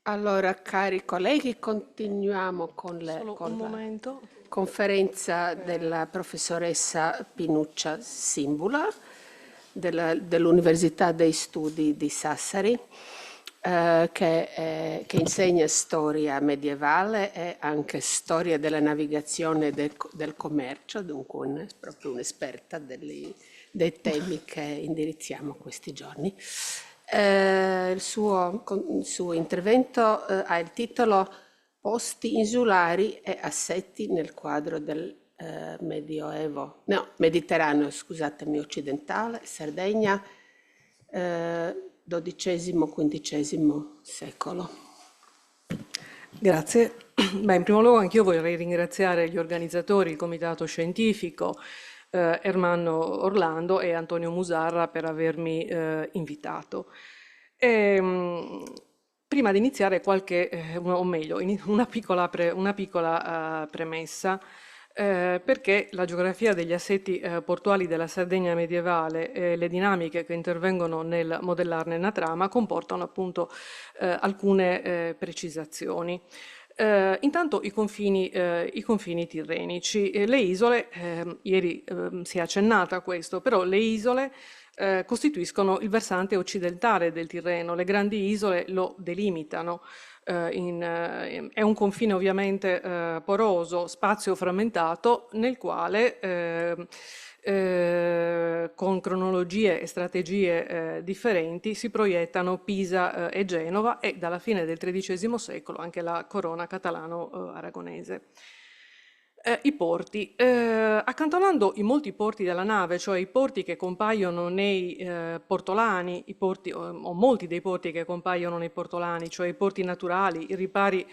Allora, cari colleghi, continuiamo Solo con un la momento. conferenza della professoressa Pinuccia Simbula dell'Università dei Studi di Sassari, che insegna storia medievale e anche storia della navigazione e del commercio, dunque proprio un'esperta dei temi che indirizziamo questi giorni. Il suo intervento ha il titolo Posti insulari e assetti nel quadro del Medioevo, no, Mediterraneo, scusatemi, occidentale, Sardegna, XII-XV secolo. Grazie. Beh, in primo luogo anch'io vorrei ringraziare gli organizzatori, il comitato scientifico, Ermanno Orlando e Antonio Musarra per avermi invitato. Ehm, Prima di iniziare o meglio, una piccola premessa, perché la geografia degli assetti portuali della Sardegna medievale e le dinamiche che intervengono nel modellarne una trama comportano appunto alcune precisazioni. Intanto i confini tirrenici. Le isole, ieri si è accennata a questo, però le isole costituiscono il versante occidentale del Tirreno, le grandi isole lo delimitano. È un confine ovviamente poroso, spazio frammentato, nel quale con cronologie e strategie differenti si proiettano Pisa e Genova e dalla fine del XIII secolo anche la corona catalano-aragonese. I porti. Accantonando i molti porti della nave, cioè i porti che compaiono nei portolani, o molti dei porti che compaiono nei portolani, cioè i porti naturali, i ripari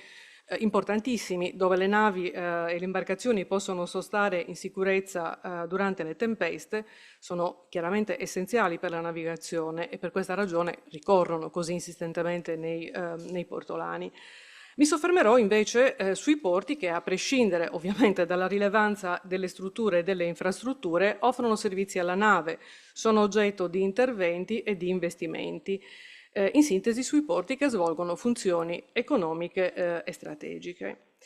importantissimi dove le navi e le imbarcazioni possono sostare in sicurezza durante le tempeste, sono chiaramente essenziali per la navigazione e per questa ragione ricorrono così insistentemente nei portolani. Mi soffermerò invece sui porti che, a prescindere ovviamente dalla rilevanza delle strutture e delle infrastrutture, offrono servizi alla nave, sono oggetto di interventi e di investimenti. In sintesi sui porti che svolgono funzioni economiche e strategiche.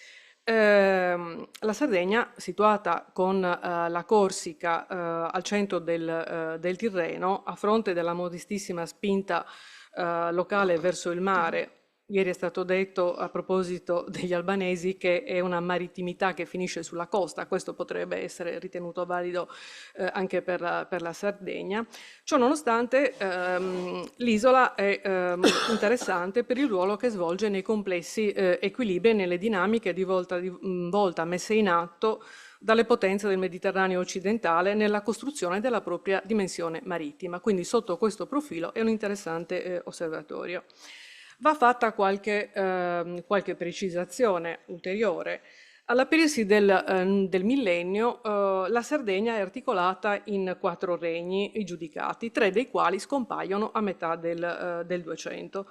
La Sardegna, situata con la Corsica al centro del Tirreno, a fronte della modestissima spinta locale verso il mare. Ieri è stato detto a proposito degli albanesi che è una marittimità che finisce sulla costa, questo potrebbe essere ritenuto valido anche per la Sardegna. Ciò nonostante l'isola è interessante per il ruolo che svolge nei complessi equilibri e nelle dinamiche di volta in volta messe in atto dalle potenze del Mediterraneo occidentale nella costruzione della propria dimensione marittima. Quindi sotto questo profilo è un interessante osservatorio. Va fatta qualche precisazione ulteriore. All'aprirsi del millennio, la Sardegna è articolata in 4 regni giudicati, 3 dei quali scompaiono a metà del 200.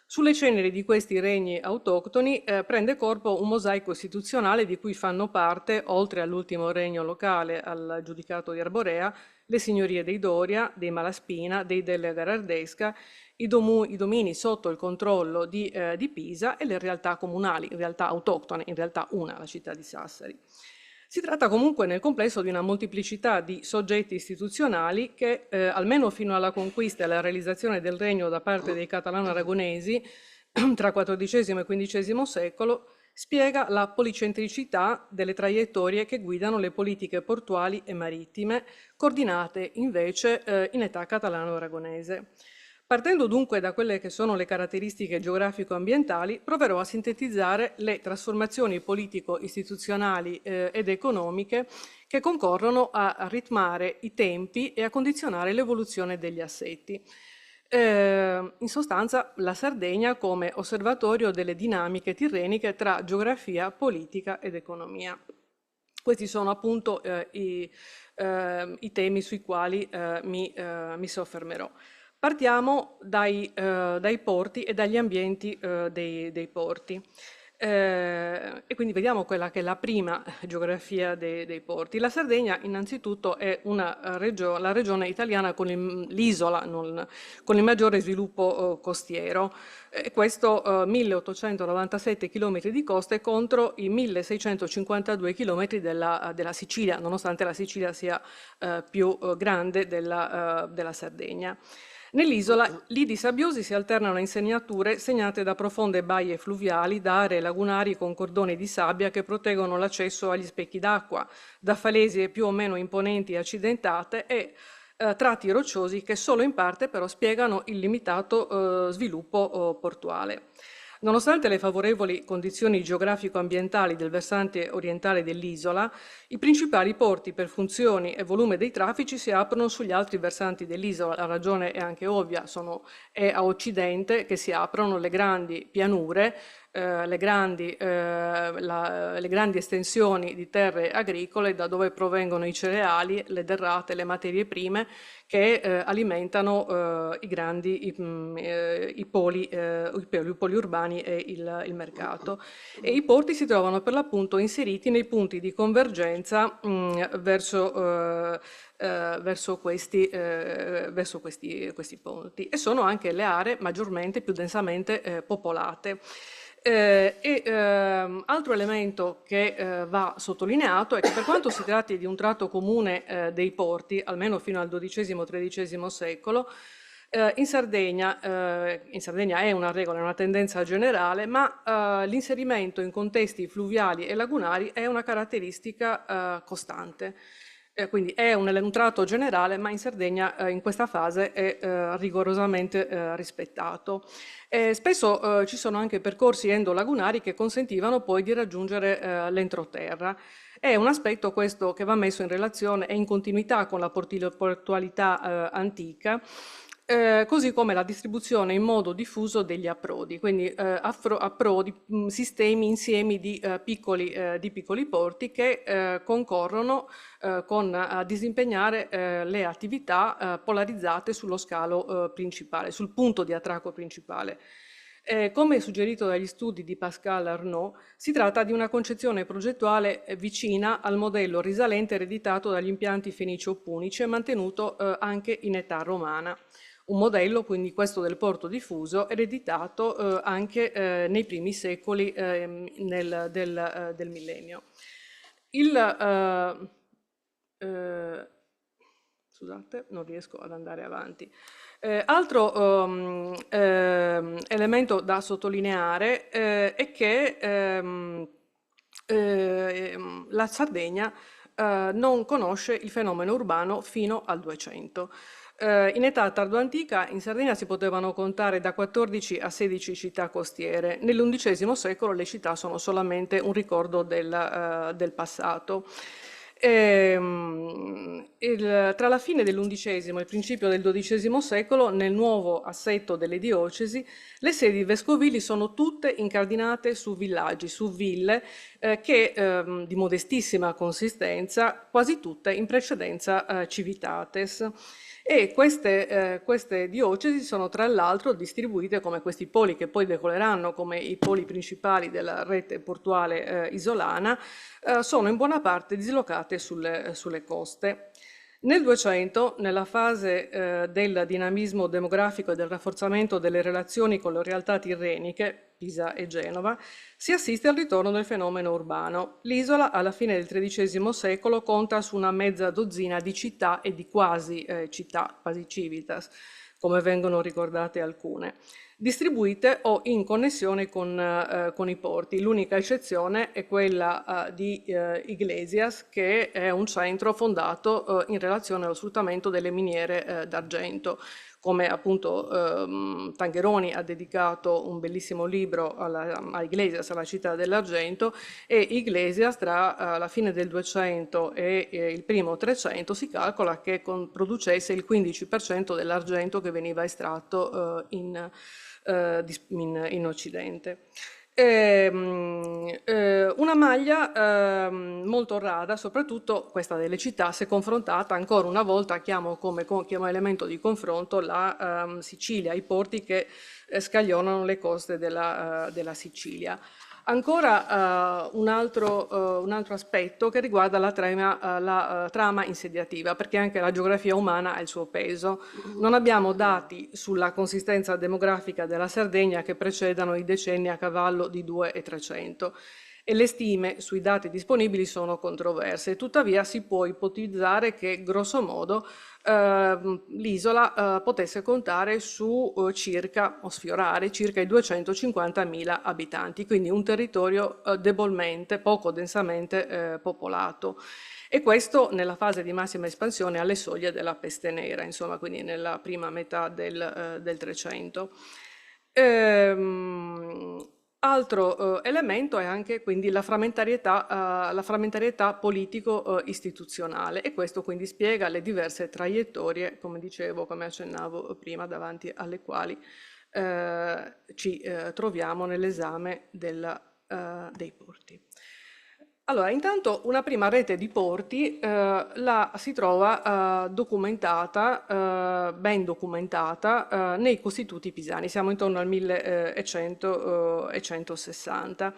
Sulle ceneri di questi regni autoctoni prende corpo un mosaico istituzionale di cui fanno parte, oltre all'ultimo regno locale al giudicato di Arborea, le signorie dei Doria, dei Malaspina, dei Delle Garardesca, i domini sotto il controllo di Pisa e le realtà comunali, in realtà autoctone, in realtà una, la città di Sassari. Si tratta comunque nel complesso di una molteplicità di soggetti istituzionali che, almeno fino alla conquista e alla realizzazione del regno da parte dei catalano-aragonesi, tra XIV e XV secolo, spiega la policentricità delle traiettorie che guidano le politiche portuali e marittime, coordinate invece in età catalano-aragonese. Partendo dunque da quelle che sono le caratteristiche geografico-ambientali, proverò a sintetizzare le trasformazioni politico-istituzionali ed economiche che concorrono a ritmare i tempi e a condizionare l'evoluzione degli assetti. In sostanza, la Sardegna come osservatorio delle dinamiche tirreniche tra geografia, politica ed economia. Questi sono appunto i temi sui quali mi soffermerò. Partiamo dai porti e dagli ambienti dei porti. E quindi vediamo quella che è la prima geografia dei porti. La Sardegna innanzitutto è la regione italiana con l'isola con il maggiore sviluppo costiero, e questo 1897 km di coste contro i 1652 km della Sicilia, nonostante la Sicilia sia più grande della Sardegna. Nell'isola, lidi sabbiosi si alternano a insenature segnate da profonde baie fluviali, da aree lagunari con cordoni di sabbia che proteggono l'accesso agli specchi d'acqua, da falesie più o meno imponenti e accidentate e tratti rocciosi che solo in parte però spiegano il limitato sviluppo portuale. Nonostante le favorevoli condizioni geografico-ambientali del versante orientale dell'isola, i principali porti per funzioni e volume dei traffici si aprono sugli altri versanti dell'isola. La ragione è anche ovvia, è a occidente che si aprono le grandi pianure, le grandi estensioni di terre agricole da dove provengono i cereali, le derrate, le materie prime che alimentano i poli urbani e il mercato. E i porti si trovano per l'appunto inseriti nei punti di convergenza verso questi ponti, e sono anche le aree maggiormente, più densamente popolate. Altro elemento che va sottolineato è che, per quanto si tratti di un tratto comune dei porti, almeno fino al XII-XIII secolo, in Sardegna è una regola, è una tendenza generale, ma l'inserimento in contesti fluviali e lagunari è una caratteristica costante. Quindi è un tratto generale, ma in Sardegna in questa fase è rigorosamente rispettato. Spesso ci sono anche percorsi endolagunari che consentivano poi di raggiungere l'entroterra. È un aspetto questo che va messo in relazione e in continuità con la portualità antica, così come la distribuzione in modo diffuso degli approdi, quindi approdi, sistemi, insiemi di piccoli porti che concorrono a disimpegnare le attività polarizzate sullo scalo principale, sul punto di attracco principale. Come suggerito dagli studi di Pascal Arnaud, si tratta di una concezione progettuale vicina al modello risalente ereditato dagli impianti fenicio-punici e mantenuto anche in età romana. Un modello, quindi questo del porto diffuso, ereditato anche nei primi secoli del millennio. Scusate, non riesco ad andare avanti. Altro elemento da sottolineare è che la Sardegna non conosce il fenomeno urbano fino al 200. In età tardoantica in Sardegna si potevano contare da 14 a 16 città costiere. Nell'undicesimo secolo le città sono solamente un ricordo del passato. Tra la fine dell'undicesimo e il principio del XII secolo, nel nuovo assetto delle diocesi, le sedi vescovili sono tutte incardinate su villaggi, su ville di modestissima consistenza, quasi tutte in precedenza civitates. E queste diocesi sono tra l'altro distribuite come questi poli che poi decoleranno come i poli principali della rete portuale isolana, sono in buona parte dislocate sulle coste. Nel 200, nella fase del dinamismo demografico e del rafforzamento delle relazioni con le realtà tirreniche, Pisa e Genova, si assiste al ritorno del fenomeno urbano. L'isola, alla fine del XIII secolo, conta su una mezza dozzina di città e di quasi città, quasi civitas, come vengono ricordate alcune, distribuite o in connessione con i porti. L'unica eccezione è quella di Iglesias, che è un centro fondato in relazione allo sfruttamento delle miniere d'argento. Come appunto Tangheroni ha dedicato un bellissimo libro a Iglesias, alla città dell'argento, e Iglesias tra la fine del 200 e il primo 300 si calcola che producesse il 15% dell'argento che veniva estratto in Occidente. Una maglia molto rara, soprattutto questa delle città, se confrontata ancora una volta, chiamo elemento di confronto la Sicilia, i porti che scaglionano le coste della Sicilia. Ancora un altro aspetto che riguarda la trama insediativa, perché anche la geografia umana ha il suo peso. Non abbiamo dati sulla consistenza demografica della Sardegna che precedano i decenni a cavallo di 2 e 300 e le stime sui dati disponibili sono controverse. Tuttavia si può ipotizzare che, grosso modo, l'isola potesse contare su circa, o sfiorare, circa i 250.000 abitanti, quindi un territorio debolmente, poco densamente popolato. E questo nella fase di massima espansione alle soglie della peste nera, insomma, quindi nella prima metà del 300. Altro elemento è anche quindi la frammentarietà politico-istituzionale e questo quindi spiega le diverse traiettorie, come dicevo, come accennavo prima, davanti alle quali ci troviamo nell'esame dei porti. Allora, intanto una prima rete di porti la si trova documentata, ben documentata, nei Costituti pisani, siamo intorno al 1160.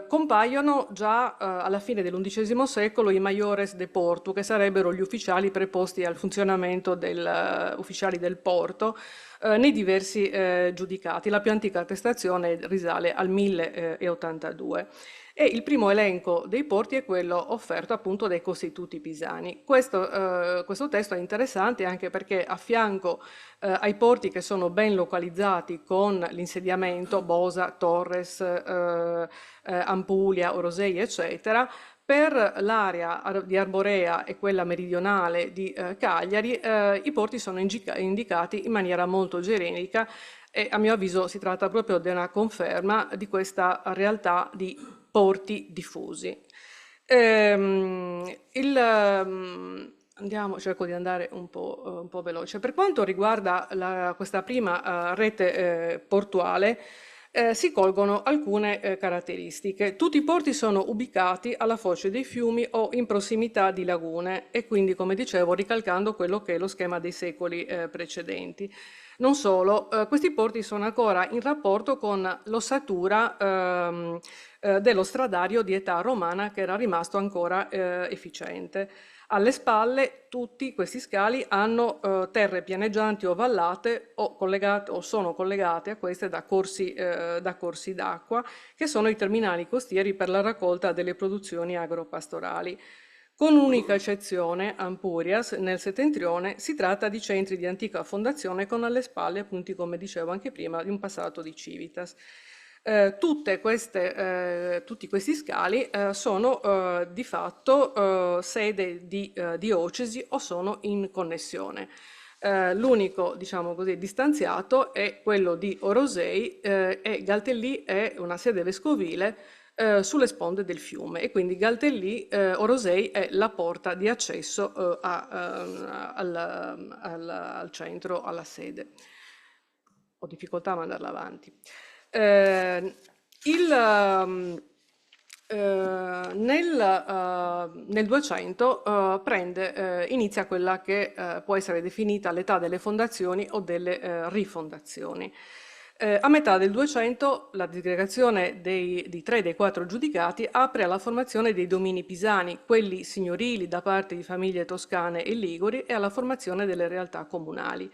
Compaiono già alla fine dell'undicesimo secolo i maiores de portu, che sarebbero gli ufficiali preposti al funzionamento ufficiali del porto, nei diversi giudicati. La più antica attestazione risale al 1082. E il primo elenco dei porti è quello offerto appunto dai Costituti pisani. Questo testo è interessante anche perché a fianco ai porti che sono ben localizzati con l'insediamento Bosa, Torres, Ampulia, Orosei, eccetera, per l'area di Arborea e quella meridionale di Cagliari i porti sono indicati in maniera molto generica e a mio avviso si tratta proprio di una conferma di questa realtà di porti diffusi. Cerco di andare un po' veloce. Per quanto riguarda questa prima rete portuale, si colgono alcune caratteristiche. Tutti i porti sono ubicati alla foce dei fiumi o in prossimità di lagune e quindi, come dicevo, ricalcando quello che è lo schema dei secoli precedenti. Non solo, questi porti sono ancora in rapporto con l'ossatura dello stradario di età romana che era rimasto ancora efficiente. Alle spalle tutti questi scali hanno terre pianeggianti o vallate o sono collegate a queste da corsi d'acqua che sono i terminali costieri per la raccolta delle produzioni agropastorali. Con unica eccezione, Ampurias, nel settentrione, si tratta di centri di antica fondazione con alle spalle, appunto, come dicevo anche prima, di un passato di civitas. Tutti questi scali sono di fatto sede di diocesi o sono in connessione. L'unico, diciamo così, distanziato è quello di Orosei e Galtellì è una sede vescovile sulle sponde del fiume e quindi Galtellì, Orosei è la porta di accesso al centro, alla sede. Ho difficoltà a mandarla avanti. Nel 200 inizia quella che può essere definita l'età delle fondazioni o delle rifondazioni. A metà del 200 la disgregazione di 3 dei 4 giudicati apre alla formazione dei domini pisani, quelli signorili da parte di famiglie toscane e liguri e alla formazione delle realtà comunali.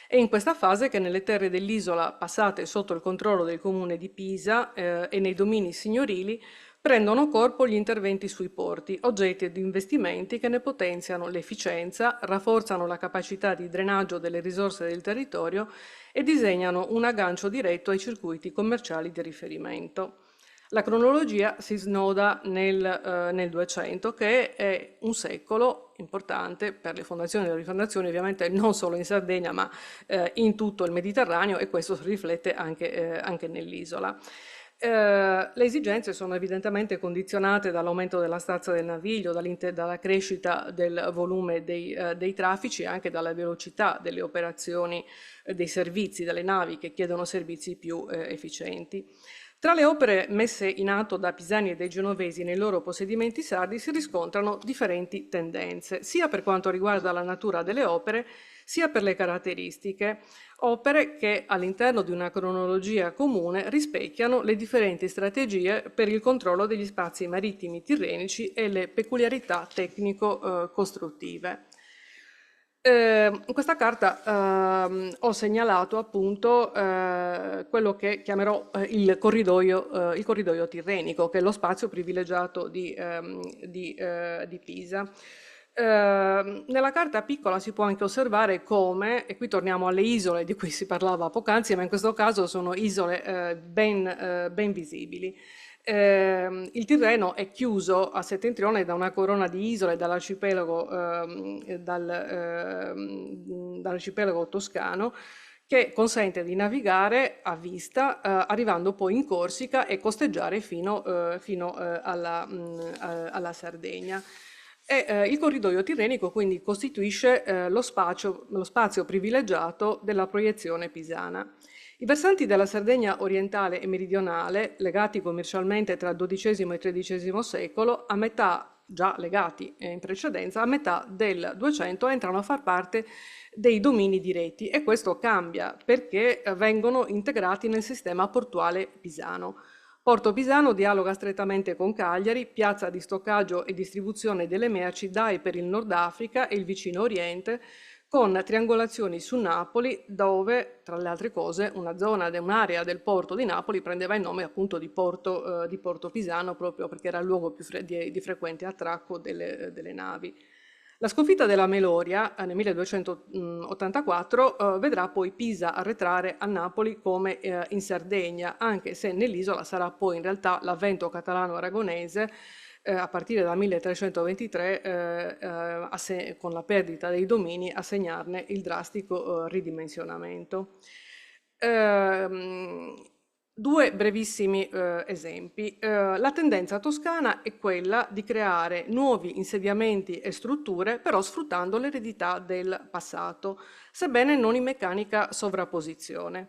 È in questa fase che nelle terre dell'isola passate sotto il controllo del comune di Pisa e nei domini signorili prendono corpo gli interventi sui porti, oggetti di investimenti che ne potenziano l'efficienza, rafforzano la capacità di drenaggio delle risorse del territorio e disegnano un aggancio diretto ai circuiti commerciali di riferimento. La cronologia si snoda nel 200, che è un secolo importante per le fondazioni e le rifondazioni, ovviamente non solo in Sardegna, ma in tutto il Mediterraneo, e questo si riflette anche nell'isola. Le esigenze sono evidentemente condizionate dall'aumento della stazza del naviglio, dalla crescita del volume dei traffici e anche dalla velocità delle operazioni dei servizi, delle navi che chiedono servizi più efficienti. Tra le opere messe in atto da pisani e dai genovesi nei loro possedimenti sardi si riscontrano differenti tendenze, sia per quanto riguarda la natura delle opere, sia per le caratteristiche, opere che all'interno di una cronologia comune rispecchiano le differenti strategie per il controllo degli spazi marittimi tirrenici e le peculiarità tecnico-costruttive. In questa carta ho segnalato appunto quello che chiamerò il corridoio tirrenico, che è lo spazio privilegiato di Pisa. Nella carta piccola si può anche osservare come, e qui torniamo alle isole di cui si parlava poc'anzi, ma in questo caso sono isole ben visibili. Il Tirreno è chiuso a settentrione da una corona di isole dall'arcipelago toscano, che consente di navigare a vista, arrivando poi in Corsica e costeggiare fino alla Sardegna. Il corridoio tirrenico quindi costituisce lo spazio privilegiato della proiezione pisana. I versanti della Sardegna orientale e meridionale, legati commercialmente tra il XII e il XIII secolo, già legati in precedenza, a metà del 200 entrano a far parte dei domini diretti, e questo cambia perché vengono integrati nel sistema portuale pisano. Porto Pisano dialoga strettamente con Cagliari, piazza di stoccaggio e distribuzione delle merci da e per il Nord Africa e il vicino Oriente, con triangolazioni su Napoli, dove, tra le altre cose, un'area del porto di Napoli prendeva il nome appunto di Porto Pisano, proprio perché era il luogo di frequente attracco delle navi. La sconfitta della Meloria nel 1284 vedrà poi Pisa arretrare a Napoli come in Sardegna, anche se nell'isola sarà poi in realtà l'avvento catalano-aragonese a partire dal 1323, con la perdita dei domini, a segnarne il drastico ridimensionamento. Due brevissimi esempi. La tendenza toscana è quella di creare nuovi insediamenti e strutture, però sfruttando l'eredità del passato, sebbene non in meccanica sovrapposizione.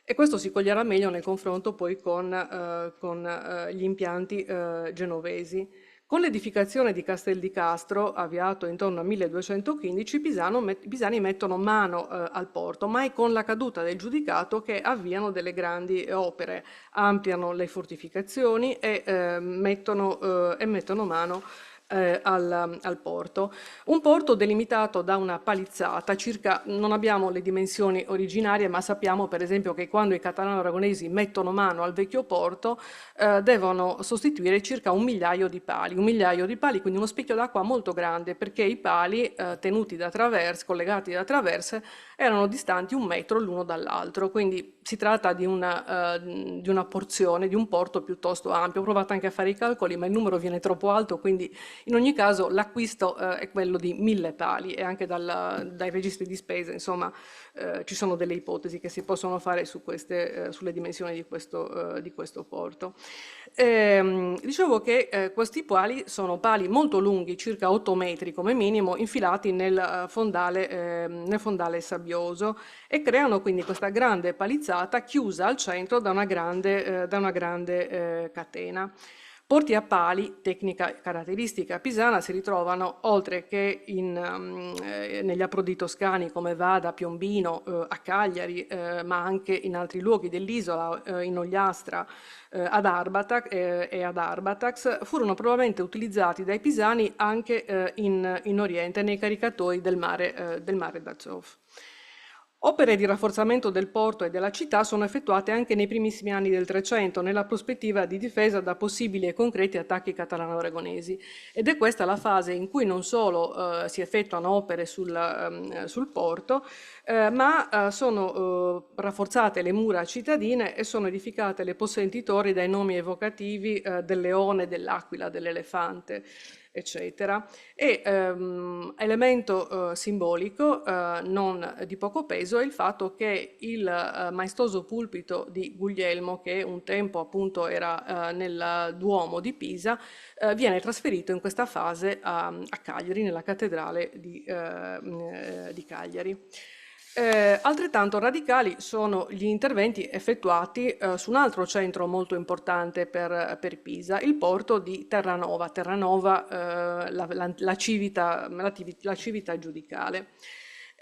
E questo si coglierà meglio nel confronto poi con gli impianti genovesi. Con l'edificazione di Castel di Castro, avviato intorno al 1215, i pisani mettono mano al porto, ma è con la caduta del giudicato che avviano delle grandi opere, ampliano le fortificazioni e mettono mano al porto. Un porto delimitato da una palizzata, non abbiamo le dimensioni originarie, ma sappiamo per esempio che quando i catalano-aragonesi mettono mano al vecchio porto devono sostituire circa 1 migliaio di pali, quindi uno specchio d'acqua molto grande, perché i pali tenuti da traverse, collegati da traverse, erano distanti 1 metro l'uno dall'altro, quindi si tratta di una porzione, di un porto piuttosto ampio. Ho provato anche a fare i calcoli, ma il numero viene troppo alto, quindi in ogni caso l'acquisto è quello di 1.000 pali, e anche dai registri di spese, insomma, ci sono delle ipotesi che si possono fare sulle dimensioni di questo porto. Dicevo che questi pali sono pali molto lunghi, circa 8 metri come minimo, infilati nel fondale sabbioso, e creano quindi questa grande palizzata chiusa al centro da una grande catena. Porti a pali, tecnica caratteristica pisana, si ritrovano oltre che negli approdi toscani come Vada, Piombino, a Cagliari, ma anche in altri luoghi dell'isola, in Ogliastra, ad Arbatax, furono probabilmente utilizzati dai pisani anche in Oriente, nei caricatori del mare d'Azov. Opere di rafforzamento del porto e della città sono effettuate anche nei primissimi anni del Trecento, nella prospettiva di difesa da possibili e concreti attacchi catalano-aragonesi. Ed è questa la fase in cui non solo si effettuano opere sul porto, ma sono rafforzate le mura cittadine e sono edificate le possenti torri dai nomi evocativi del leone, dell'aquila, dell'elefante, eccetera. E elemento simbolico non di poco peso è il fatto che il maestoso pulpito di Guglielmo, che un tempo appunto era nel Duomo di Pisa, viene trasferito in questa fase a Cagliari, nella cattedrale di Cagliari. Altrettanto radicali sono gli interventi effettuati su un altro centro molto importante per Pisa, il porto di Terranova, la civita giudicale.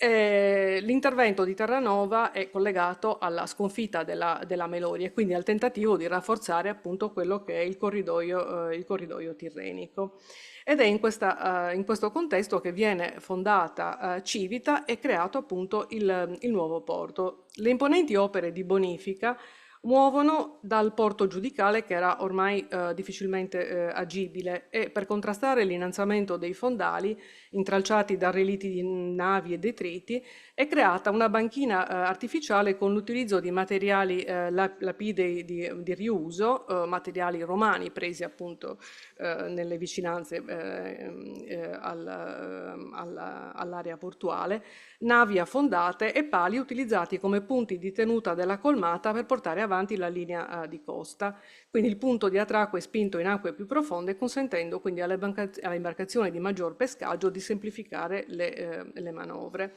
L'intervento di Terranova è collegato alla sconfitta della Meloni e quindi al tentativo di rafforzare appunto quello che è il corridoio tirrenico. Ed è in questo contesto che viene fondata Civita e creato appunto il nuovo porto. Le imponenti opere di bonifica muovono dal porto giudicale che era ormai difficilmente agibile e per contrastare l'innalzamento dei fondali intralciati da reliti di navi e detriti è creata una banchina artificiale con l'utilizzo di materiali lapidei di riuso, materiali romani presi appunto nelle vicinanze all'area portuale, navi affondate e pali utilizzati come punti di tenuta della colmata per portare avanti la linea di costa. Quindi il punto di attracco è spinto in acque più profonde, consentendo quindi alle imbarcazioni di maggior pescaggio di semplificare le manovre.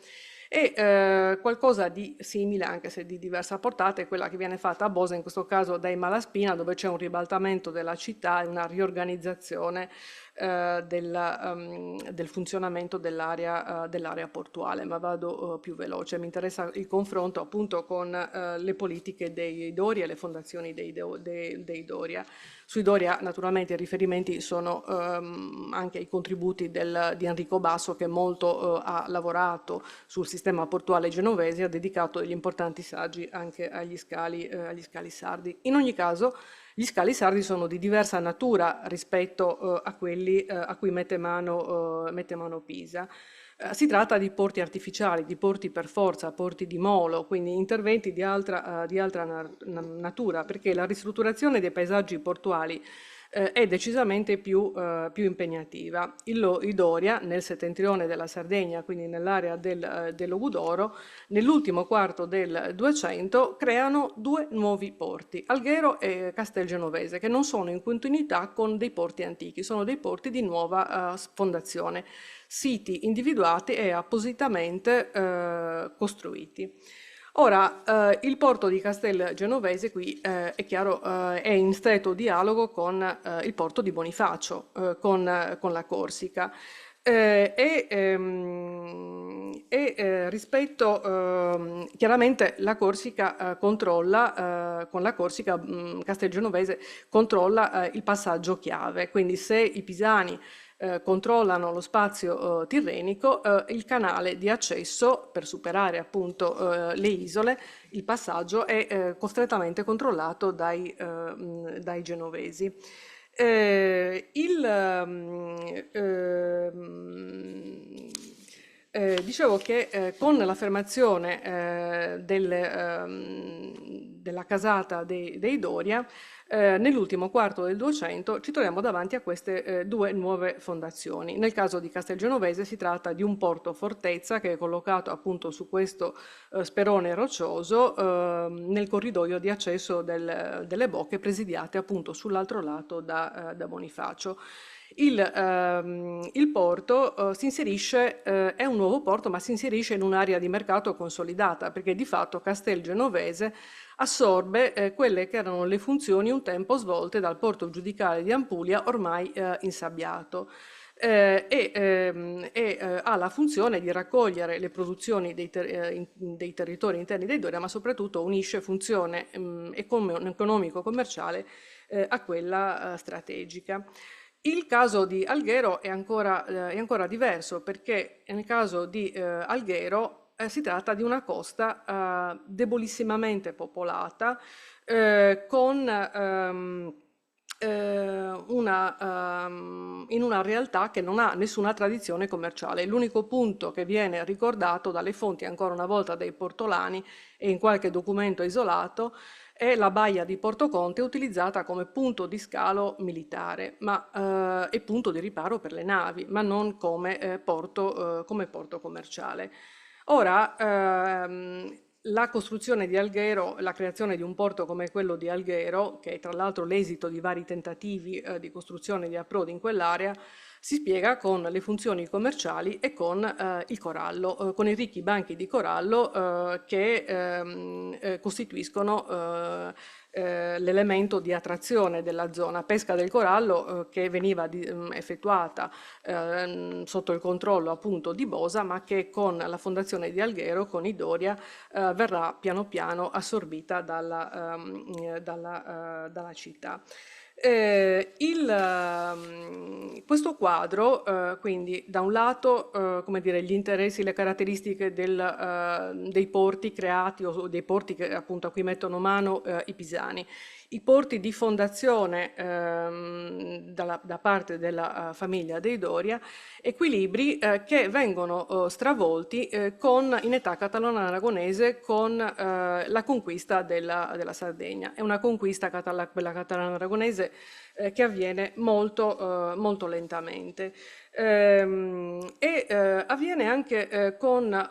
E qualcosa di simile, anche se di diversa portata, è quella che viene fatta a Bosa, in questo caso dai Malaspina, dove c'è un ribaltamento della città e una riorganizzazione del funzionamento dell'area portuale, ma vado più veloce. Mi interessa il confronto appunto con le politiche dei Doria e le fondazioni dei Doria. Sui Doria naturalmente i riferimenti sono anche ai contributi di Enrico Basso, che molto ha lavorato sul sistema portuale genovese e ha dedicato degli importanti saggi anche agli scali sardi. In ogni caso gli scali sardi sono di diversa natura rispetto a quelli a cui mette mano Pisa. Si tratta di porti artificiali, di porti per forza, porti di molo, quindi interventi di altra natura, perché la ristrutturazione dei paesaggi portuali è decisamente più impegnativa. Il Doria, nel settentrione della Sardegna, quindi nell'area dell'Ogudoro, nell'ultimo quarto del 200 creano due nuovi porti, Alghero e Castelgenovese, che non sono in continuità con dei porti antichi, sono dei porti di nuova fondazione, siti individuati e appositamente costruiti. Ora, il porto di Castelgenovese qui è chiaro, è in stretto dialogo con il porto di Bonifacio, con la Corsica. Rispetto, chiaramente la Corsica controlla, con la Corsica Castelgenovese controlla il passaggio chiave, quindi se i pisani controllano lo spazio tirrenico, il canale di accesso per superare appunto le isole, il passaggio è strettamente controllato dai genovesi. Dicevo che con l'affermazione della casata dei Doria, nell'ultimo quarto del 200 ci troviamo davanti a queste due nuove fondazioni. Nel caso di Castelgenovese si tratta di un porto fortezza che è collocato appunto su questo sperone roccioso nel corridoio di accesso delle bocche presidiate appunto sull'altro lato da Bonifacio. Il porto si inserisce, è un nuovo porto, ma si inserisce in un'area di mercato consolidata, perché di fatto Castelgenovese assorbe quelle che erano le funzioni un tempo svolte dal porto giudicale di Apulia, ormai insabbiato. Ha la funzione di raccogliere le produzioni dei territori interni dei Doria, ma soprattutto unisce funzione economico-commerciale a quella strategica. Il caso di Alghero è ancora diverso, perché nel caso di Alghero si tratta di una costa debolissimamente popolata, con in una realtà che non ha nessuna tradizione commerciale. L'unico punto che viene ricordato dalle fonti, ancora una volta dei portolani e in qualche documento isolato, è la baia di Porto Conte, utilizzata come punto di scalo militare e punto di riparo per le navi, ma non come porto commerciale. Ora, la costruzione di Alghero, la creazione di un porto come quello di Alghero, che è tra l'altro l'esito di vari tentativi di costruzione di approdi in quell'area, si spiega con le funzioni commerciali e con il corallo, con i ricchi banchi di corallo che costituiscono l'elemento di attrazione della zona. Pesca del corallo che veniva effettuata sotto il controllo appunto di Bosa, ma che con la fondazione di Alghero, con i Doria, verrà piano piano assorbita dalla città. Questo quadro, quindi, da un lato, come dire, gli interessi, le caratteristiche dei porti creati o dei porti che, appunto, a cui mettono mano i pisani. I porti di fondazione da parte della famiglia dei Doria, equilibri che vengono stravolti in età catalano-aragonese con la conquista della Sardegna. È una conquista, quella catalano-aragonese, che avviene molto lentamente. Avviene anche con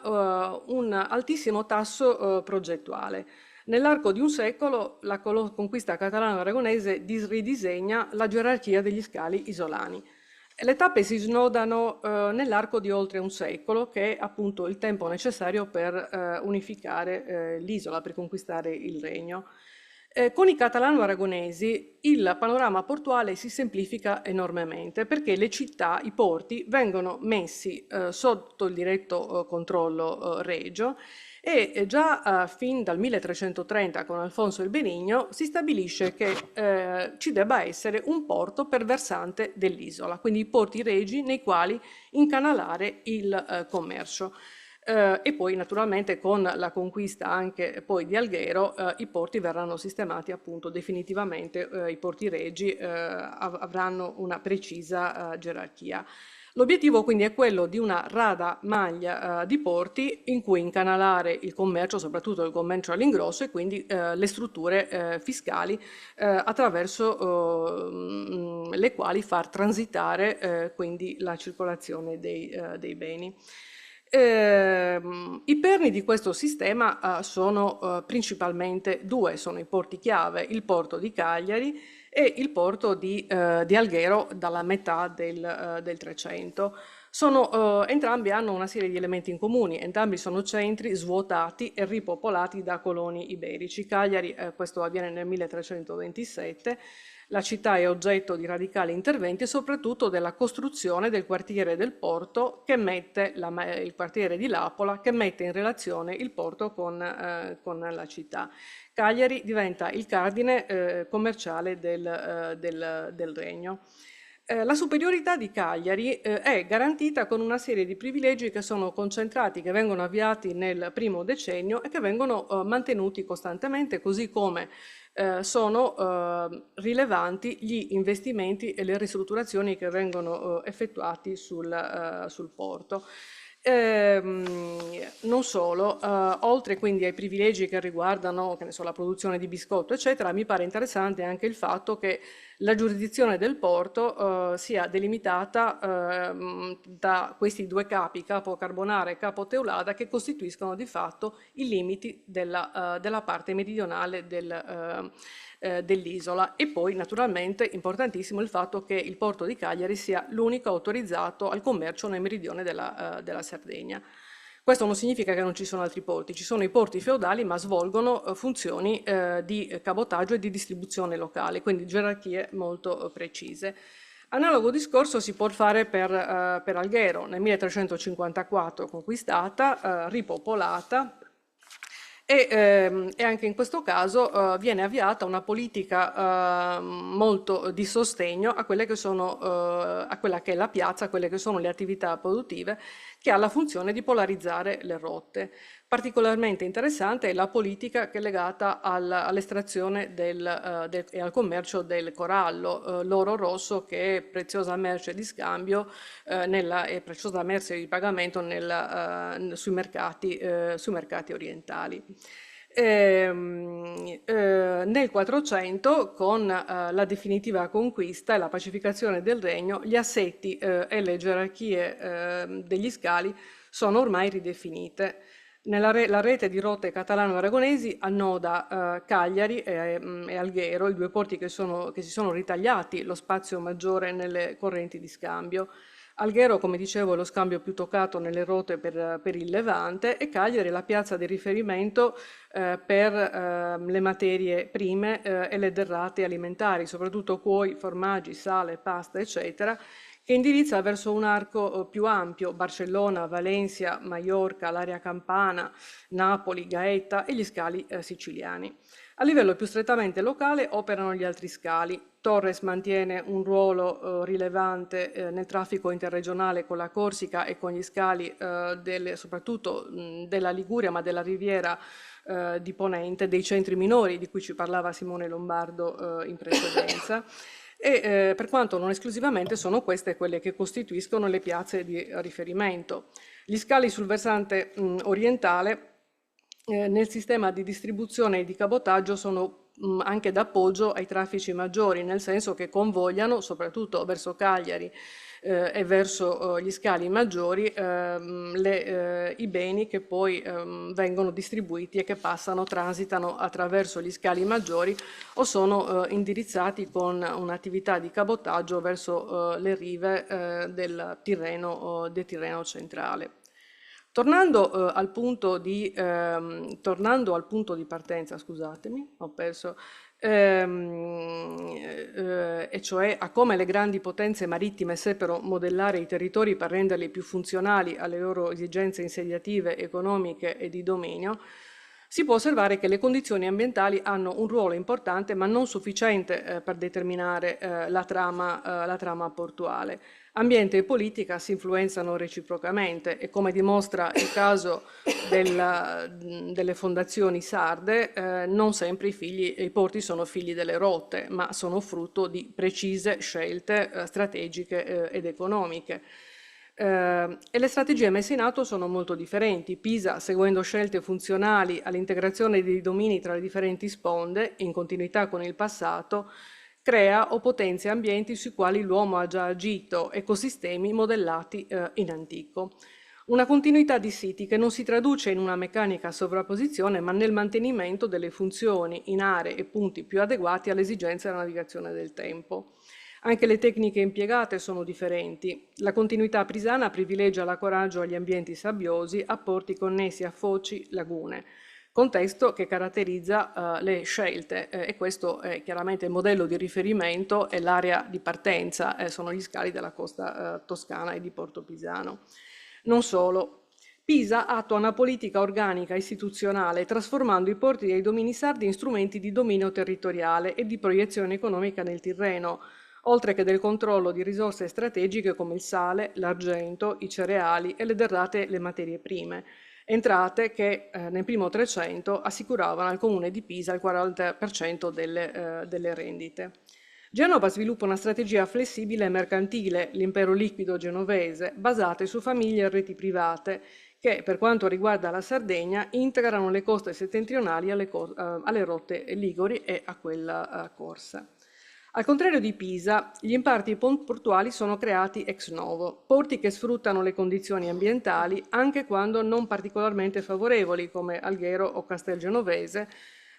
un altissimo tasso progettuale. Nell'arco di un secolo la conquista catalano-aragonese ridisegna la gerarchia degli scali isolani. Le tappe si snodano nell'arco di oltre un secolo, che è appunto il tempo necessario per unificare l'isola, per conquistare il regno. Con i catalano-aragonesi il panorama portuale si semplifica enormemente perché le città, i porti, vengono messi sotto il diretto controllo regio e già fin dal 1330 con Alfonso il Benigno si stabilisce che ci debba essere un porto per versante dell'isola, quindi i porti regi nei quali incanalare il commercio. E poi naturalmente con la conquista anche poi di Alghero i porti verranno sistemati appunto definitivamente, i porti regi avranno una precisa gerarchia. L'obiettivo quindi è quello di una rada maglia di porti in cui incanalare il commercio, soprattutto il commercio all'ingrosso, e quindi le strutture fiscali attraverso le quali far transitare quindi la circolazione dei beni. I perni di questo sistema sono principalmente due, sono i porti chiave, il porto di Cagliari e il porto di Alghero dalla metà del 300. Entrambi hanno una serie di elementi in comune, entrambi sono centri svuotati e ripopolati da coloni iberici. Cagliari, questo avviene nel 1327, la città è oggetto di radicali interventi e soprattutto della costruzione del quartiere del porto il quartiere di Lapola, che mette in relazione il porto con la città. Cagliari diventa il cardine commerciale del regno. La superiorità di Cagliari è garantita con una serie di privilegi che sono concentrati, che vengono avviati nel primo decennio e che vengono mantenuti costantemente, così come sono rilevanti gli investimenti e le ristrutturazioni che vengono effettuati sul porto. Non solo, oltre quindi ai privilegi che riguardano, che ne so, la produzione di biscotto, eccetera, mi pare interessante anche il fatto che la giurisdizione del porto sia delimitata da questi due capi, Capo Carbonara e Capo Teulada, che costituiscono di fatto i limiti della parte meridionale dell'isola. E poi naturalmente importantissimo il fatto che il porto di Cagliari sia l'unico autorizzato al commercio nel meridione della Sardegna. Questo non significa che non ci sono altri porti, ci sono i porti feudali, ma svolgono funzioni di cabotaggio e di distribuzione locale, quindi gerarchie molto precise. Analogo discorso si può fare per Alghero, nel 1354 conquistata, ripopolata, e anche in questo caso viene avviata una politica molto di sostegno a quelle che sono, a quella che è la piazza, a quelle che sono le attività produttive, che ha la funzione di polarizzare le rotte. Particolarmente interessante è la politica che è legata all'estrazione e al commercio del corallo, l'oro rosso, che è preziosa merce di scambio e preziosa merce di pagamento sui mercati orientali. Nel 400, con la definitiva conquista e la pacificazione del regno, gli assetti e le gerarchie degli scali sono ormai ridefinite. La rete di rotte catalano-aragonesi annoda Cagliari e Alghero, i due porti che si sono ritagliati lo spazio maggiore nelle correnti di scambio. Alghero, come dicevo, è lo scambio più toccato nelle rotte per il Levante e Cagliari è la piazza di riferimento per le materie prime e le derrate alimentari, soprattutto cuoio, formaggi, sale, pasta, eccetera, che indirizza verso un arco più ampio: Barcellona, Valencia, Maiorca, l'area campana, Napoli, Gaeta e gli scali siciliani. A livello più strettamente locale operano gli altri scali. Torres mantiene un ruolo rilevante nel traffico interregionale con la Corsica e con gli scali soprattutto della Liguria, ma della Riviera di Ponente, dei centri minori di cui ci parlava Simone Lombardo in precedenza. E per quanto non esclusivamente sono queste quelle che costituiscono le piazze di riferimento. Gli scali sul versante orientale nel sistema di distribuzione e di cabotaggio sono anche d'appoggio ai traffici maggiori, nel senso che convogliano, soprattutto verso Cagliari e verso gli scali maggiori, i beni che poi vengono distribuiti e che transitano attraverso gli scali maggiori o sono indirizzati con un'attività di cabotaggio verso le rive del Tirreno centrale. Tornando al punto di partenza, scusatemi, ho perso, e cioè a come le grandi potenze marittime seppero modellare i territori per renderli più funzionali alle loro esigenze insediative, economiche e di dominio, si può osservare che le condizioni ambientali hanno un ruolo importante ma non sufficiente per determinare la trama portuale. Ambiente e politica si influenzano reciprocamente e, come dimostra il caso delle fondazioni sarde, non sempre i porti sono figli delle rotte, ma sono frutto di precise scelte strategiche ed economiche. E le strategie messe in atto sono molto differenti. Pisa, seguendo scelte funzionali all'integrazione dei domini tra le differenti sponde, in continuità con il passato, crea o potenzia ambienti sui quali l'uomo ha già agito, ecosistemi modellati in antico. Una continuità di siti che non si traduce in una meccanica sovrapposizione, ma nel mantenimento delle funzioni in aree e punti più adeguati alle esigenze della navigazione del tempo. Anche le tecniche impiegate sono differenti. La continuità pisana privilegia l'ancoraggio agli ambienti sabbiosi, a porti connessi a foci, lagune, contesto che caratterizza le scelte e questo è chiaramente il modello di riferimento e l'area di partenza, sono gli scali della costa toscana e di Porto Pisano. Non solo. Pisa attua una politica organica istituzionale, trasformando i porti dei domini sardi in strumenti di dominio territoriale e di proiezione economica nel Tirreno, oltre che del controllo di risorse strategiche come il sale, l'argento, i cereali e le derrate le materie prime, entrate che nel primo Trecento assicuravano al comune di Pisa il 40% delle rendite. Genova sviluppa una strategia flessibile e mercantile, l'impero liquido genovese, basate su famiglie e reti private, che per quanto riguarda la Sardegna integrano le coste settentrionali alle rotte liguri e a quella corsa. Al contrario di Pisa, gli imparti portuali sono creati ex novo, porti che sfruttano le condizioni ambientali anche quando non particolarmente favorevoli, come Alghero o Castelgenovese,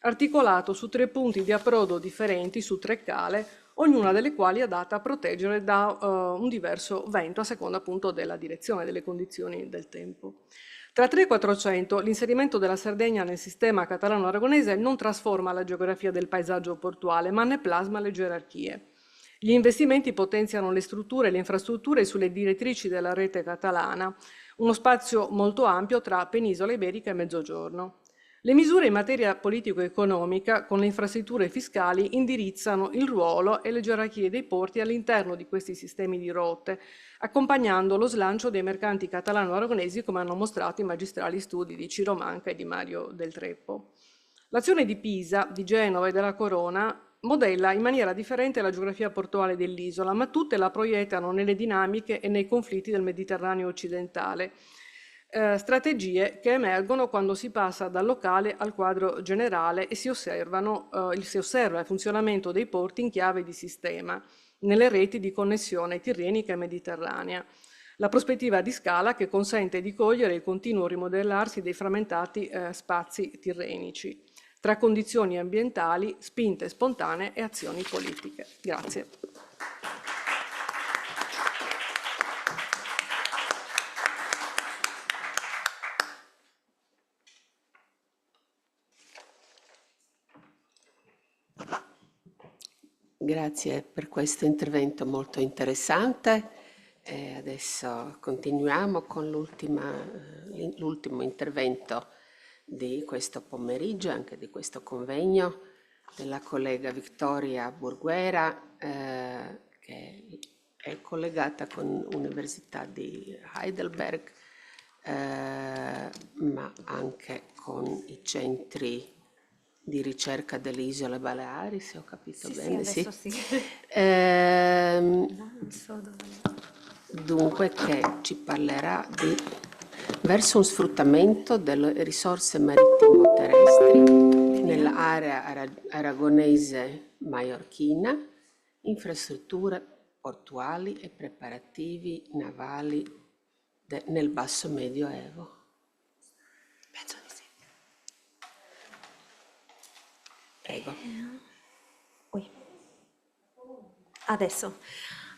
articolato su 3 punti di approdo differenti su 3 cale, ognuna delle quali adatta a proteggere da un diverso vento a seconda appunto della direzione, delle condizioni del tempo. Tra 3 e 400 l'inserimento della Sardegna nel sistema catalano-aragonese non trasforma la geografia del paesaggio portuale, ma ne plasma le gerarchie. Gli investimenti potenziano le strutture e le infrastrutture sulle direttrici della rete catalana, uno spazio molto ampio tra penisola iberica e mezzogiorno. Le misure in materia politico-economica, con le infrastrutture fiscali, indirizzano il ruolo e le gerarchie dei porti all'interno di questi sistemi di rotte, accompagnando lo slancio dei mercanti catalano-aragonesi, come hanno mostrato i magistrali studi di Ciro Manca e di Mario Del Treppo. L'azione di Pisa, di Genova e della Corona modella in maniera differente la geografia portuale dell'isola, ma tutte la proiettano nelle dinamiche e nei conflitti del Mediterraneo occidentale. Strategie che emergono quando si passa dal locale al quadro generale e si osserva il funzionamento dei porti in chiave di sistema, nelle reti di connessione tirrenica e mediterranea. La prospettiva di scala che consente di cogliere il continuo rimodellarsi dei frammentati spazi tirrenici, tra condizioni ambientali, spinte spontanee e azioni politiche. Grazie. Grazie per questo intervento molto interessante. Adesso continuiamo con l'ultimo intervento di questo pomeriggio, anche di questo convegno, della collega Vittoria Burguera, che è collegata con l'Università di Heidelberg, ma anche con i centri di ricerca delle Isole Baleari, se ho capito Sì, sì, bene, adesso sì. sì. Non so dove. Dunque che ci parlerà di verso un sfruttamento delle risorse marittimo terrestri nell'area aragonese maiorchina, infrastrutture portuali e preparativi navali nel basso medioevo. Penso di sì. Prego. Ui. Adesso.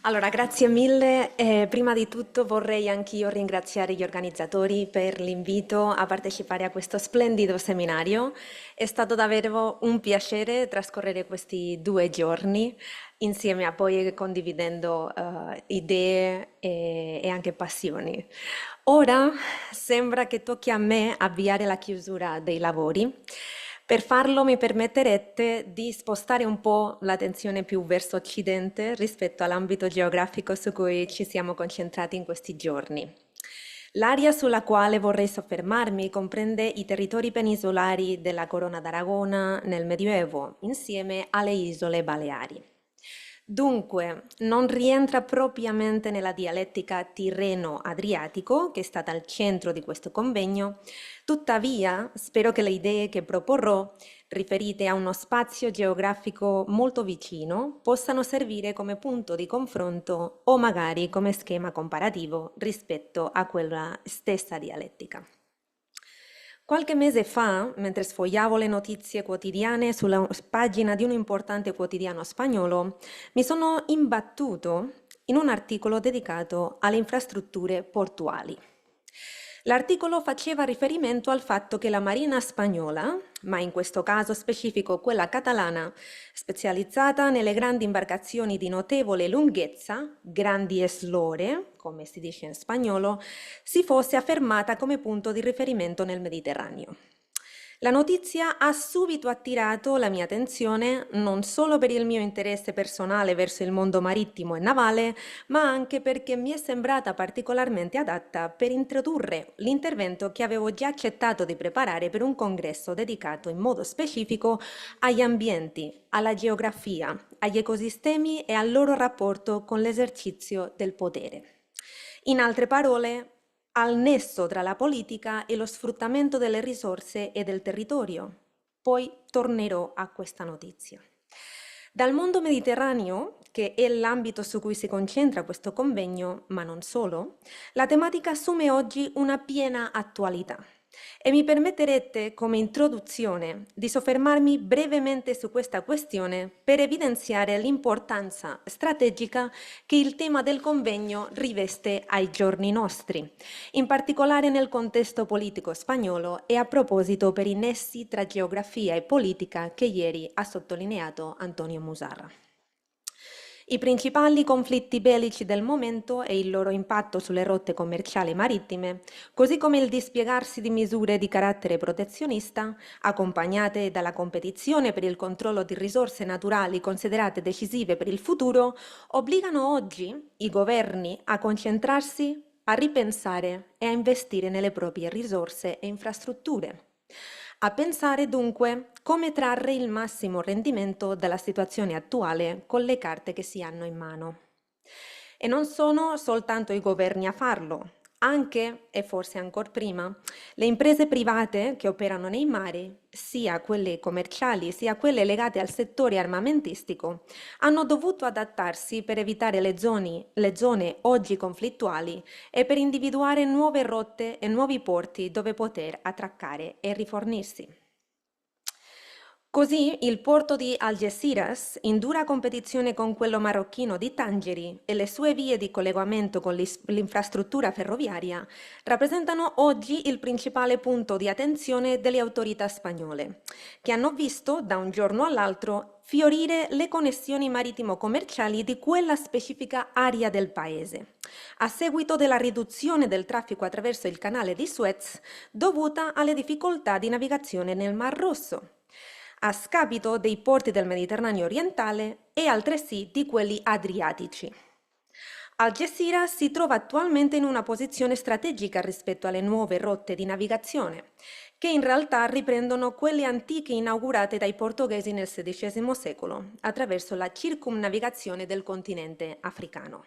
Allora, grazie mille. Prima di tutto vorrei anch'io ringraziare gli organizzatori per l'invito a partecipare a questo splendido seminario. È stato davvero un piacere trascorrere questi 2 giorni insieme a voi condividendo idee e anche passioni. Ora sembra che tocchi a me avviare la chiusura dei lavori. Per farlo mi permetterete di spostare un po' l'attenzione più verso occidente rispetto all'ambito geografico su cui ci siamo concentrati in questi giorni. L'area sulla quale vorrei soffermarmi comprende i territori peninsulari della Corona d'Aragona nel Medioevo, insieme alle Isole Baleari. Dunque, non rientra propriamente nella dialettica tirreno-adriatico, che è stata al centro di questo convegno, tuttavia spero che le idee che proporrò, riferite a uno spazio geografico molto vicino, possano servire come punto di confronto o magari come schema comparativo rispetto a quella stessa dialettica. Qualche mese fa, mentre sfogliavo le notizie quotidiane sulla pagina di un importante quotidiano spagnolo, mi sono imbattuto in un articolo dedicato alle infrastrutture portuali. L'articolo faceva riferimento al fatto che la Marina spagnola, ma in questo caso specifico quella catalana, specializzata nelle grandi imbarcazioni di notevole lunghezza, grandi eslore, come si dice in spagnolo, si fosse affermata come punto di riferimento nel Mediterraneo. La notizia ha subito attirato la mia attenzione non solo per il mio interesse personale verso il mondo marittimo e navale, ma anche perché mi è sembrata particolarmente adatta per introdurre l'intervento che avevo già accettato di preparare per un congresso dedicato in modo specifico agli ambienti, alla geografia, agli ecosistemi e al loro rapporto con l'esercizio del potere. In altre parole, al nesso tra la politica e lo sfruttamento delle risorse e del territorio. Poi tornerò a questa notizia. Dal mondo mediterraneo, che è l'ambito su cui si concentra questo convegno, ma non solo, la tematica assume oggi una piena attualità. E mi permetterete, come introduzione, di soffermarmi brevemente su questa questione per evidenziare l'importanza strategica che il tema del convegno riveste ai giorni nostri, in particolare nel contesto politico spagnolo e a proposito per i nessi tra geografia e politica che ieri ha sottolineato Antonio Musarra. I principali conflitti bellici del momento e il loro impatto sulle rotte commerciali marittime, così come il dispiegarsi di misure di carattere protezionista, accompagnate dalla competizione per il controllo di risorse naturali considerate decisive per il futuro, obbligano oggi i governi a concentrarsi, a ripensare e a investire nelle proprie risorse e infrastrutture. A pensare dunque come trarre il massimo rendimento dalla situazione attuale con le carte che si hanno in mano. E non sono soltanto i governi a farlo, anche, e forse ancor prima, le imprese private che operano nei mari, sia quelle commerciali sia quelle legate al settore armamentistico, hanno dovuto adattarsi per evitare le zone oggi conflittuali e per individuare nuove rotte e nuovi porti dove poter attraccare e rifornirsi. Così il porto di Algeciras, in dura competizione con quello marocchino di Tangeri e le sue vie di collegamento con l'infrastruttura ferroviaria, rappresentano oggi il principale punto di attenzione delle autorità spagnole, che hanno visto da un giorno all'altro fiorire le connessioni marittimo-commerciali di quella specifica area del paese, a seguito della riduzione del traffico attraverso il canale di Suez dovuta alle difficoltà di navigazione nel Mar Rosso, a scapito dei porti del Mediterraneo orientale e altresì di quelli adriatici. Algeciras si trova attualmente in una posizione strategica rispetto alle nuove rotte di navigazione, che in realtà riprendono quelle antiche inaugurate dai portoghesi nel XVI secolo, attraverso la circumnavigazione del continente africano.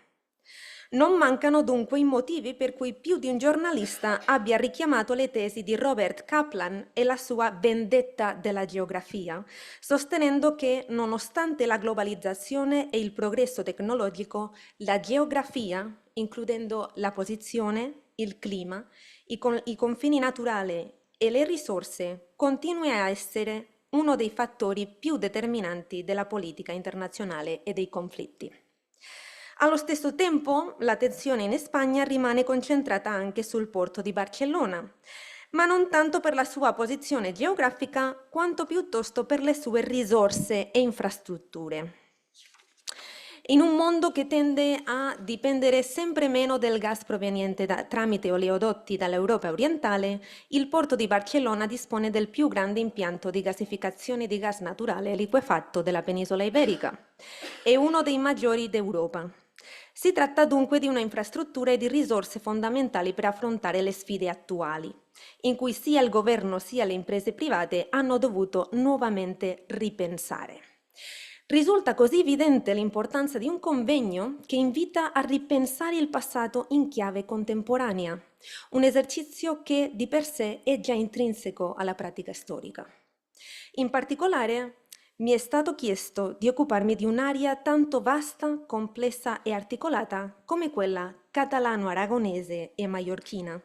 Non mancano dunque i motivi per cui più di un giornalista abbia richiamato le tesi di Robert Kaplan e la sua vendetta della geografia, sostenendo che, nonostante la globalizzazione e il progresso tecnologico, la geografia, includendo la posizione, il clima, i confini naturali e le risorse, continua a essere uno dei fattori più determinanti della politica internazionale e dei conflitti. Allo stesso tempo, l'attenzione in Spagna rimane concentrata anche sul porto di Barcellona, ma non tanto per la sua posizione geografica, quanto piuttosto per le sue risorse e infrastrutture. In un mondo che tende a dipendere sempre meno del gas proveniente tramite oleodotti dall'Europa orientale, il porto di Barcellona dispone del più grande impianto di gasificazione di gas naturale liquefatto della penisola iberica e uno dei maggiori d'Europa. Si tratta dunque di una infrastruttura e di risorse fondamentali per affrontare le sfide attuali, in cui sia il governo sia le imprese private hanno dovuto nuovamente ripensare. Risulta così evidente l'importanza di un convegno che invita a ripensare il passato in chiave contemporanea, un esercizio che di per sé è già intrinseco alla pratica storica. In particolare, mi è stato chiesto di occuparmi di un'area tanto vasta, complessa e articolata come quella catalano-aragonese e maiorchina,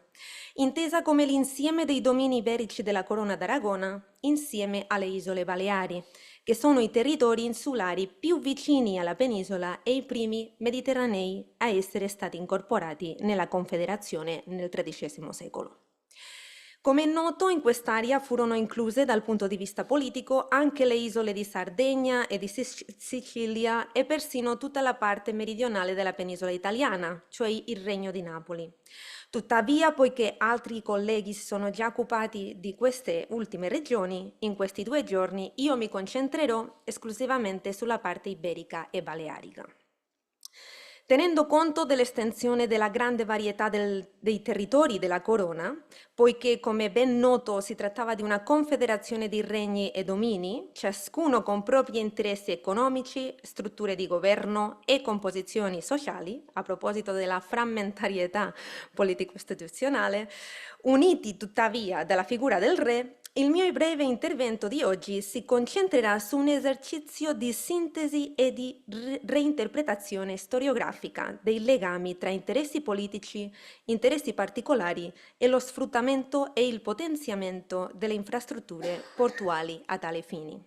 intesa come l'insieme dei domini iberici della Corona d'Aragona insieme alle isole Baleari, che sono i territori insulari più vicini alla penisola e i primi mediterranei a essere stati incorporati nella Confederazione nel XIII secolo. Come è noto, in quest'area furono incluse dal punto di vista politico anche le isole di Sardegna e di Sicilia e persino tutta la parte meridionale della penisola italiana, cioè il Regno di Napoli. Tuttavia, poiché altri colleghi si sono già occupati di queste ultime regioni, in questi 2 giorni io mi concentrerò esclusivamente sulla parte iberica e balearica. Tenendo conto dell'estensione della grande varietà dei territori della Corona, poiché come ben noto si trattava di una confederazione di regni e domini, ciascuno con propri interessi economici, strutture di governo e composizioni sociali, a proposito della frammentarietà politico-istituzionale, uniti tuttavia dalla figura del re, il mio breve intervento di oggi si concentrerà su un esercizio di sintesi e di reinterpretazione storiografica dei legami tra interessi politici, interessi particolari e lo sfruttamento e il potenziamento delle infrastrutture portuali a tale fini.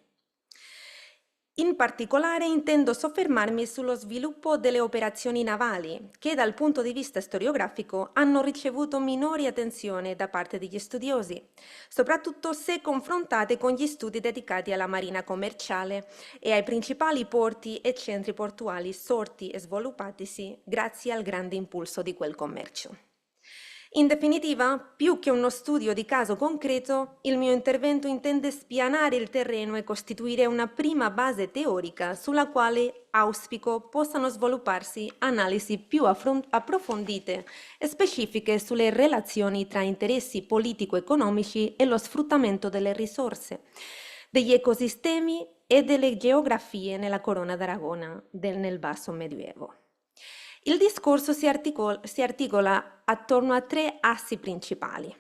In particolare intendo soffermarmi sullo sviluppo delle operazioni navali, che dal punto di vista storiografico hanno ricevuto minore attenzione da parte degli studiosi, soprattutto se confrontate con gli studi dedicati alla marina commerciale e ai principali porti e centri portuali sorti e sviluppatisi grazie al grande impulso di quel commercio. In definitiva, più che uno studio di caso concreto, il mio intervento intende spianare il terreno e costituire una prima base teorica sulla quale auspico possano svilupparsi analisi più approfondite e specifiche sulle relazioni tra interessi politico-economici e lo sfruttamento delle risorse, degli ecosistemi e delle geografie nella Corona d'Aragona nel Basso Medioevo. Il discorso si articola attorno a 3 assi principali.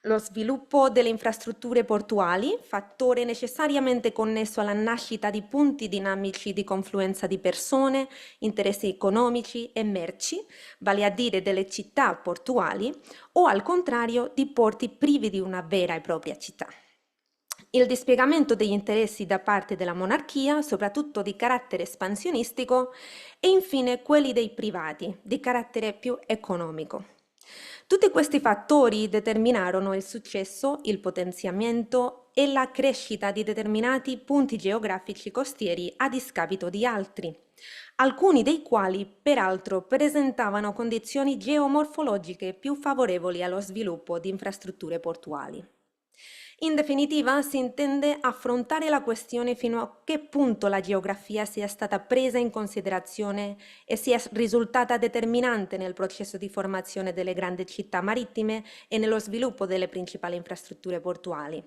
Lo sviluppo delle infrastrutture portuali, fattore necessariamente connesso alla nascita di punti dinamici di confluenza di persone, interessi economici e merci, vale a dire delle città portuali, o al contrario di porti privi di una vera e propria città. il dispiegamento degli interessi da parte della monarchia, soprattutto di carattere espansionistico, e infine quelli dei privati, di carattere più economico. Tutti questi fattori determinarono il successo, il potenziamento e la crescita di determinati punti geografici costieri a discapito di altri, alcuni dei quali peraltro presentavano condizioni geomorfologiche più favorevoli allo sviluppo di infrastrutture portuali. In definitiva, si intende affrontare la questione fino a che punto la geografia sia stata presa in considerazione e sia risultata determinante nel processo di formazione delle grandi città marittime e nello sviluppo delle principali infrastrutture portuali.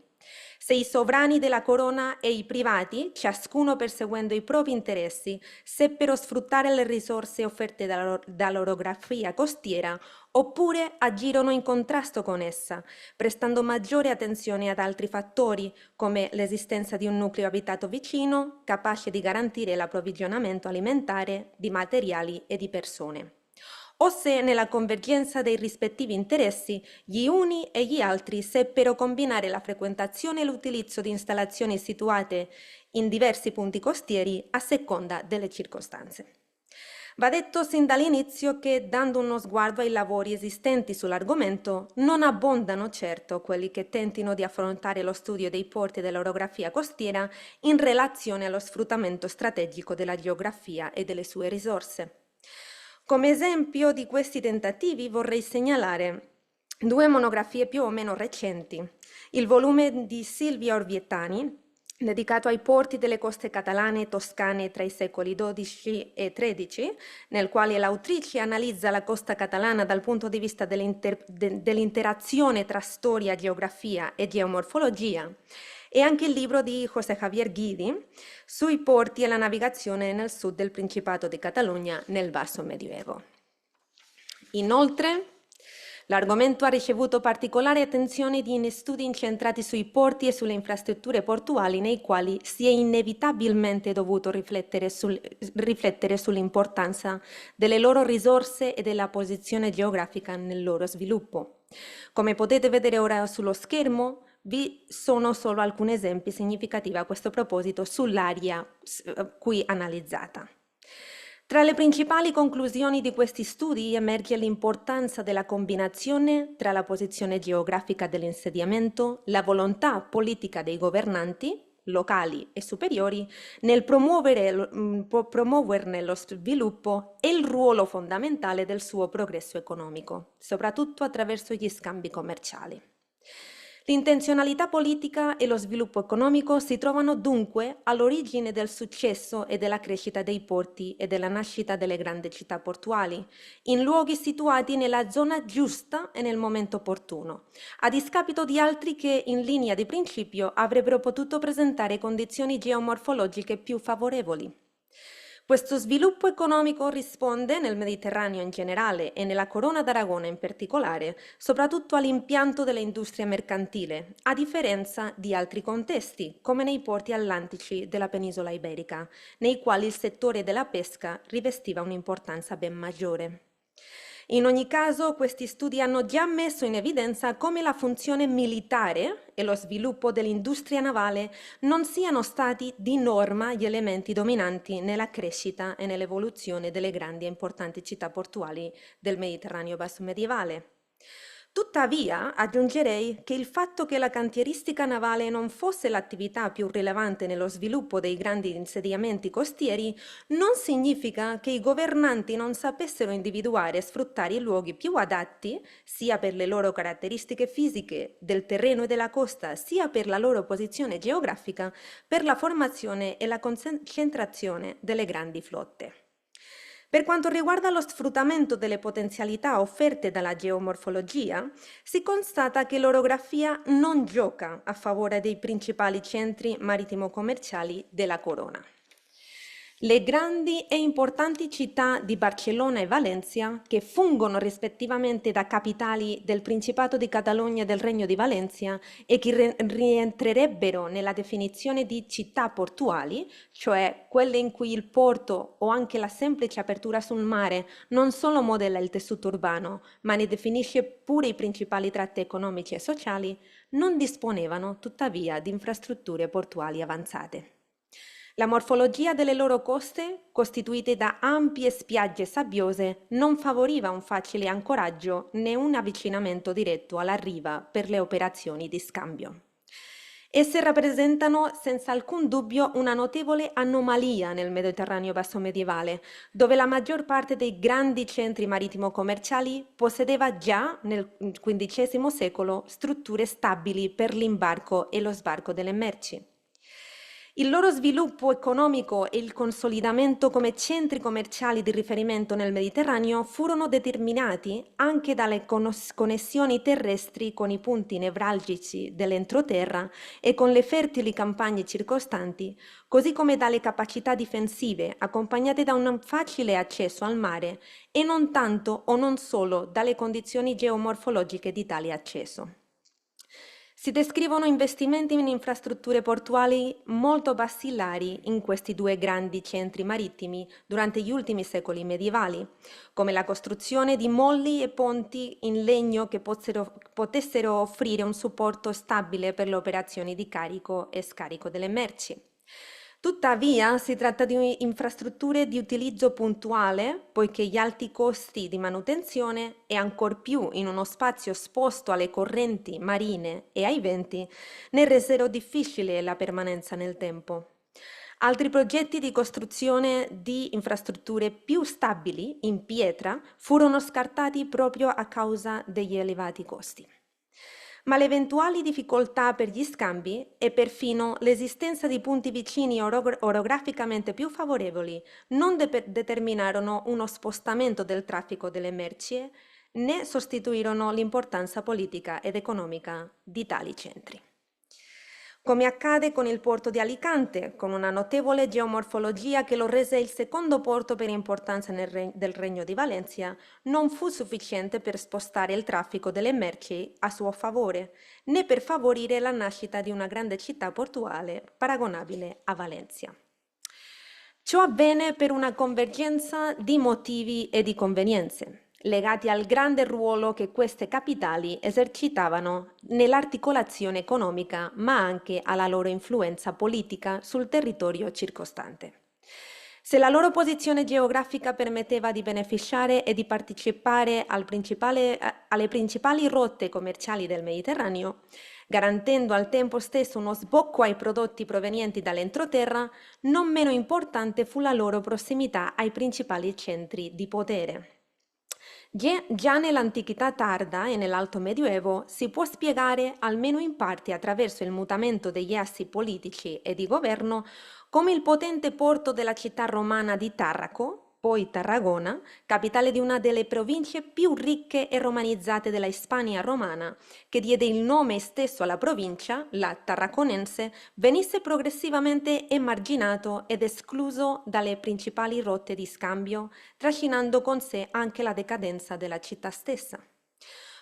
Se i sovrani della corona e i privati, ciascuno perseguendo i propri interessi, seppero sfruttare le risorse offerte dall'orografia costiera, oppure agirono in contrasto con essa, prestando maggiore attenzione ad altri fattori, come l'esistenza di un nucleo abitato vicino, capace di garantire l'approvvigionamento alimentare di materiali e di persone. O se nella convergenza dei rispettivi interessi gli uni e gli altri seppero combinare la frequentazione e l'utilizzo di installazioni situate in diversi punti costieri a seconda delle circostanze. Va detto sin dall'inizio che, dando uno sguardo ai lavori esistenti sull'argomento, non abbondano certo quelli che tentino di affrontare lo studio dei porti e dell'orografia costiera in relazione allo sfruttamento strategico della geografia e delle sue risorse. Come esempio di questi tentativi vorrei segnalare due monografie più o meno recenti. Il volume di Silvia Orviettani, dedicato ai porti delle coste catalane e toscane tra i secoli XII e XIII, nel quale l'autrice analizza la costa catalana dal punto di vista dell'interazione tra storia, geografia e geomorfologia, e anche il libro di José Javier Guidi sui porti e la navigazione nel sud del Principato di Catalogna nel Basso Medioevo. Inoltre, l'argomento ha ricevuto particolare attenzione in studi incentrati sui porti e sulle infrastrutture portuali, nei quali si è inevitabilmente dovuto riflettere sull'importanza delle loro risorse e della posizione geografica nel loro sviluppo. Come potete vedere ora sullo schermo, vi sono solo alcuni esempi significativi a questo proposito sull'area qui analizzata. Tra le principali conclusioni di questi studi emerge l'importanza della combinazione tra la posizione geografica dell'insediamento, la volontà politica dei governanti, locali e superiori, nel promuoverne lo sviluppo e il ruolo fondamentale del suo progresso economico, soprattutto attraverso gli scambi commerciali. L'intenzionalità politica e lo sviluppo economico si trovano dunque all'origine del successo e della crescita dei porti e della nascita delle grandi città portuali, in luoghi situati nella zona giusta e nel momento opportuno, a discapito di altri che in linea di principio avrebbero potuto presentare condizioni geomorfologiche più favorevoli. Questo sviluppo economico risponde, nel Mediterraneo in generale e nella Corona d'Aragona in particolare, soprattutto all'impianto dell'industria mercantile, a differenza di altri contesti, come nei porti atlantici della penisola iberica, nei quali il settore della pesca rivestiva un'importanza ben maggiore. In ogni caso, questi studi hanno già messo in evidenza come la funzione militare e lo sviluppo dell'industria navale non siano stati di norma gli elementi dominanti nella crescita e nell'evoluzione delle grandi e importanti città portuali del Mediterraneo basso medievale. Tuttavia, aggiungerei che il fatto che la cantieristica navale non fosse l'attività più rilevante nello sviluppo dei grandi insediamenti costieri non significa che i governanti non sapessero individuare e sfruttare i luoghi più adatti, sia per le loro caratteristiche fisiche del terreno e della costa, sia per la loro posizione geografica, per la formazione e la concentrazione delle grandi flotte. Per quanto riguarda lo sfruttamento delle potenzialità offerte dalla geomorfologia, si constata che l'orografia non gioca a favore dei principali centri marittimo-commerciali della corona. Le grandi e importanti città di Barcellona e Valencia, che fungono rispettivamente da capitali del Principato di Catalogna e del Regno di Valencia e che rientrerebbero nella definizione di città portuali, cioè quelle in cui il porto o anche la semplice apertura sul mare non solo modella il tessuto urbano, ma ne definisce pure i principali tratti economici e sociali, non disponevano tuttavia di infrastrutture portuali avanzate. La morfologia delle loro coste, costituite da ampie spiagge sabbiose, non favoriva un facile ancoraggio né un avvicinamento diretto alla riva per le operazioni di scambio. Esse rappresentano senza alcun dubbio una notevole anomalia nel Mediterraneo basso medievale, dove la maggior parte dei grandi centri marittimo-commerciali possedeva già nel XV secolo strutture stabili per l'imbarco e lo sbarco delle merci. Il loro sviluppo economico e il consolidamento come centri commerciali di riferimento nel Mediterraneo furono determinati anche dalle connessioni terrestri con i punti nevralgici dell'entroterra e con le fertili campagne circostanti, così come dalle capacità difensive accompagnate da un facile accesso al mare e non tanto o non solo dalle condizioni geomorfologiche di tale accesso. Si descrivono investimenti in infrastrutture portuali molto basilari in questi due grandi centri marittimi durante gli ultimi secoli medievali, come la costruzione di molli e ponti in legno che potessero offrire un supporto stabile per le operazioni di carico e scarico delle merci. Tuttavia, si tratta di infrastrutture di utilizzo puntuale, poiché gli alti costi di manutenzione e ancor più in uno spazio esposto alle correnti marine e ai venti ne resero difficile la permanenza nel tempo. Altri progetti di costruzione di infrastrutture più stabili in pietra furono scartati proprio a causa degli elevati costi. Ma le eventuali difficoltà per gli scambi e perfino l'esistenza di punti vicini orograficamente più favorevoli non determinarono uno spostamento del traffico delle merci né sostituirono l'importanza politica ed economica di tali centri. Come accade con il porto di Alicante, con una notevole geomorfologia che lo rese il secondo porto per importanza del Regno di Valencia, non fu sufficiente per spostare il traffico delle merci a suo favore, né per favorire la nascita di una grande città portuale paragonabile a Valencia. Ciò avvenne per una convergenza di motivi e di convenienze, legati al grande ruolo che queste capitali esercitavano nell'articolazione economica, ma anche alla loro influenza politica sul territorio circostante. Se la loro posizione geografica permetteva di beneficiare e di partecipare alle principali rotte commerciali del Mediterraneo, garantendo al tempo stesso uno sbocco ai prodotti provenienti dall'entroterra, non meno importante fu la loro prossimità ai principali centri di potere. Già nell'antichità tarda e nell'Alto Medioevo si può spiegare, almeno in parte attraverso il mutamento degli assi politici e di governo, come il potente porto della città romana di Tarraco, poi Tarragona, capitale di una delle province più ricche e romanizzate della Hispania romana, che diede il nome stesso alla provincia, la Tarraconense, venisse progressivamente emarginato ed escluso dalle principali rotte di scambio, trascinando con sé anche la decadenza della città stessa.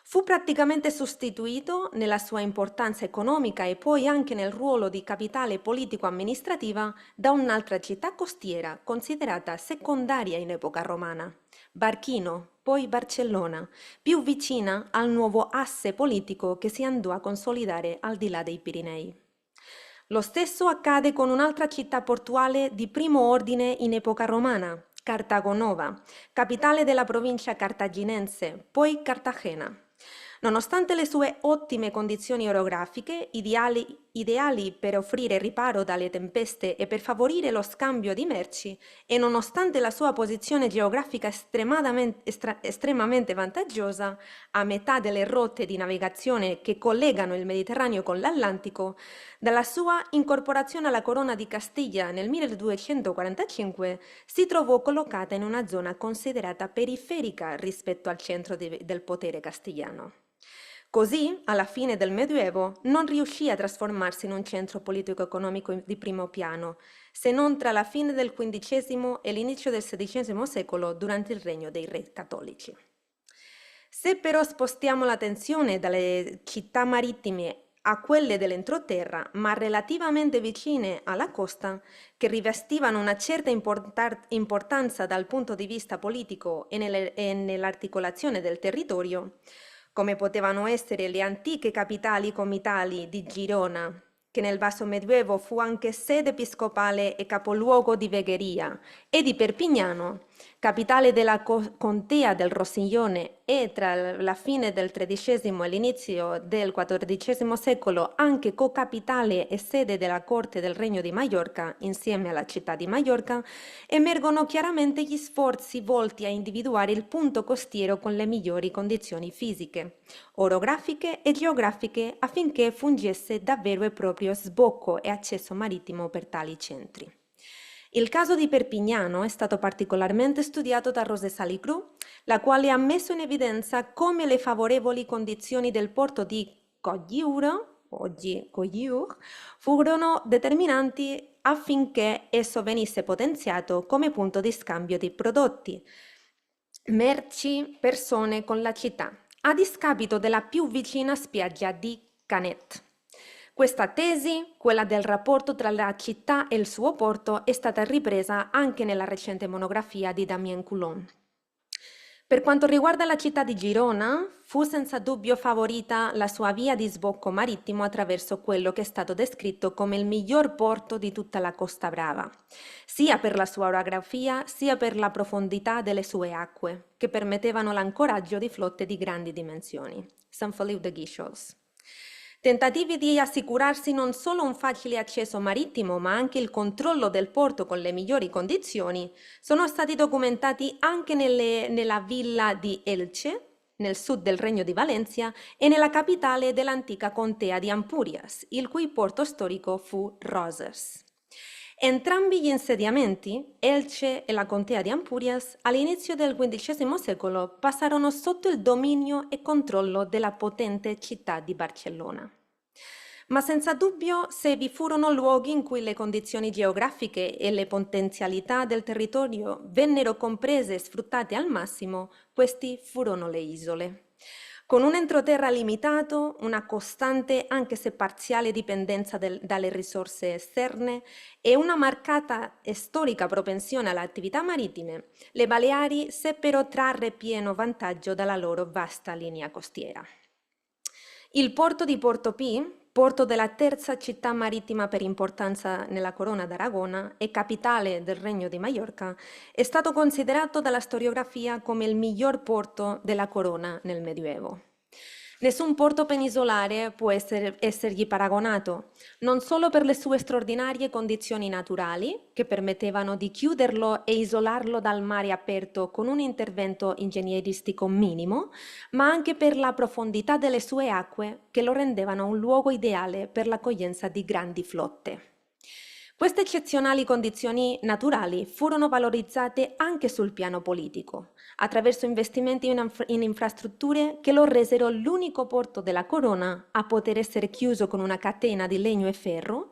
Fu praticamente sostituito nella sua importanza economica e poi anche nel ruolo di capitale politico-amministrativa da un'altra città costiera considerata secondaria in epoca romana, Barchino, poi Barcellona, più vicina al nuovo asse politico che si andò a consolidare al di là dei Pirenei. Lo stesso accade con un'altra città portuale di primo ordine in epoca romana, Cartago Nova, capitale della provincia cartaginense, poi Cartagena. Nonostante le sue ottime condizioni orografiche, ideali per offrire riparo dalle tempeste e per favorire lo scambio di merci, e nonostante la sua posizione geografica estremamente vantaggiosa, a metà delle rotte di navigazione che collegano il Mediterraneo con l'Atlantico, dalla sua incorporazione alla Corona di Castiglia nel 1245 si trovò collocata in una zona considerata periferica rispetto al centro del potere castigliano. Così, alla fine del Medioevo, non riuscì a trasformarsi in un centro politico-economico di primo piano, se non tra la fine del XV e l'inizio del XVI secolo durante il regno dei re cattolici. Se però spostiamo l'attenzione dalle città marittime a quelle dell'entroterra, ma relativamente vicine alla costa, che rivestivano una certa importanza dal punto di vista politico e nell'articolazione del territorio, come potevano essere le antiche capitali comitali di Girona, che nel Basso Medioevo fu anche sede episcopale e capoluogo di vegheria, e di Perpignano, capitale della contea del Rossiglione e tra la fine del XIII e l'inizio del XIV secolo anche co-capitale e sede della corte del Regno di Maiorca insieme alla città di Maiorca, emergono chiaramente gli sforzi volti a individuare il punto costiero con le migliori condizioni fisiche, orografiche e geografiche affinché fungesse da vero e proprio sbocco e accesso marittimo per tali centri. Il caso di Perpignano è stato particolarmente studiato da Rosé Salicru, la quale ha messo in evidenza come le favorevoli condizioni del porto di Collioure, oggi Collioure, furono determinanti affinché esso venisse potenziato come punto di scambio di prodotti, merci, persone con la città, a discapito della più vicina spiaggia di Canet. Questa tesi, quella del rapporto tra la città e il suo porto, è stata ripresa anche nella recente monografia di Damien Coulon. Per quanto riguarda la città di Girona, fu senza dubbio favorita la sua via di sbocco marittimo attraverso quello che è stato descritto come il miglior porto di tutta la Costa Brava, sia per la sua orografia sia per la profondità delle sue acque, che permettevano l'ancoraggio di flotte di grandi dimensioni, Saint-Philippe de Guichols. Tentativi di assicurarsi non solo un facile accesso marittimo, ma anche il controllo del porto con le migliori condizioni, sono stati documentati anche nella villa di Elche, nel sud del Regno di Valencia, e nella capitale dell'antica contea di Ampurias, il cui porto storico fu Roses. Entrambi gli insediamenti, Elche e la contea di Ampurias, all'inizio del XV secolo passarono sotto il dominio e controllo della potente città di Barcellona. Ma senza dubbio, se vi furono luoghi in cui le condizioni geografiche e le potenzialità del territorio vennero comprese e sfruttate al massimo, questi furono le isole. Con un entroterra limitato, una costante anche se parziale dipendenza dalle risorse esterne e una marcata e storica propensione alle attività marittime, le Baleari seppero trarre pieno vantaggio dalla loro vasta linea costiera. Il porto di Portopí, porto della terza città marittima per importanza nella Corona d'Aragona e capitale del Regno di Maiorca, è stato considerato dalla storiografia come il miglior porto della Corona nel Medioevo. Nessun porto peninsolare può essergli paragonato, non solo per le sue straordinarie condizioni naturali, che permettevano di chiuderlo e isolarlo dal mare aperto con un intervento ingegneristico minimo, ma anche per la profondità delle sue acque, che lo rendevano un luogo ideale per l'accoglienza di grandi flotte. Queste eccezionali condizioni naturali furono valorizzate anche sul piano politico, attraverso investimenti in infrastrutture che lo resero l'unico porto della Corona a poter essere chiuso con una catena di legno e ferro,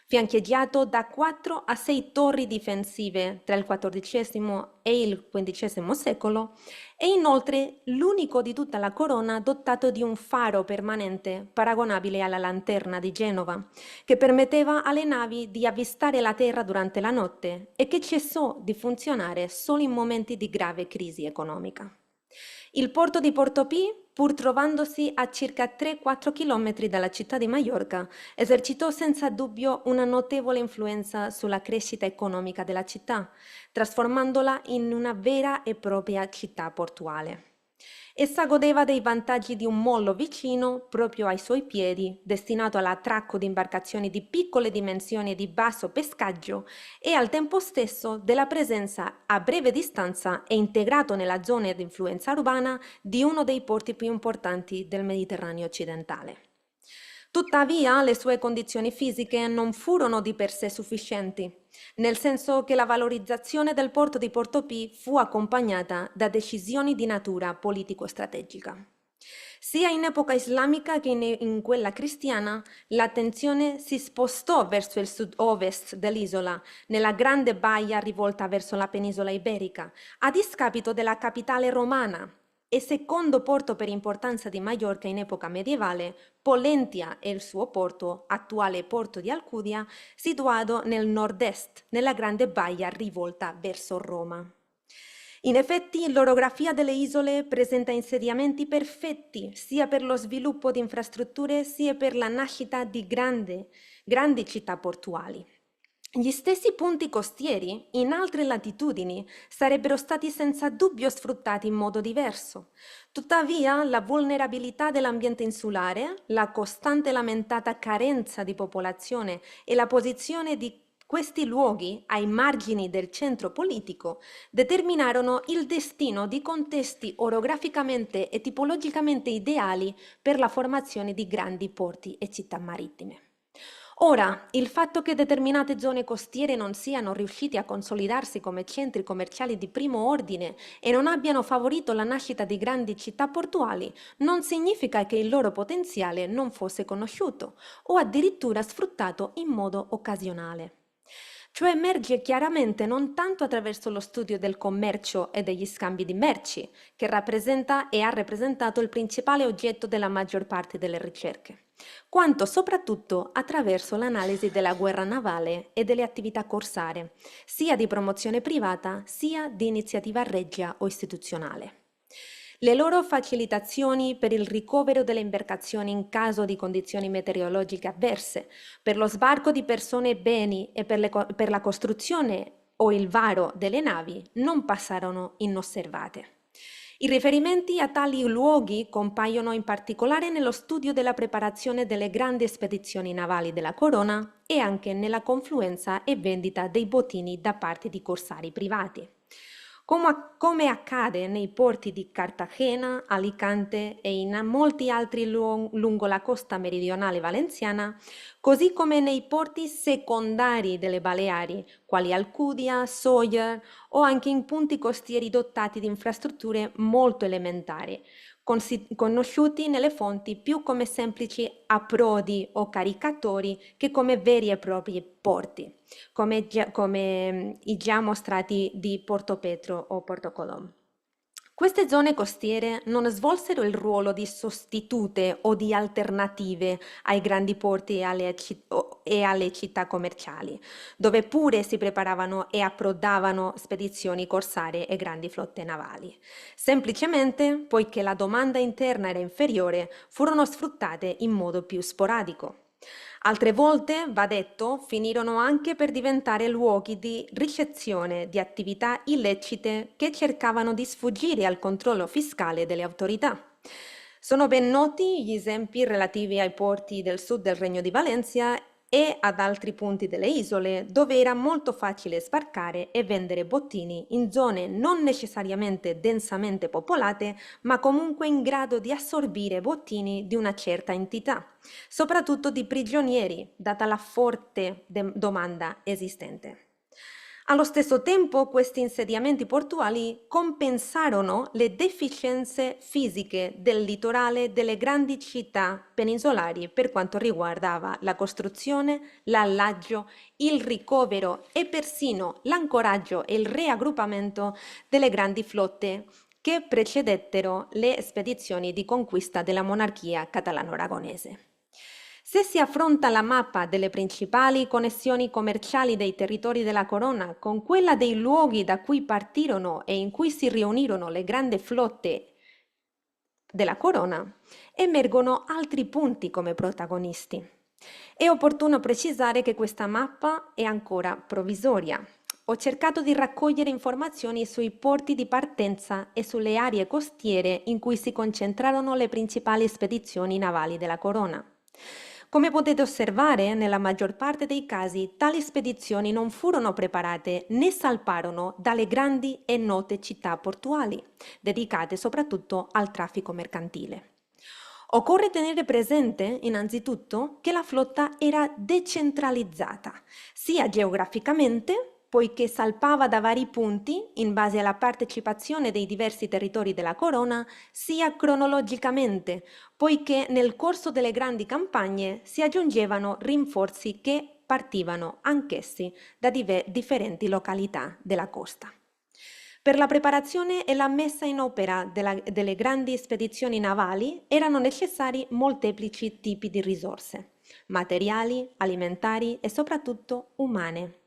fiancheggiato da 4 a 6 torri difensive tra il XIV e il XV secolo, e inoltre l'unico di tutta la Corona dotato di un faro permanente paragonabile alla lanterna di Genova, che permetteva alle navi di avvistare la terra durante la notte e che cessò di funzionare solo in momenti di grave crisi economica. Il porto di Portopí, pur trovandosi a circa 3-4 km dalla città di Maiorca, esercitò senza dubbio una notevole influenza sulla crescita economica della città, trasformandola in una vera e propria città portuale. Essa godeva dei vantaggi di un mollo vicino, proprio ai suoi piedi, destinato all'attracco di imbarcazioni di piccole dimensioni e di basso pescaggio, e al tempo stesso della presenza a breve distanza e integrato nella zona di influenza urbana di uno dei porti più importanti del Mediterraneo occidentale. Tuttavia, le sue condizioni fisiche non furono di per sé sufficienti, nel senso che la valorizzazione del porto di Portopí fu accompagnata da decisioni di natura politico-strategica. Sia in epoca islamica che in quella cristiana, l'attenzione si spostò verso il sud-ovest dell'isola, nella grande baia rivolta verso la penisola iberica, a discapito della capitale romana e secondo porto per importanza di Maiorca in epoca medievale. Pollentia è il suo porto, attuale porto di Alcudia, situato nel nord-est, nella grande baia rivolta verso Roma. In effetti, l'orografia delle isole presenta insediamenti perfetti sia per lo sviluppo di infrastrutture sia per la nascita di grandi città portuali. Gli stessi punti costieri, in altre latitudini, sarebbero stati senza dubbio sfruttati in modo diverso. Tuttavia, la vulnerabilità dell'ambiente insulare, la costante lamentata carenza di popolazione e la posizione di questi luoghi ai margini del centro politico determinarono il destino di contesti orograficamente e tipologicamente ideali per la formazione di grandi porti e città marittime. Ora, il fatto che determinate zone costiere non siano riusciti a consolidarsi come centri commerciali di primo ordine e non abbiano favorito la nascita di grandi città portuali non significa che il loro potenziale non fosse conosciuto o addirittura sfruttato in modo occasionale. Ciò emerge chiaramente non tanto attraverso lo studio del commercio e degli scambi di merci, che rappresenta e ha rappresentato il principale oggetto della maggior parte delle ricerche, quanto soprattutto attraverso l'analisi della guerra navale e delle attività corsarie, sia di promozione privata sia di iniziativa regia o istituzionale. Le loro facilitazioni per il ricovero delle imbarcazioni in caso di condizioni meteorologiche avverse, per lo sbarco di persone e beni e per la costruzione o il varo delle navi non passarono inosservate. I riferimenti a tali luoghi compaiono in particolare nello studio della preparazione delle grandi spedizioni navali della corona e anche nella confluenza e vendita dei bottini da parte di corsari privati. Come accade nei porti di Cartagena, Alicante e in molti altri lungo la costa meridionale valenziana, così come nei porti secondari delle Baleari, quali Alcudia, Sóller o anche in punti costieri dotati di infrastrutture molto elementari, conosciuti nelle fonti più come semplici approdi o caricatori che come veri e propri porti, come i già mostrati di Porto Petro o Porto Colom. Queste zone costiere non svolsero il ruolo di sostitute o di alternative ai grandi porti e alle città commerciali, dove pure si preparavano e approdavano spedizioni corsarie e grandi flotte navali. Semplicemente, poiché la domanda interna era inferiore, furono sfruttate in modo più sporadico. Altre volte, va detto, finirono anche per diventare luoghi di ricezione di attività illecite che cercavano di sfuggire al controllo fiscale delle autorità. Sono ben noti gli esempi relativi ai porti del sud del Regno di Valencia e ad altri punti delle isole, dove era molto facile sbarcare e vendere bottini in zone non necessariamente densamente popolate, ma comunque in grado di assorbire bottini di una certa entità, soprattutto di prigionieri, data la forte domanda esistente. Allo stesso tempo, questi insediamenti portuali compensarono le deficienze fisiche del litorale delle grandi città peninsolari per quanto riguardava la costruzione, l'alloggio, il ricovero e persino l'ancoraggio e il raggruppamento delle grandi flotte che precedettero le spedizioni di conquista della monarchia catalano-aragonese. Se si affronta la mappa delle principali connessioni commerciali dei territori della corona con quella dei luoghi da cui partirono e in cui si riunirono le grandi flotte della corona, emergono altri punti come protagonisti. È opportuno precisare che questa mappa è ancora provvisoria. Ho cercato di raccogliere informazioni sui porti di partenza e sulle aree costiere in cui si concentrarono le principali spedizioni navali della corona. Come potete osservare, nella maggior parte dei casi tali spedizioni non furono preparate né salparono dalle grandi e note città portuali, dedicate soprattutto al traffico mercantile. Occorre tenere presente, innanzitutto, che la flotta era decentralizzata, sia geograficamente, poiché salpava da vari punti in base alla partecipazione dei diversi territori della corona, sia cronologicamente, poiché nel corso delle grandi campagne si aggiungevano rinforzi che partivano anch'essi da differenti località della costa. Per la preparazione e la messa in opera delle grandi spedizioni navali erano necessari molteplici tipi di risorse, materiali, alimentari e soprattutto umane.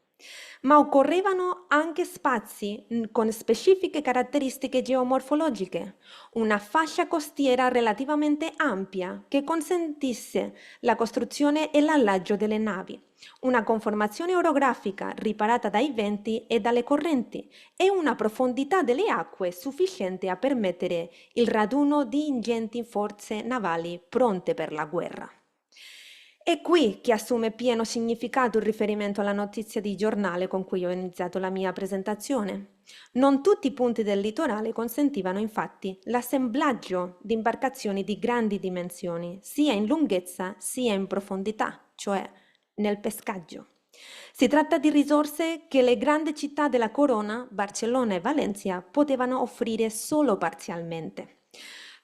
Ma occorrevano anche spazi con specifiche caratteristiche geomorfologiche, una fascia costiera relativamente ampia che consentisse la costruzione e l'alloggio delle navi, una conformazione orografica riparata dai venti e dalle correnti e una profondità delle acque sufficiente a permettere il raduno di ingenti forze navali pronte per la guerra. È qui che assume pieno significato il riferimento alla notizia di giornale con cui ho iniziato la mia presentazione. Non tutti i punti del litorale consentivano infatti l'assemblaggio di imbarcazioni di grandi dimensioni, sia in lunghezza sia in profondità, cioè nel pescaggio. Si tratta di risorse che le grandi città della corona, Barcellona e Valencia, potevano offrire solo parzialmente.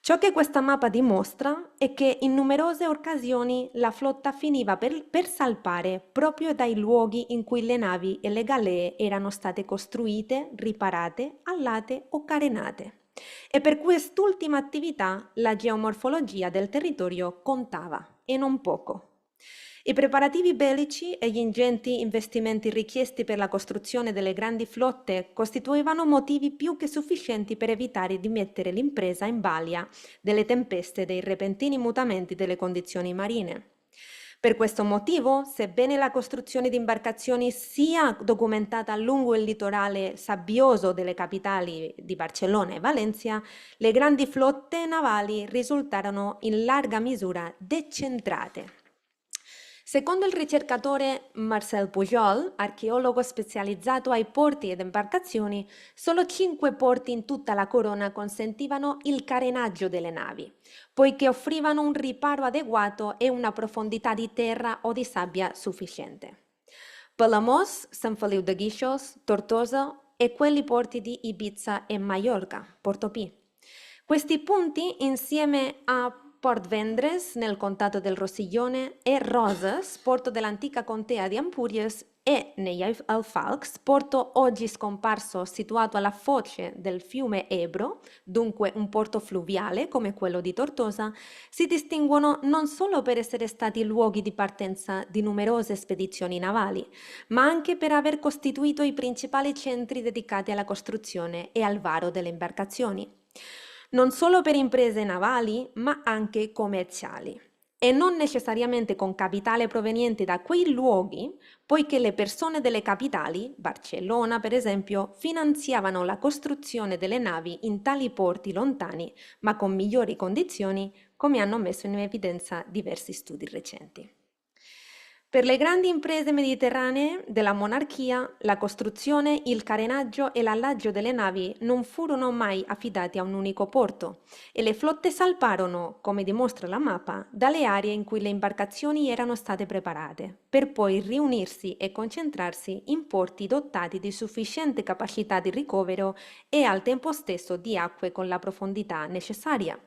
Ciò che questa mappa dimostra è che in numerose occasioni la flotta finiva per salpare proprio dai luoghi in cui le navi e le galee erano state costruite, riparate, allate o carenate. E per quest'ultima attività la geomorfologia del territorio contava, e non poco. I preparativi bellici e gli ingenti investimenti richiesti per la costruzione delle grandi flotte costituivano motivi più che sufficienti per evitare di mettere l'impresa in balia delle tempeste e dei repentini mutamenti delle condizioni marine. Per questo motivo, sebbene la costruzione di imbarcazioni sia documentata lungo il litorale sabbioso delle capitali di Barcellona e Valencia, le grandi flotte navali risultarono in larga misura decentrate. Secondo il ricercatore Marcel Pujol, archeologo specializzato ai porti ed imbarcazioni, solo 5 porti in tutta la corona consentivano il carenaggio delle navi, poiché offrivano un riparo adeguato e una profondità di terra o di sabbia sufficiente. Palamós, Sant Feliu de Guíxols, Tortosa e quelli porti di Ibiza e Mallorca, Portopí. Questi punti, insieme a Port Vendres nel contato del Rossiglione e Roses, porto dell'antica contea di Empúries, e negli Alfalcs, porto oggi scomparso situato alla foce del fiume Ebro, dunque un porto fluviale come quello di Tortosa, si distinguono non solo per essere stati luoghi di partenza di numerose spedizioni navali, ma anche per aver costituito i principali centri dedicati alla costruzione e al varo delle imbarcazioni. Non solo per imprese navali, ma anche commerciali, e non necessariamente con capitale proveniente da quei luoghi, poiché le persone delle capitali, Barcellona per esempio, finanziavano la costruzione delle navi in tali porti lontani, ma con migliori condizioni, come hanno messo in evidenza diversi studi recenti. Per le grandi imprese mediterranee della monarchia, la costruzione, il carenaggio e l'alloggio delle navi non furono mai affidati a un unico porto e le flotte salparono, come dimostra la mappa, dalle aree in cui le imbarcazioni erano state preparate, per poi riunirsi e concentrarsi in porti dotati di sufficiente capacità di ricovero e al tempo stesso di acque con la profondità necessaria.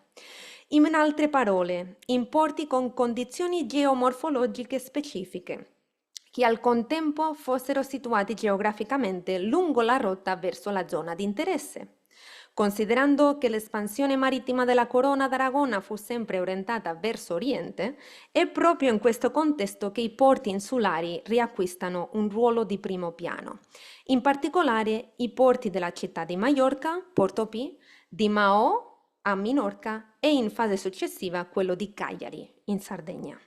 In altre parole, in porti con condizioni geomorfologiche specifiche, che al contempo fossero situati geograficamente lungo la rotta verso la zona di interesse. Considerando che l'espansione marittima della Corona d'Aragona fu sempre orientata verso oriente, è proprio in questo contesto che i porti insulari riacquistano un ruolo di primo piano. In particolare i porti della città di Maiorca, Portopí, di Maó, a Minorca e in fase successiva quello di Cagliari, in Sardegna.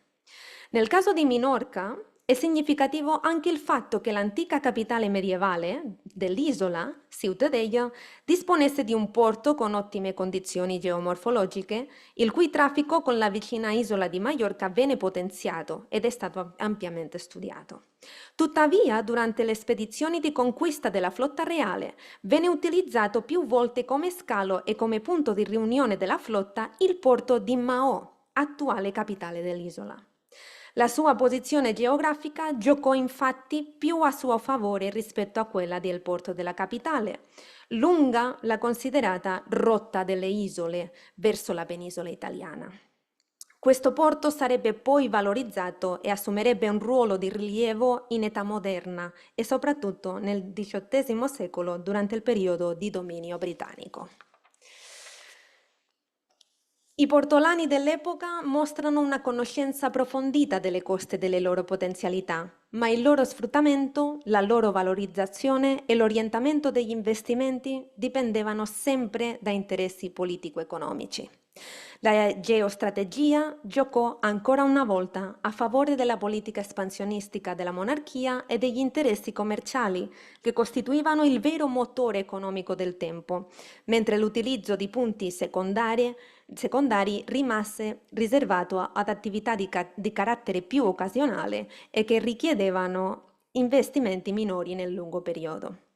Nel caso di Minorca è significativo anche il fatto che l'antica capitale medievale dell'isola, Ciutadella, disponesse di un porto con ottime condizioni geomorfologiche, il cui traffico con la vicina isola di Maiorca venne potenziato ed è stato ampiamente studiato. Tuttavia, durante le spedizioni di conquista della flotta reale, venne utilizzato più volte come scalo e come punto di riunione della flotta il porto di Maó, attuale capitale dell'isola. La sua posizione geografica giocò infatti più a suo favore rispetto a quella del porto della capitale, lunga la considerata rotta delle isole verso la penisola italiana. Questo porto sarebbe poi valorizzato e assumerebbe un ruolo di rilievo in età moderna e soprattutto nel XVIII secolo durante il periodo di dominio britannico. I portolani dell'epoca mostrano una conoscenza approfondita delle coste e delle loro potenzialità, ma il loro sfruttamento, la loro valorizzazione e l'orientamento degli investimenti dipendevano sempre da interessi politico-economici. La geostrategia giocò ancora una volta a favore della politica espansionistica della monarchia e degli interessi commerciali, che costituivano il vero motore economico del tempo, mentre l'utilizzo di punti secondari rimase riservato ad attività di carattere più occasionale e che richiedevano investimenti minori nel lungo periodo.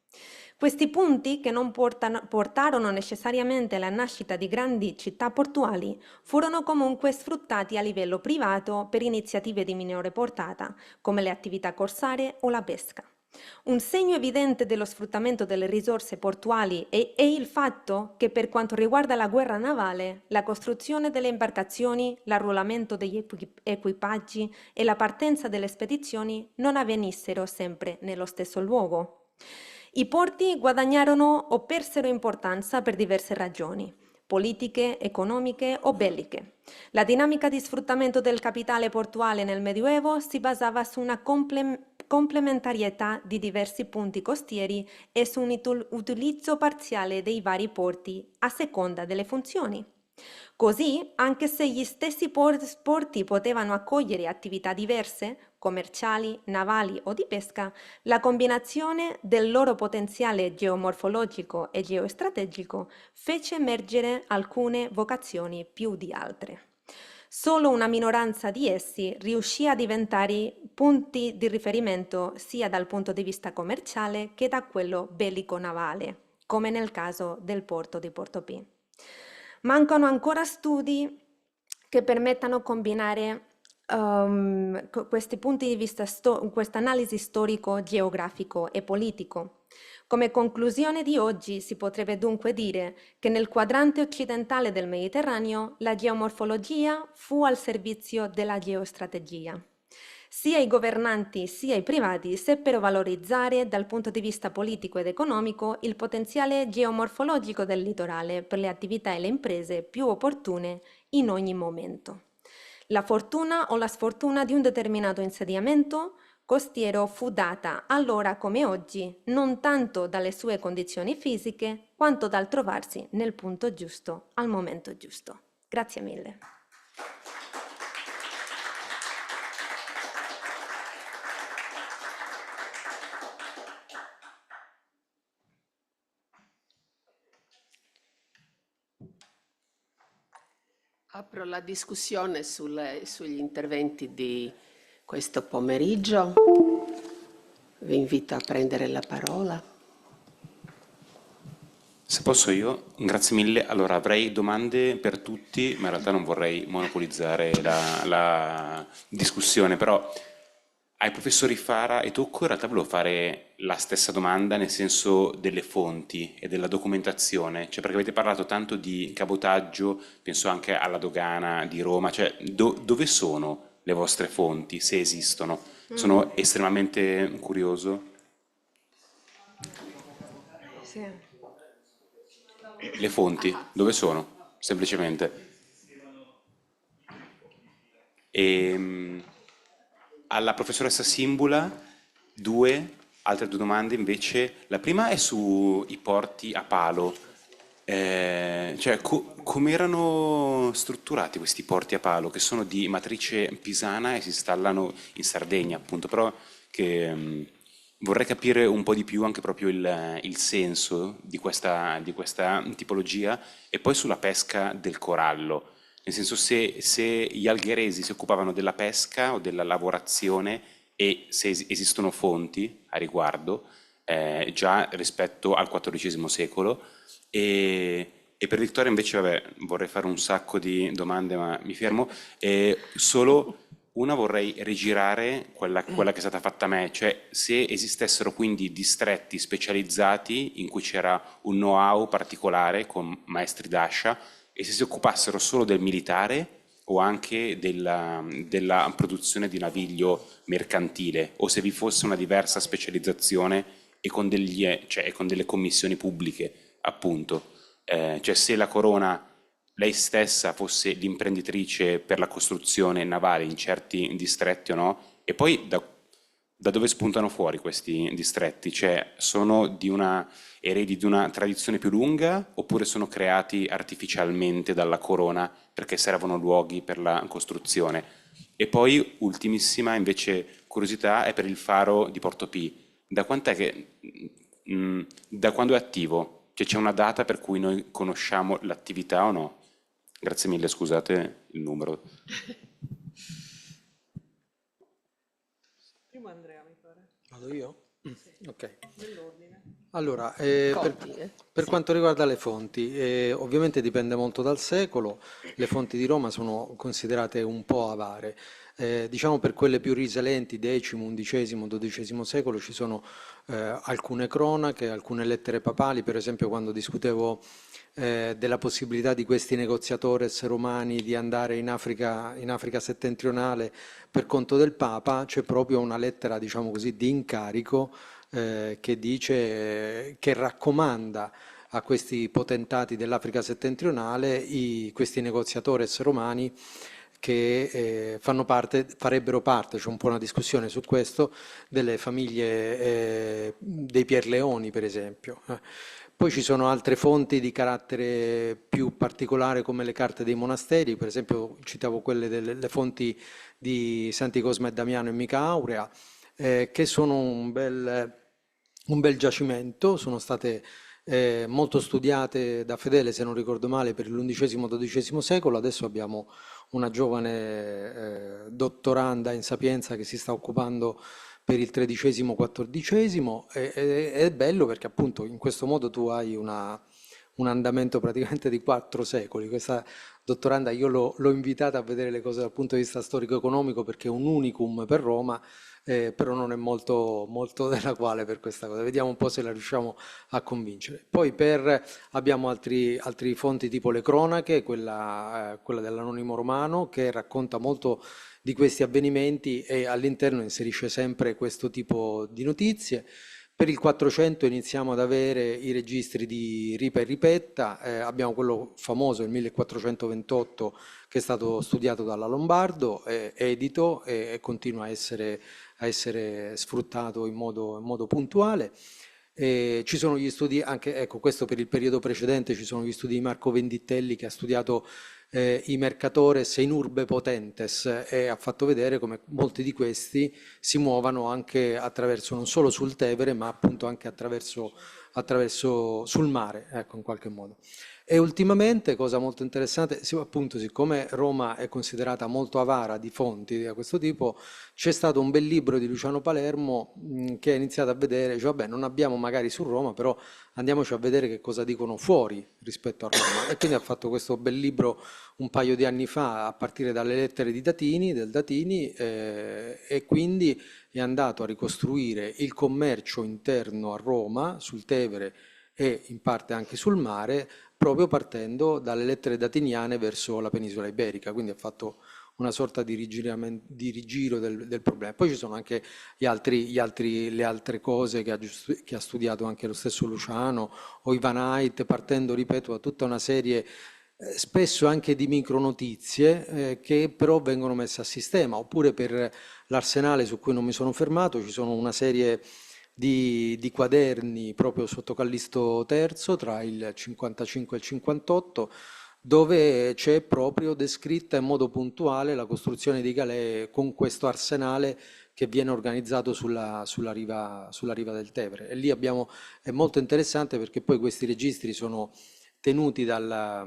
Questi punti, che non portarono necessariamente alla nascita di grandi città portuali, furono comunque sfruttati a livello privato per iniziative di minore portata, come le attività corsarie o la pesca. Un segno evidente dello sfruttamento delle risorse portuali è il fatto che, per quanto riguarda la guerra navale, la costruzione delle imbarcazioni, l'arruolamento degli equipaggi e la partenza delle spedizioni non avvenissero sempre nello stesso luogo. I porti guadagnarono o persero importanza per diverse ragioni: politiche, economiche o belliche. La dinamica di sfruttamento del capitale portuale nel Medioevo si basava su una complementarietà di diversi punti costieri e su un utilizzo parziale dei vari porti a seconda delle funzioni. Così, anche se gli stessi porti potevano accogliere attività diverse, commerciali, navali o di pesca, la combinazione del loro potenziale geomorfologico e geostrategico fece emergere alcune vocazioni più di altre. Solo una minoranza di essi riuscì a diventare punti di riferimento sia dal punto di vista commerciale che da quello bellico-navale, come nel caso del porto di Portopí. Mancano ancora studi che permettano combinare questi punti di vista, questa analisi storico, geografico e politico. Come conclusione di oggi si potrebbe dunque dire che nel quadrante occidentale del Mediterraneo la geomorfologia fu al servizio della geostrategia. Sia i governanti sia i privati seppero valorizzare dal punto di vista politico ed economico il potenziale geomorfologico del litorale per le attività e le imprese più opportune in ogni momento. La fortuna o la sfortuna di un determinato insediamento costiero fu data allora come oggi non tanto dalle sue condizioni fisiche quanto dal trovarsi nel punto giusto al momento giusto. Grazie mille. Apro la discussione sugli interventi di questo pomeriggio. Vi invito a prendere la parola. Se posso io, grazie mille. Allora, avrei domande per tutti, ma in realtà non vorrei monopolizzare la discussione, però ai professori Fara e Tocco in realtà volevo fare la stessa domanda, nel senso delle fonti e della documentazione, cioè perché avete parlato tanto di cabotaggio, penso anche alla dogana di Roma, cioè dove sono le vostre fonti, se esistono? Sono estremamente curioso. Sì. Le fonti, dove sono? Semplicemente. Alla professoressa Simbula, altre due domande invece. La prima è sui porti a palo. Cioè, come erano strutturati questi porti a palo, che sono di matrice pisana e si installano in Sardegna, appunto, però che vorrei capire un po' di più anche proprio il senso di questa tipologia, e poi sulla pesca del corallo. Nel senso, se gli algheresi si occupavano della pesca o della lavorazione e se esistono fonti a riguardo, già rispetto al XIV secolo. E per Vittoria invece, vabbè, vorrei fare un sacco di domande, ma mi fermo. Solo Una vorrei rigirare quella che è stata fatta a me, cioè se esistessero quindi distretti specializzati in cui c'era un know-how particolare con maestri d'ascia e se si occupassero solo del militare o anche della produzione di naviglio mercantile, o se vi fosse una diversa specializzazione e cioè, con delle commissioni pubbliche, appunto. Cioè se la Corona lei stessa fosse l'imprenditrice per la costruzione navale in certi distretti o no, e poi da dove spuntano fuori questi distretti? Cioè sono eredi di una tradizione più lunga oppure sono creati artificialmente dalla Corona perché servono luoghi per la costruzione? E poi, ultimissima invece curiosità è per il faro di Portopì. Da quant'è da quando è attivo? Cioè c'è una data per cui noi conosciamo l'attività o no? Grazie mille, scusate il numero. Prima Andrea, mi pare. Vado io? Ok. Nell'ordine. Allora, Conti, per quanto riguarda le fonti, ovviamente dipende molto dal secolo, le fonti di Roma sono considerate un po' avare. Diciamo per quelle più risalenti, X, XI, XII secolo, ci sono alcune cronache, alcune lettere papali, per esempio quando discutevo della possibilità di questi negoziatores romani di andare in Africa settentrionale per conto del Papa, c'è proprio una lettera, diciamo così, di incarico che dice, che raccomanda a questi potentati dell'Africa settentrionale, questi negoziatores romani che farebbero parte, c'è un po' una discussione su questo, delle famiglie dei Pierleoni, per esempio. Poi ci sono altre fonti di carattere più particolare come le carte dei monasteri, per esempio citavo quelle delle fonti di Santi Cosma e Damiano e Mica Aurea, che sono un bel giacimento, sono state molto studiate da Fedele, se non ricordo male, per l'XI-XII secolo. Adesso abbiamo una giovane dottoranda in Sapienza che si sta occupando per il XIII-XIV, è bello perché appunto in questo modo tu hai un andamento praticamente di 4 secoli. Questa dottoranda io l'ho invitata a vedere le cose dal punto di vista storico-economico perché è un unicum per Roma, però non è molto della quale per questa cosa. Vediamo un po' se la riusciamo a convincere. Poi abbiamo altri fonti tipo le cronache, quella dell'Anonimo Romano, che racconta molto di questi avvenimenti e all'interno inserisce sempre questo tipo di notizie. Per il 400 iniziamo ad avere i registri di Ripa e Ripetta, abbiamo quello famoso, il 1428, che è stato studiato dalla Lombardo, edito e continua a essere sfruttato in modo puntuale. Ci sono gli studi, anche ecco, questo per il periodo precedente, ci sono gli studi di Marco Venditelli che ha studiato i mercatores in urbe potentes e ha fatto vedere come molti di questi si muovano anche attraverso, non solo sul Tevere, ma appunto anche attraverso sul mare, ecco, in qualche modo. E ultimamente, cosa molto interessante, appunto, siccome Roma è considerata molto avara di fonti di questo tipo, c'è stato un bel libro di Luciano Palermo che ha iniziato a vedere, cioè, vabbè, non abbiamo magari su Roma, però andiamoci a vedere che cosa dicono fuori rispetto a Roma. E quindi ha fatto questo bel libro un paio di anni fa, a partire dalle lettere del Datini, e quindi è andato a ricostruire il commercio interno a Roma, sul Tevere e in parte anche sul mare, proprio partendo dalle lettere datiniane verso la penisola iberica, quindi ha fatto una sorta di rigiro del problema. Poi ci sono anche le altre cose che ha studiato anche lo stesso Luciano o Ivan Ait, partendo, ripeto, da tutta una serie spesso anche di micronotizie che però vengono messe a sistema, oppure per l'Arsenale su cui non mi sono fermato, ci sono una serie di quaderni proprio sotto Callisto III tra il 55 e il 58, dove c'è proprio descritta in modo puntuale la costruzione di galee con questo arsenale che viene organizzato sulla riva del Tevere. E lì è molto interessante perché poi questi registri sono tenuti da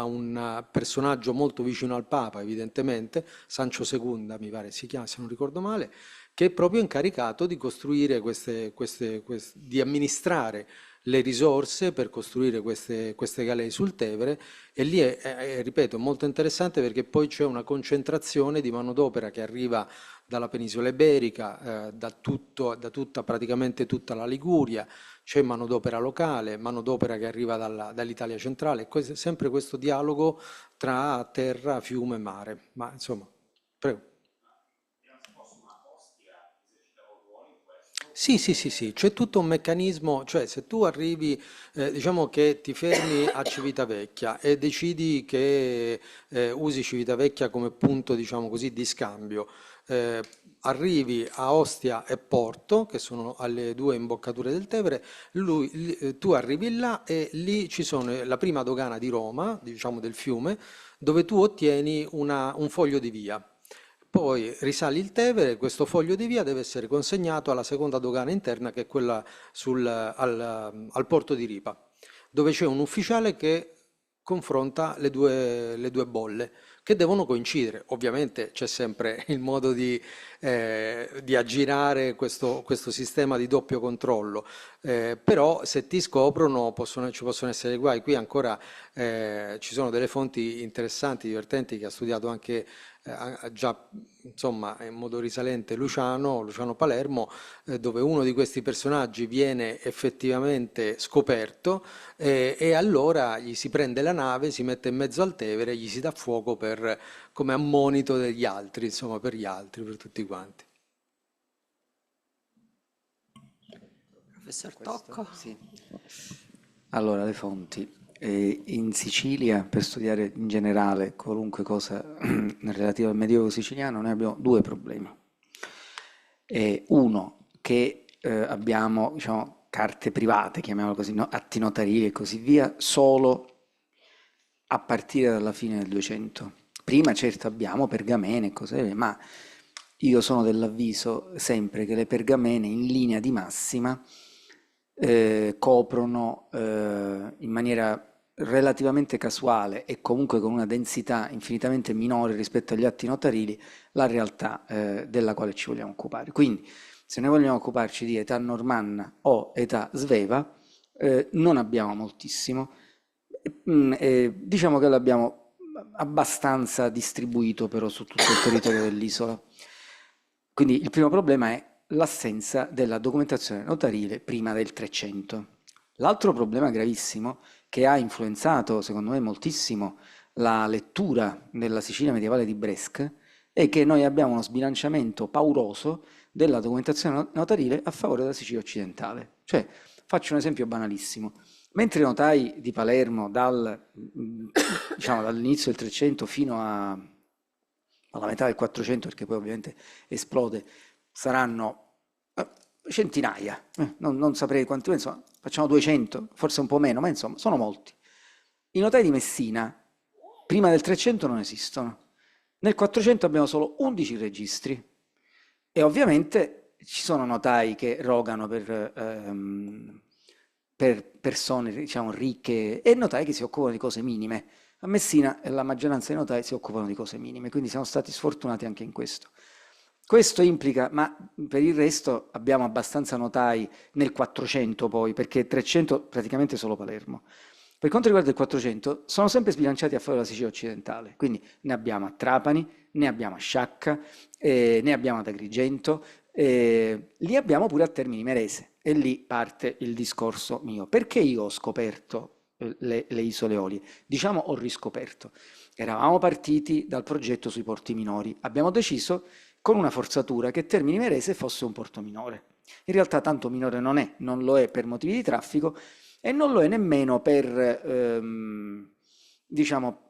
un personaggio molto vicino al Papa, evidentemente, Sancio II, mi pare si chiama, se non ricordo male, che è proprio incaricato di costruire di amministrare le risorse per costruire queste galee sul Tevere, e lì ripeto, molto interessante perché poi c'è una concentrazione di manodopera che arriva dalla penisola iberica, praticamente tutta la Liguria, c'è manodopera locale, manodopera che arriva dall'Italia centrale, sempre questo dialogo tra terra, fiume e mare. Ma insomma, prego. Sì, sì, sì, sì, c'è tutto un meccanismo, cioè se tu arrivi, diciamo che ti fermi a Civitavecchia e decidi che usi Civitavecchia come punto, diciamo così, di scambio, eh, arrivi a Ostia e Porto, che sono alle due imboccature del Tevere, tu arrivi là e lì ci sono la prima dogana di Roma, diciamo del fiume, dove tu ottieni un foglio di via. Poi risali il Tevere, questo foglio di via deve essere consegnato alla seconda dogana interna, che è quella al porto di Ripa, dove c'è un ufficiale che confronta le due bolle, che devono coincidere. Ovviamente c'è sempre il modo di aggirare questo sistema di doppio controllo, però se ti scoprono ci possono essere guai. Qui ancora ci sono delle fonti interessanti, divertenti, che ha studiato anche già insomma in modo risalente Luciano Palermo, dove uno di questi personaggi viene effettivamente scoperto, e allora gli si prende la nave, si mette in mezzo al Tevere, gli si dà fuoco come ammonito degli altri, insomma per gli altri, per tutti quanti. Professor Tocco. Sì. Allora, le fonti. In Sicilia, per studiare in generale qualunque cosa relativa al Medioevo siciliano, noi abbiamo due problemi. Uno, che abbiamo, diciamo, carte private, chiamiamolo così, no? Atti notarili e così via, solo a partire dalla fine del 200. Prima certo abbiamo pergamene e cose, ma io sono dell'avviso sempre che le pergamene in linea di massima coprono in maniera relativamente casuale e comunque con una densità infinitamente minore rispetto agli atti notarili la realtà della quale ci vogliamo occupare. Quindi se noi vogliamo occuparci di età normanna o età sveva, non abbiamo moltissimo, diciamo che l'abbiamo abbastanza distribuito però su tutto il territorio dell'isola. Quindi il primo problema è l'assenza della documentazione notarile prima del 300. L'altro problema gravissimo, che ha influenzato secondo me moltissimo la lettura della Sicilia medievale di Brescia, è che noi abbiamo uno sbilanciamento pauroso della documentazione notarile a favore della Sicilia occidentale. Cioè, faccio un esempio banalissimo. Mentre i notai di Palermo diciamo, dall'inizio del 300 fino alla metà del 400, perché poi ovviamente esplode, saranno centinaia, non saprei quanti, insomma, facciamo 200, forse un po' meno, ma insomma sono molti. I notai di Messina prima del 300 non esistono, nel 400 abbiamo solo 11 registri e ovviamente ci sono notai che rogano per persone, diciamo, ricche, e notai che si occupano di cose minime. A Messina la maggioranza dei notai si occupano di cose minime, quindi siamo stati sfortunati anche in questo. Questo implica, ma per il resto abbiamo abbastanza notai nel 400 poi, perché 300 praticamente solo Palermo. Per quanto riguarda il 400, sono sempre sbilanciati a favore della Sicilia occidentale, quindi ne abbiamo a Trapani, ne abbiamo a Sciacca, ne abbiamo ad Agrigento, li abbiamo pure a Termini Imerese, e lì parte il discorso mio. Perché io ho scoperto le isole Eolie? Diciamo ho riscoperto. Eravamo partiti dal progetto sui porti minori, abbiamo deciso con una forzatura che Termini Imerese fosse un porto minore. In realtà tanto minore non è, non lo è per motivi di traffico e non lo è nemmeno per, diciamo,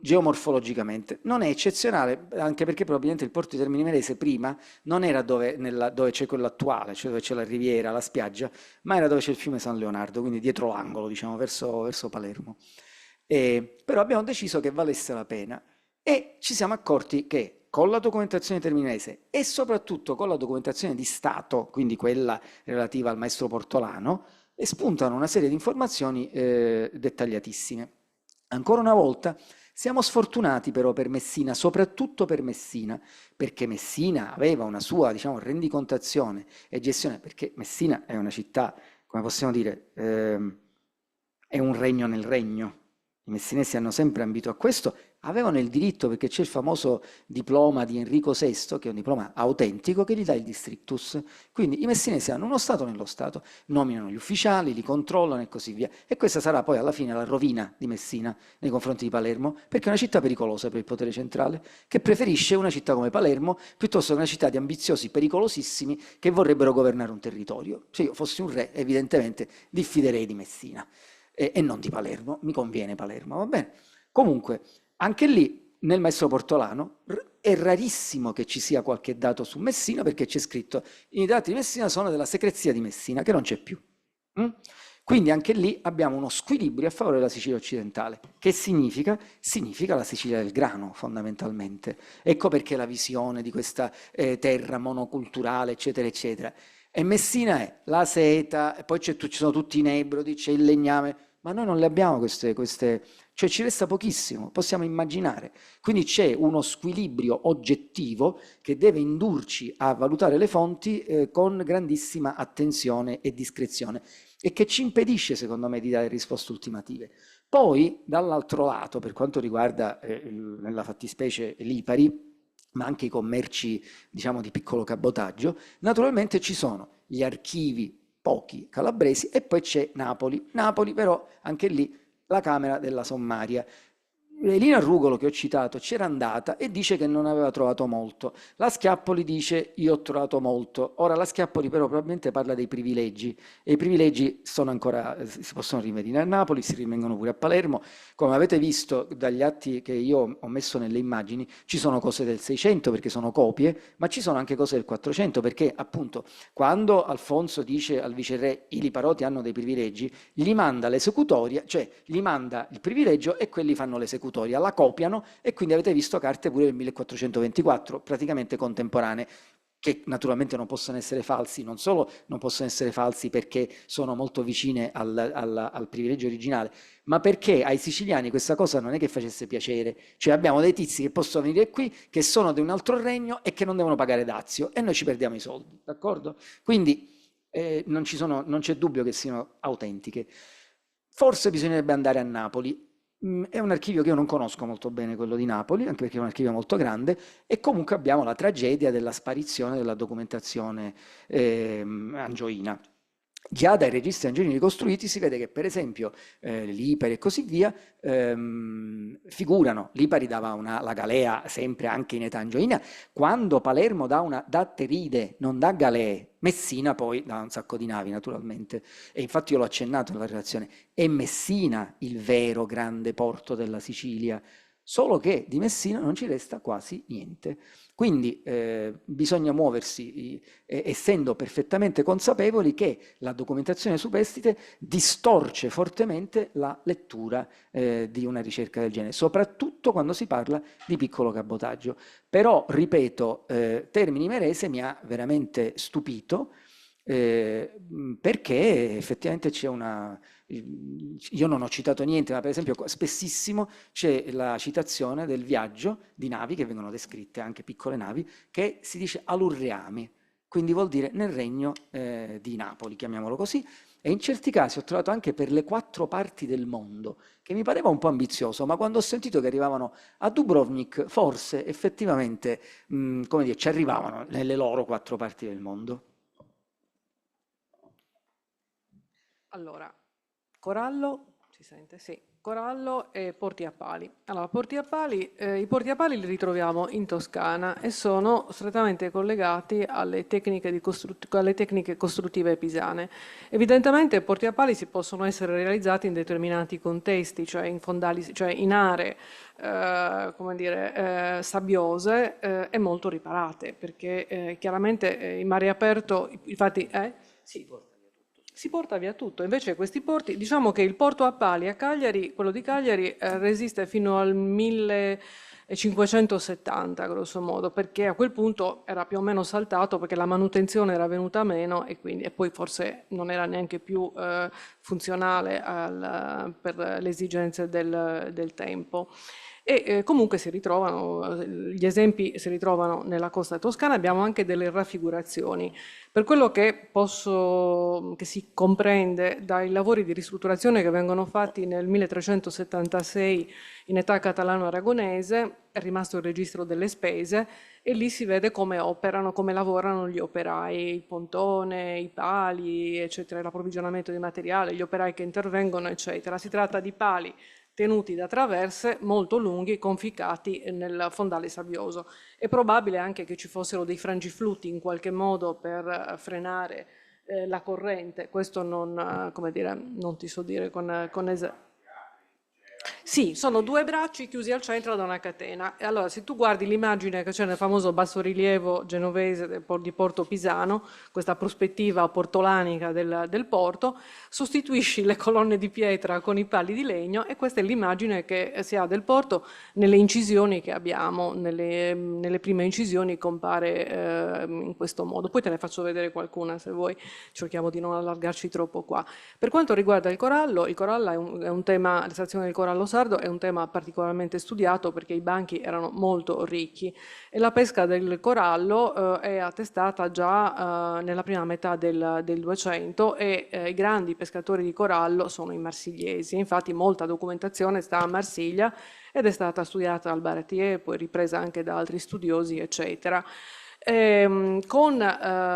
geomorfologicamente. Non è eccezionale, anche perché probabilmente il porto di Termini Imerese prima non era dove c'è quello attuale, cioè dove c'è la riviera, la spiaggia, ma era dove c'è il fiume San Leonardo, quindi dietro l'angolo, diciamo, verso Palermo. Però abbiamo deciso che valesse la pena e ci siamo accorti che con la documentazione terminese e soprattutto con la documentazione di Stato, quindi quella relativa al maestro Portolano, spuntano una serie di informazioni dettagliatissime. Ancora una volta siamo sfortunati però per Messina, soprattutto per Messina, perché Messina aveva una sua, diciamo, rendicontazione e gestione, perché Messina è una città come possiamo dire, è un regno nel regno. I messinesi hanno sempre ambito a questo, avevano il diritto perché c'è il famoso diploma di Enrico VI, che è un diploma autentico, che gli dà il districtus. Quindi i messinesi hanno uno Stato nello Stato, nominano gli ufficiali, li controllano e così via. E questa sarà poi alla fine la rovina di Messina nei confronti di Palermo, perché è una città pericolosa per il potere centrale, che preferisce una città come Palermo piuttosto che una città di ambiziosi pericolosissimi che vorrebbero governare un territorio. Se io fossi un re, evidentemente diffiderei di Messina e non di Palermo, mi conviene Palermo, va bene? Comunque, anche lì, nel Maestro Portolano, è rarissimo che ci sia qualche dato su Messina, perché c'è scritto i dati di Messina sono della secrezia di Messina, che non c'è più. Quindi anche lì abbiamo uno squilibrio a favore della Sicilia occidentale. Che significa? Significa la Sicilia del grano, fondamentalmente. Ecco perché la visione di questa terra monoculturale, eccetera, eccetera. E Messina è la seta, e poi ci sono tutti i nebrodi, c'è il legname, ma noi non le abbiamo queste, cioè ci resta pochissimo, possiamo immaginare. Quindi c'è uno squilibrio oggettivo che deve indurci a valutare le fonti con grandissima attenzione e discrezione e che ci impedisce, secondo me, di dare risposte ultimative. Poi, dall'altro lato, per quanto riguarda nella fattispecie Lipari, ma anche i commerci, diciamo, di piccolo cabotaggio, naturalmente ci sono gli archivi, pochi calabresi, e poi c'è Napoli. Napoli però, anche lì, la Camera della Sommaria. Elina Rugolo, che ho citato, c'era andata e dice che non aveva trovato molto. La Schiappoli dice io ho trovato molto. Ora la Schiappoli però probabilmente parla dei privilegi e i privilegi sono ancora, si possono rinvenire a Napoli, si rinvengono pure a Palermo. Come avete visto dagli atti che io ho messo nelle immagini, ci sono cose del 600 perché sono copie, ma ci sono anche cose del 400 perché appunto quando Alfonso dice al viceré i Liparoti hanno dei privilegi, gli manda l'esecutoria, cioè gli manda il privilegio e quelli fanno l'esecutoria, la copiano e quindi avete visto carte pure del 1424, praticamente contemporanee, che naturalmente non possono essere falsi, non solo non possono essere falsi perché sono molto vicine al privilegio originale, ma perché ai siciliani questa cosa non è che facesse piacere, cioè abbiamo dei tizi che possono venire qui, che sono di un altro regno e che non devono pagare dazio e noi ci perdiamo i soldi, d'accordo? Quindi non c'è dubbio che siano autentiche. Forse bisognerebbe andare a Napoli. È un archivio che io non conosco molto bene, quello di Napoli, anche perché è un archivio molto grande, e comunque abbiamo la tragedia della sparizione della documentazione angioina. Già dai registri angioini ricostruiti si vede che per esempio Lipari e così via figurano, Lipari dava la galea sempre anche in età angioina, quando Palermo dà Teride, non dà galee, Messina poi dà un sacco di navi naturalmente, e infatti io l'ho accennato nella relazione, è Messina il vero grande porto della Sicilia, solo che di Messina non ci resta quasi niente. Quindi bisogna muoversi essendo perfettamente consapevoli che la documentazione superstite distorce fortemente la lettura di una ricerca del genere, soprattutto quando si parla di piccolo cabotaggio. Però, ripeto, Termini Imerese mi ha veramente stupito perché effettivamente c'è una... Io non ho citato niente, ma per esempio spessissimo c'è la citazione del viaggio di navi che vengono descritte, anche piccole navi, che si dice Alurriami, quindi vuol dire nel regno di Napoli, chiamiamolo così, e in certi casi ho trovato anche per le 4 parti del mondo, che mi pareva un po' ambizioso, ma quando ho sentito che arrivavano a Dubrovnik, forse effettivamente, come dire, ci arrivavano nelle loro 4 parti del mondo. Allora, Corallo, si sente? Sì. Corallo e Porti a Pali. Allora, i Porti a Pali li ritroviamo in Toscana e sono strettamente collegati alle tecniche costruttive pisane. Evidentemente i Porti a Pali si possono essere realizzati in determinati contesti, cioè in fondali, cioè in aree come dire, sabbiose e molto riparate, perché chiaramente in mare aperto, infatti, si porta via tutto. Invece questi porti, diciamo che il porto a Pali a Cagliari, quello di Cagliari, resiste fino al 1570, grosso modo, perché a quel punto era più o meno saltato perché la manutenzione era venuta meno e poi forse non era neanche più funzionale per le esigenze del tempo. E comunque gli esempi si ritrovano nella costa toscana, abbiamo anche delle raffigurazioni. Per quello che si comprende dai lavori di ristrutturazione che vengono fatti nel 1376 in età catalano-aragonese, è rimasto il registro delle spese e lì si vede come operano, come lavorano gli operai, il pontone, i pali, eccetera, l'approvvigionamento di materiale, gli operai che intervengono, eccetera. Si tratta di pali tenuti da traverse molto lunghi, conficcati nel fondale sabbioso. È probabile anche che ci fossero dei frangiflutti in qualche modo per frenare la corrente. Questo non ti so dire con esattezza. Sì, sono due bracci chiusi al centro da una catena. E allora, se tu guardi l'immagine che c'è nel famoso bassorilievo genovese di Porto Pisano, questa prospettiva portolanica del porto, sostituisci le colonne di pietra con i pali di legno e questa è l'immagine che si ha del porto nelle incisioni che abbiamo. Nelle prime incisioni compare in questo modo. Poi te ne faccio vedere qualcuna se vuoi, cerchiamo di non allargarci troppo qua. Per quanto riguarda il corallo è un tema, l'estrazione del corallo sardo è un tema particolarmente studiato perché i banchi erano molto ricchi e la pesca del corallo è attestata già nella prima metà del 200 e i grandi pescatori di corallo sono i marsigliesi. Infatti molta documentazione sta a Marsiglia ed è stata studiata al Baratier, poi ripresa anche da altri studiosi, eccetera.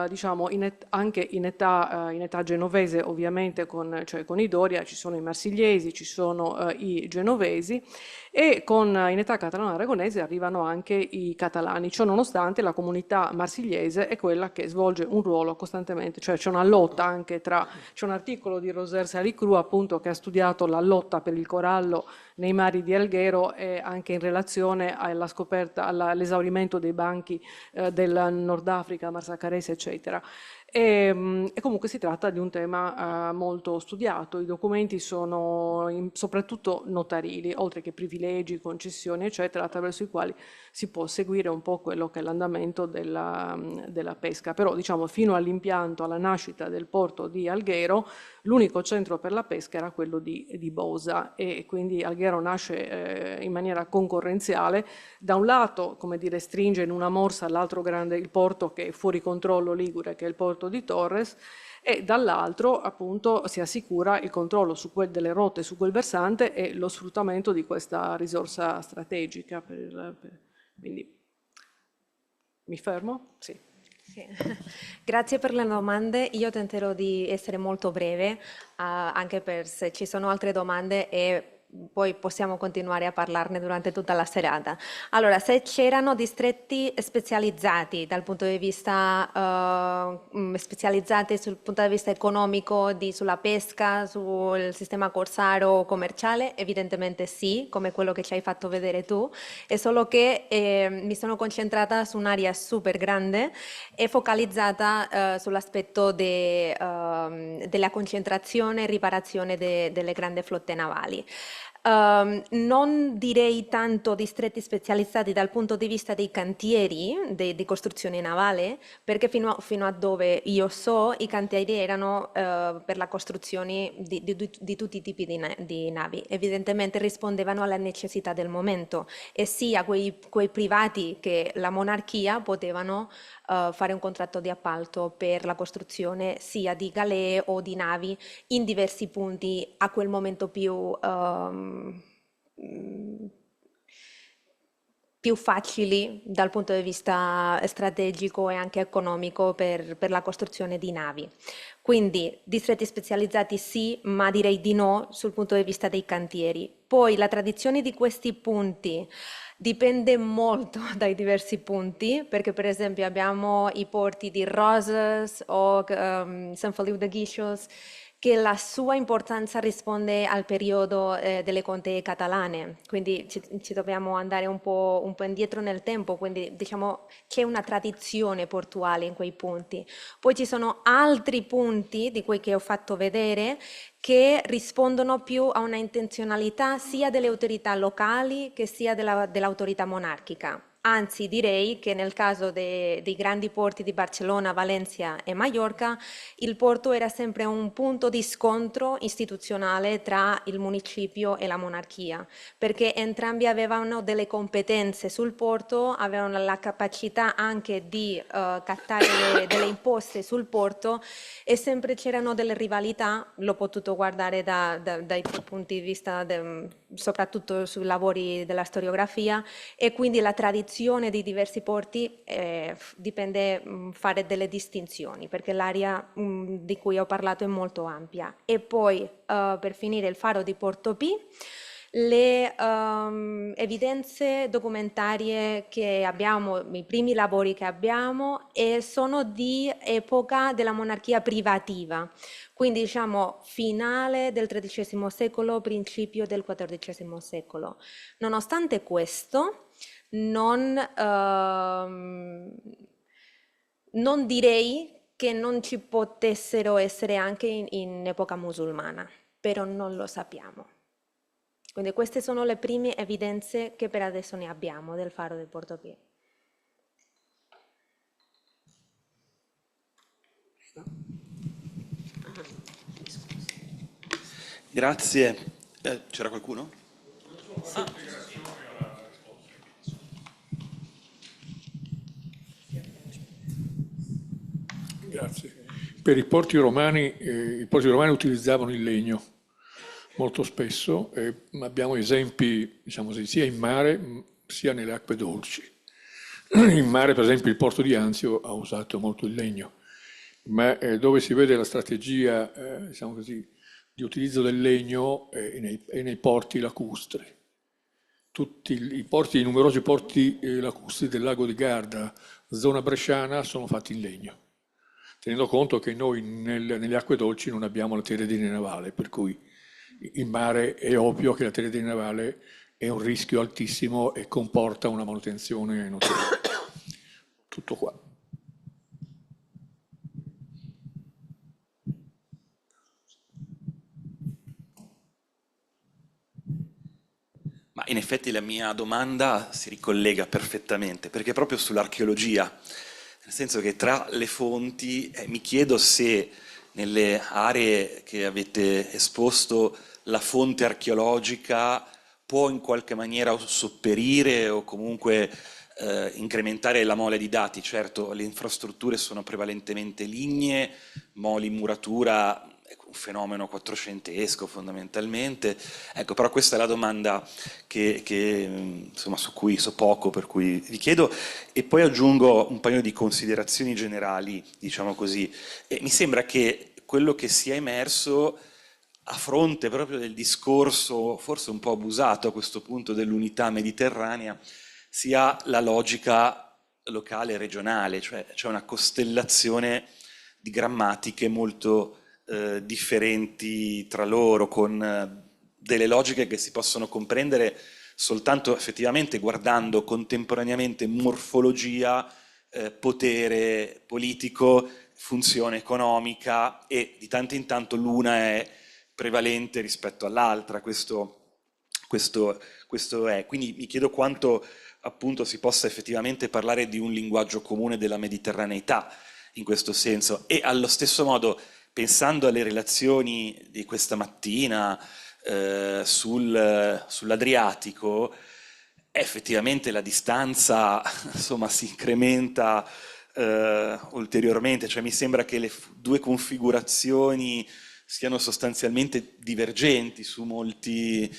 Diciamo, anche in età genovese, ovviamente con i Doria, ci sono i marsigliesi, ci sono i genovesi e in età catalano-aragonese arrivano anche i catalani. Ciò nonostante la comunità marsigliese è quella che svolge un ruolo costantemente, cioè c'è una lotta anche c'è un articolo di Roser Salicru appunto che ha studiato la lotta per il corallo nei mari di Alghero e anche in relazione alla scoperta, all'esaurimento dei banchi del Nord Africa, Marsacarese, eccetera. E comunque si tratta di un tema molto studiato, i documenti sono soprattutto notarili, oltre che privilegi, concessioni, eccetera, attraverso i quali si può seguire un po' quello che è l'andamento della pesca. Però diciamo fino all'impianto, alla nascita del porto di Alghero, l'unico centro per la pesca era quello di Bosa e quindi Alghero nasce in maniera concorrenziale. Da un lato, come dire, stringe in una morsa l'altro grande, il porto che è fuori controllo ligure, che è il porto di Torres, e dall'altro appunto si assicura il controllo delle rotte su quel versante e lo sfruttamento di questa risorsa strategica. Quindi mi fermo? Sì. Sì. Grazie per le domande, io tenterò di essere molto breve, anche per se ci sono altre domande e poi possiamo continuare a parlarne durante tutta la serata. Allora, se c'erano distretti specializzati dal punto di vista specializzati sul punto di vista economico, sulla pesca, sul sistema corsaro commerciale, evidentemente sì, come quello che ci hai fatto vedere tu, è solo che mi sono concentrata su un'area super grande e focalizzata sull'aspetto della concentrazione e riparazione delle grandi flotte navali. Non direi tanto distretti specializzati dal punto di vista dei cantieri di costruzione navale, perché fino a dove io so i cantieri erano per la costruzione di tutti i tipi di navi. Evidentemente rispondevano alle necessità del momento e sia quei privati che la monarchia potevano fare un contratto di appalto per la costruzione sia di galee o di navi in diversi punti a quel momento più facili dal punto di vista strategico e anche economico per la costruzione di navi. Quindi distretti specializzati sì, ma direi di no sul punto di vista dei cantieri. Poi la tradizione di questi punti dipende molto dai diversi punti, perché per esempio abbiamo i porti di Roses o San Feliu de Guíxols, che la sua importanza risponde al periodo delle contee catalane, quindi ci dobbiamo andare un po' indietro nel tempo, quindi diciamo c'è una tradizione portuale in quei punti. Poi ci sono altri punti di quei che ho fatto vedere che rispondono più a una intenzionalità sia delle autorità locali che sia dell'autorità monarchica. Anzi, direi che nel caso dei grandi porti di Barcellona, Valencia e Mallorca, il porto era sempre un punto di scontro istituzionale tra il municipio e la monarchia, perché entrambi avevano delle competenze sul porto, avevano la capacità anche di cattare delle imposte sul porto e sempre c'erano delle rivalità, l'ho potuto guardare dai punti di vista, soprattutto sui lavori della storiografia, e quindi la tradizione di diversi porti dipende fare delle distinzioni, perché l'area di cui ho parlato è molto ampia. E poi, per finire, il faro di Portopí. Le evidenze documentarie che abbiamo, i primi lavori che abbiamo, sono di epoca della monarchia privativa, quindi diciamo finale del XIII secolo, principio del XIV secolo. Nonostante questo, non direi che non ci potessero essere anche in epoca musulmana, però non lo sappiamo. Quindi queste sono le prime evidenze che per adesso ne abbiamo del faro del Portopí. Grazie. C'era qualcuno? Grazie. Per i porti romani utilizzavano il legno molto spesso, e abbiamo esempi, diciamo così, sia in mare sia nelle acque dolci. In mare, per esempio, il porto di Anzio ha usato molto il legno, ma dove si vede la strategia, diciamo così, di utilizzo del legno è nei porti lacustri. Tutti i numerosi porti lacustri del lago di Garda, zona bresciana, sono fatti in legno, tenendo conto che noi nelle acque dolci non abbiamo la teredina navale, per cui in mare è ovvio che la teredina navale è un rischio altissimo e comporta una manutenzione notevole. Tutto qua. Ma in effetti la mia domanda si ricollega perfettamente, perché proprio sull'archeologia, nel senso che tra le fonti mi chiedo se nelle aree che avete esposto la fonte archeologica può in qualche maniera sopperire o comunque incrementare la mole di dati. Certo, le infrastrutture sono prevalentemente lignee, moli in muratura, un fenomeno quattrocentesco fondamentalmente. Ecco, però questa è la domanda insomma, su cui so poco, per cui vi chiedo, e poi aggiungo un paio di considerazioni generali, diciamo così. E mi sembra che quello che sia emerso a fronte proprio del discorso, forse un po' abusato a questo punto, dell'unità mediterranea, sia la logica locale e regionale, cioè c'è una costellazione di grammatiche molto differenti tra loro, con delle logiche che si possono comprendere soltanto effettivamente guardando contemporaneamente morfologia, potere politico, funzione economica, e di tanto in tanto l'una è prevalente rispetto all'altra. Questo è. Quindi mi chiedo quanto appunto si possa effettivamente parlare di un linguaggio comune della mediterraneità in questo senso, e allo stesso modo, pensando alle relazioni di questa mattina sull'Adriatico, effettivamente la distanza insomma si incrementa ulteriormente, cioè mi sembra che le due configurazioni siano sostanzialmente divergenti su molti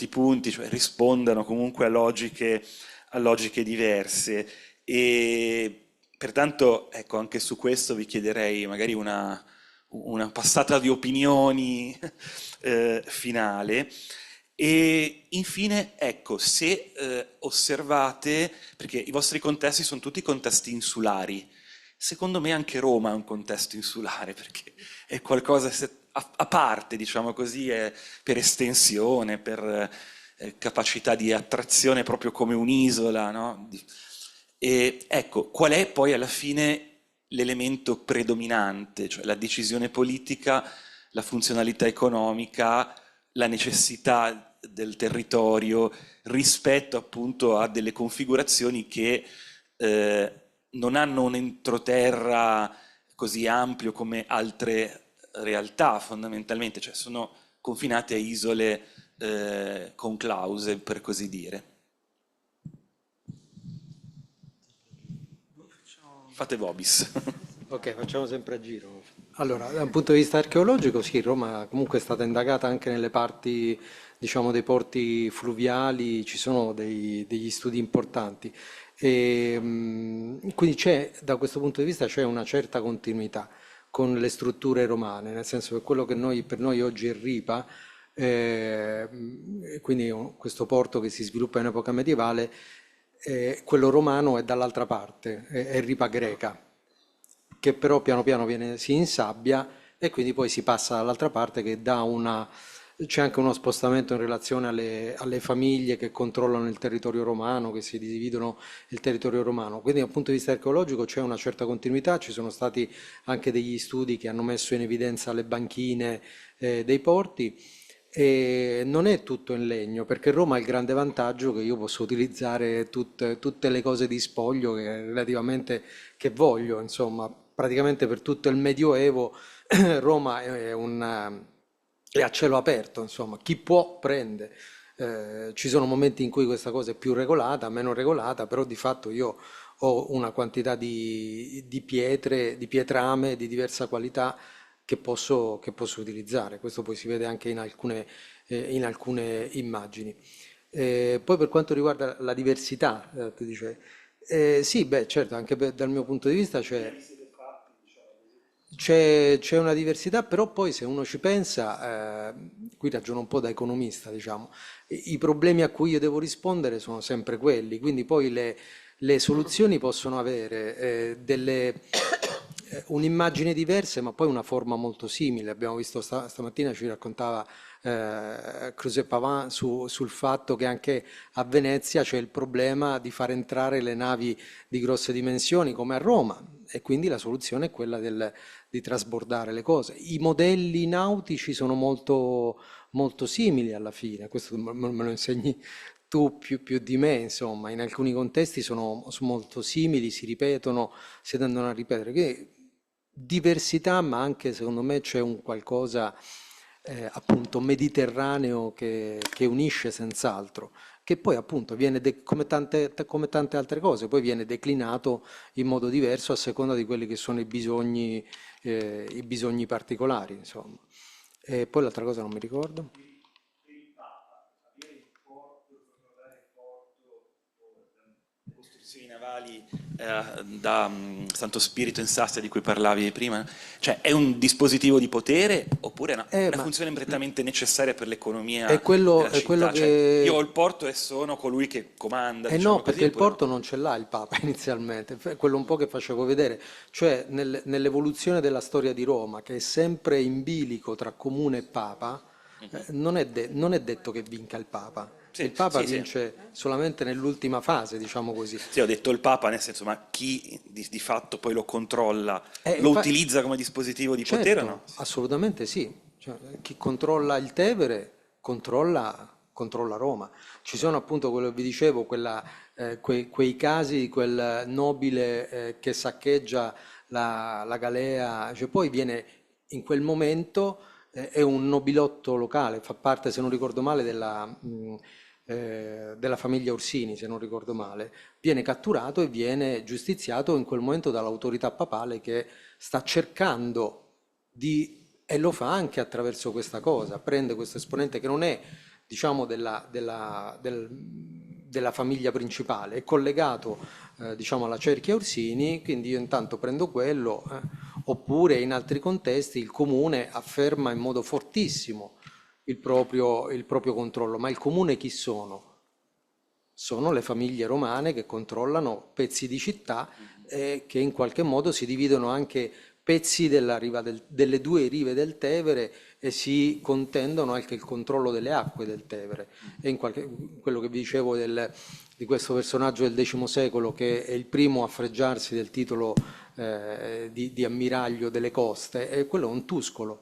punti, cioè rispondano comunque a logiche diverse. E pertanto, ecco, anche su questo vi chiederei magari una passata di opinioni finale. E infine, ecco, se osservate, perché i vostri contesti sono tutti contesti insulari, secondo me anche Roma è un contesto insulare, perché è qualcosa a parte, diciamo così, è per estensione, per capacità di attrazione proprio come un'isola, no? E ecco, qual è poi alla fine l'elemento predominante, cioè la decisione politica, la funzionalità economica, la necessità del territorio rispetto appunto a delle configurazioni che non hanno un entroterra così ampio come altre realtà fondamentalmente, cioè sono confinate a isole conclause, per così dire. Fate vobis. Ok, facciamo sempre a giro. Allora, da un punto di vista archeologico, sì, Roma comunque è stata indagata anche nelle parti, diciamo, dei porti fluviali, ci sono degli studi importanti. Quindi da questo punto di vista c'è una certa continuità con le strutture romane, nel senso che quello che per noi oggi è Ripa, quindi questo porto che si sviluppa in epoca medievale, quello romano è dall'altra parte, è Ripa greca, che però piano piano si insabbia e quindi poi si passa dall'altra parte che c'è anche uno spostamento in relazione alle famiglie che controllano il territorio romano, che si dividono il territorio romano. Quindi dal punto di vista archeologico c'è una certa continuità, ci sono stati anche degli studi che hanno messo in evidenza le banchine dei porti. E non è tutto in legno, perché Roma ha il grande vantaggio che io posso utilizzare tutte le cose di spoglio che voglio, insomma, praticamente per tutto il Medioevo Roma è a cielo aperto, insomma, chi può prende. Ci sono momenti in cui questa cosa è più regolata, meno regolata, però di fatto io ho una quantità di pietre, di pietrame di diversa qualità che posso utilizzare. Questo poi si vede anche in alcune immagini. Poi per quanto riguarda la diversità, tu dicevi, sì, beh, certo, anche dal mio punto di vista c'è una diversità, però poi se uno ci pensa, qui ragiono un po' da economista, diciamo, i problemi a cui io devo rispondere sono sempre quelli, quindi poi le soluzioni possono avere un'immagine diversa, ma poi una forma molto simile. Abbiamo visto stamattina, ci raccontava Cruse Pavin sul fatto che anche a Venezia c'è il problema di far entrare le navi di grosse dimensioni come a Roma e quindi la soluzione è quella di trasbordare le cose. I modelli nautici sono molto, molto simili alla fine, questo me lo insegni tu più di me, insomma, in alcuni contesti sono molto simili, si ripetono, si tendono a ripetere. Quindi, diversità, ma anche secondo me c'è un qualcosa appunto mediterraneo che unisce senz'altro, che poi appunto viene come tante altre cose, poi viene declinato in modo diverso a seconda di quelli che sono i bisogni particolari, insomma. E poi l'altra cosa non mi ricordo. Costruzioni navali da Santo Spirito in Sassia di cui parlavi prima, cioè è un dispositivo di potere oppure è una funzione prettamente necessaria per l'economia è quello della città? che... Cioè, io ho il porto e sono colui che comanda, diciamo no, perché così, il porto non ce l'ha il Papa inizialmente, quello un po' che facevo vedere, cioè nell'evoluzione della storia di Roma, che è sempre in bilico tra comune e Papa, non è detto che vinca il Papa. Sì, Il Papa sì. vince solamente nell'ultima fase, diciamo così. Sì, ho detto il Papa, nel senso, ma chi di fatto poi lo controlla, lo Infatti, utilizza come dispositivo di certo, potere o no? assolutamente sì. Cioè, chi controlla il Tevere controlla Roma. Ci sono appunto, quello che vi dicevo, quei casi di quel nobile che saccheggia la galea, cioè poi viene in quel momento, è un nobilotto locale, fa parte, se non ricordo male, della famiglia Orsini, se non ricordo male, viene catturato e viene giustiziato in quel momento dall'autorità papale che sta cercando e lo fa anche attraverso questa cosa, prende questo esponente che non è, diciamo, della famiglia principale, è collegato, diciamo, alla cerchia Orsini, quindi io intanto prendo quello, oppure in altri contesti il comune afferma in modo fortissimo il proprio controllo. Ma il comune chi sono? Sono le famiglie romane che controllano pezzi di città che in qualche modo si dividono anche pezzi delle due rive del Tevere e si contendono anche il controllo delle acque del Tevere. E quello che vi dicevo di questo personaggio del X secolo, che è il primo a fregiarsi del titolo di ammiraglio delle coste, quello è un Tuscolo,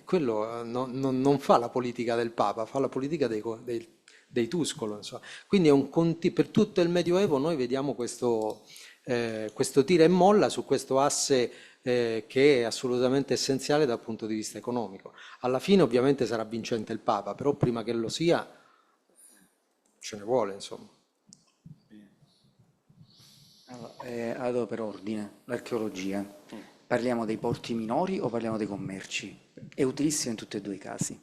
Quello non fa la politica del Papa, fa la politica dei Tuscolo, insomma. Quindi per tutto il Medioevo noi vediamo questo tira e molla su questo asse che è assolutamente essenziale dal punto di vista economico. Alla fine ovviamente sarà vincente il Papa, però prima che lo sia ce ne vuole, insomma. Allora, per ordine, l'archeologia. Parliamo dei porti minori o parliamo dei commerci? È utilissima in tutti e due i casi.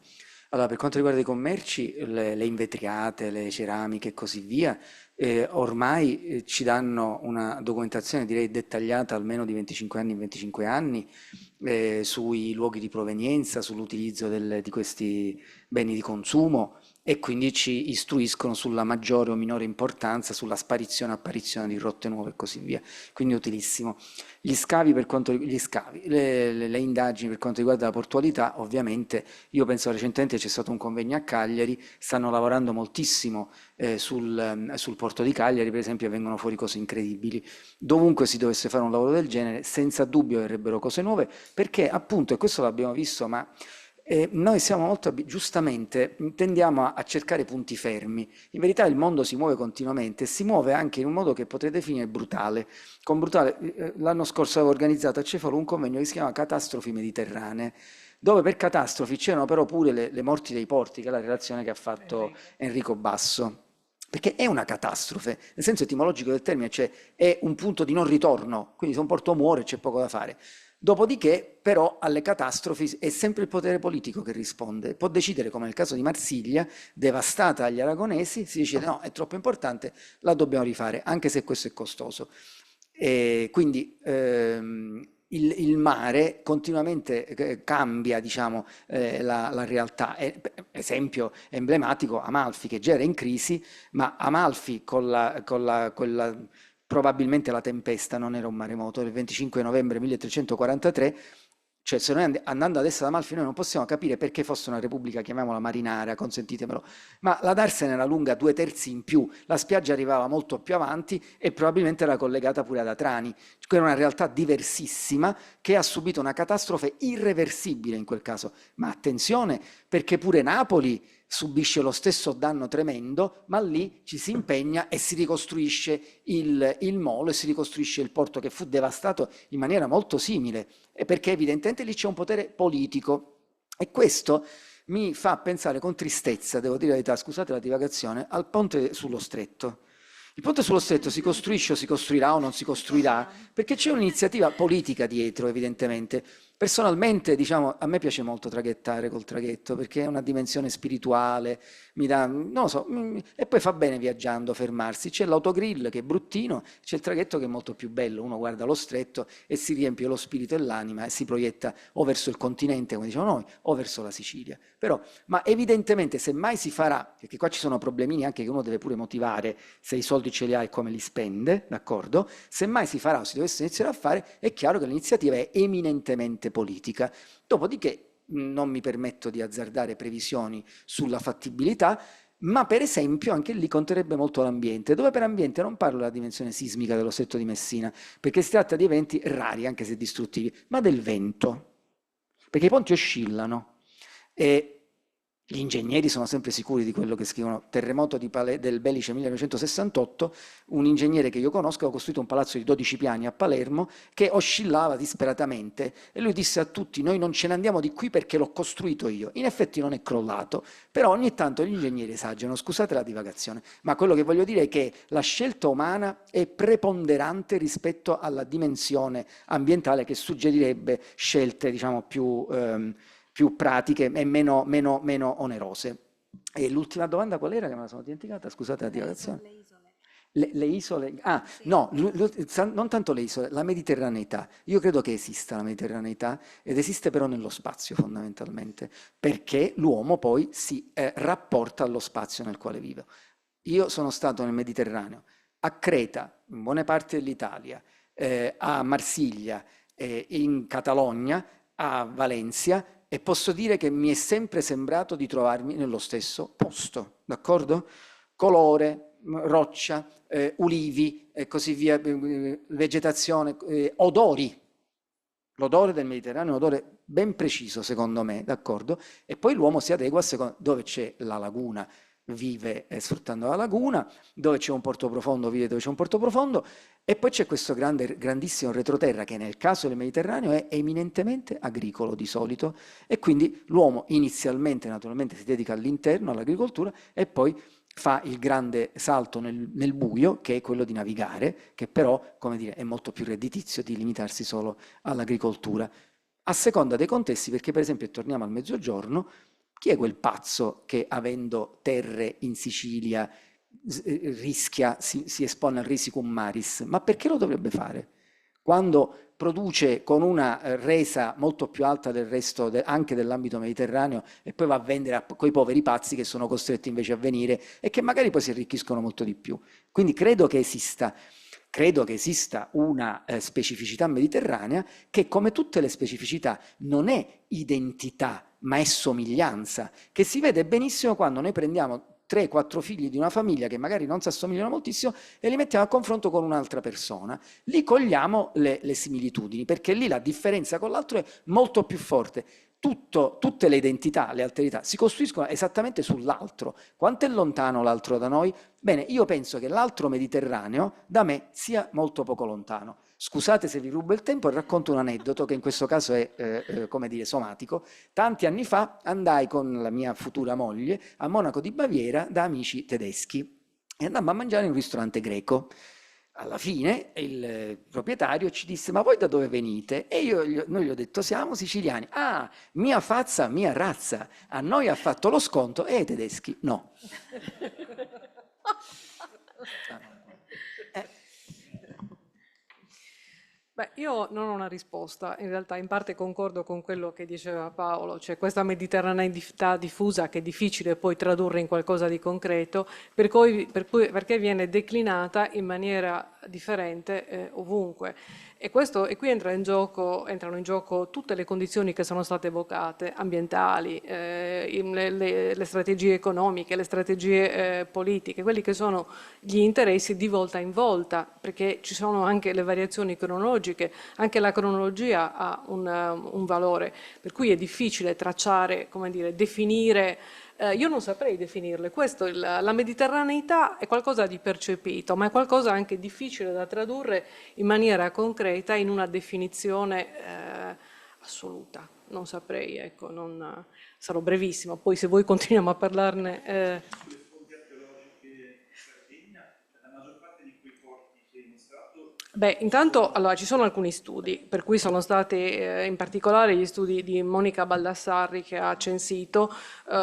Allora, per quanto riguarda i commerci, le invetriate, le ceramiche e così via, ormai ci danno una documentazione, direi dettagliata, almeno di 25 anni in 25 anni, sui luoghi di provenienza, sull'utilizzo di questi beni di consumo, e quindi ci istruiscono sulla maggiore o minore importanza, sulla sparizione o apparizione di rotte nuove e così via. Quindi utilissimo. Le indagini per quanto riguarda la portualità, ovviamente, io penso recentemente c'è stato un convegno a Cagliari, stanno lavorando moltissimo sul porto di Cagliari, per esempio, e vengono fuori cose incredibili. Dovunque si dovesse fare un lavoro del genere, senza dubbio verrebbero cose nuove, perché appunto, e questo l'abbiamo visto, ma noi siamo molto, giustamente, tendiamo a cercare punti fermi. In verità il mondo si muove continuamente e si muove anche in un modo che potrei definire brutale. Con brutale, l'anno scorso avevo organizzato a Cefalo un convegno che si chiama Catastrofi Mediterranee, dove per catastrofi c'erano però pure le morti dei porti, che è la relazione che ha fatto Enrico Basso. Perché è una catastrofe, nel senso etimologico del termine, cioè è un punto di non ritorno, quindi se un porto muore c'è poco da fare. Dopodiché, però, alle catastrofi è sempre il potere politico che risponde. Può decidere, come nel caso di Marsiglia, devastata agli aragonesi, si decide no, è troppo importante, la dobbiamo rifare, anche se questo è costoso. Quindi il mare continuamente cambia, diciamo, la realtà. Esempio emblematico, Amalfi, che già era in crisi, ma Amalfi probabilmente la tempesta non era un maremoto, il 25 novembre 1343, cioè se noi andando ad est ad Amalfi noi non possiamo capire perché fosse una repubblica, chiamiamola marinara, consentitemelo, ma la Darsena era lunga 2/3 in più, la spiaggia arrivava molto più avanti e probabilmente era collegata pure ad Atrani, che era una realtà diversissima che ha subito una catastrofe irreversibile in quel caso. Ma attenzione, perché pure Napoli subisce lo stesso danno tremendo, ma lì ci si impegna e si ricostruisce il molo e si ricostruisce il porto che fu devastato in maniera molto simile, perché evidentemente lì c'è un potere politico. E questo mi fa pensare con tristezza, devo dire la verità, scusate la divagazione, al ponte sullo Stretto. Il ponte sullo Stretto si costruisce o si costruirà o non si costruirà, perché c'è un'iniziativa politica dietro, evidentemente. Personalmente, diciamo, a me piace molto traghettare col traghetto, perché è una dimensione spirituale, mi dà, non lo so, e poi fa bene viaggiando fermarsi. C'è l'autogrill che è bruttino, c'è il traghetto che è molto più bello, uno guarda lo stretto e si riempie lo spirito e l'anima e si proietta o verso il continente, come diciamo noi, o verso la Sicilia. Però, ma evidentemente se mai si farà, perché qua ci sono problemini anche che uno deve pure motivare se i soldi ce li ha e come li spende, d'accordo? Se mai si farà o si dovesse iniziare a fare, è chiaro che l'iniziativa è eminentemente politica. Dopodiché non mi permetto di azzardare previsioni sulla fattibilità, ma per esempio anche lì conterebbe molto l'ambiente, dove per ambiente non parlo della dimensione sismica dello Stretto di Messina, perché si tratta di eventi rari, anche se distruttivi, ma del vento, perché i ponti oscillano e gli ingegneri sono sempre sicuri di quello che scrivono. Terremoto del Belice 1968, un ingegnere che io conosco ha costruito un palazzo di 12 piani a Palermo che oscillava disperatamente e lui disse a tutti: noi non ce ne andiamo di qui perché l'ho costruito io. In effetti non è crollato, però ogni tanto gli ingegneri esagerano, scusate la divagazione, ma quello che voglio dire è che la scelta umana è preponderante rispetto alla dimensione ambientale, che suggerirebbe scelte, diciamo, più pratiche e meno onerose. E l'ultima domanda qual era, che me la sono dimenticata? Scusate la divagazione. Le isole, Sì. no, non tanto le isole, la mediterraneità. Io credo che esista la mediterraneità, ed esiste però nello spazio fondamentalmente, perché l'uomo poi si rapporta allo spazio nel quale vive. Io sono stato nel Mediterraneo, a Creta, in buone parti dell'Italia, a Marsiglia, in Catalogna, a Valencia, e posso dire che mi è sempre sembrato di trovarmi nello stesso posto, d'accordo? Colore, roccia, ulivi e così via, vegetazione, odori. L'odore del Mediterraneo è un odore ben preciso, secondo me, d'accordo? E poi l'uomo si adegua a seconda dove c'è la laguna, vive sfruttando la laguna, dove c'è un porto profondo, vive dove c'è un porto profondo, e poi c'è questo grandissimo retroterra che nel caso del Mediterraneo è eminentemente agricolo di solito, e quindi l'uomo inizialmente naturalmente si dedica all'interno, all'agricoltura, e poi fa il grande salto nel buio, che è quello di navigare, che però, come dire, è molto più redditizio di limitarsi solo all'agricoltura. A seconda dei contesti, perché per esempio, torniamo al Mezzogiorno, chi è quel pazzo che avendo terre in Sicilia rischia, si espone al risicum maris? Ma perché lo dovrebbe fare? Quando produce con una resa molto più alta del resto anche dell'ambito mediterraneo e poi va a vendere a quei poveri pazzi che sono costretti invece a venire e che magari poi si arricchiscono molto di più. Quindi credo che esista una specificità mediterranea che, come tutte le specificità, non è identità ma è somiglianza, che si vede benissimo quando noi prendiamo 3-4 figli di una famiglia che magari non si assomigliano moltissimo e li mettiamo a confronto con un'altra persona. Lì cogliamo le similitudini, perché lì la differenza con l'altro è molto più forte. Tutte le identità, le alterità si costruiscono esattamente sull'altro. Quanto è lontano l'altro da noi? Bene, io penso che l'altro mediterraneo da me sia molto poco lontano. Scusate se vi rubo il tempo e racconto un aneddoto che in questo caso è, come dire, somatico. Tanti anni fa andai con la mia futura moglie a Monaco di Baviera da amici tedeschi e andammo a mangiare in un ristorante greco. Alla fine il proprietario ci disse: ma voi da dove venite? E noi gli ho detto: siamo siciliani. Ah, mia fazza, mia razza, a noi ha fatto lo sconto e ai tedeschi no. Beh, io non ho una risposta, in realtà in parte concordo con quello che diceva Paolo, cioè questa mediterraneità diffusa che è difficile poi tradurre in qualcosa di concreto, perché viene declinata in maniera differente ovunque. E qui entrano in gioco tutte le condizioni che sono state evocate, ambientali, le strategie economiche, le strategie politiche, quelli che sono gli interessi di volta in volta, perché ci sono anche le variazioni cronologiche, anche la cronologia ha un valore, per cui è difficile tracciare, come dire, definire. Io non saprei definirle, la mediterraneità è qualcosa di percepito, ma è qualcosa anche difficile da tradurre in maniera concreta in una definizione assoluta. Non saprei, ecco, sarò brevissima, poi se voi continuiamo a parlarne. Beh, intanto allora, ci sono alcuni studi, per cui sono stati in particolare gli studi di Monica Baldassarri che ha censito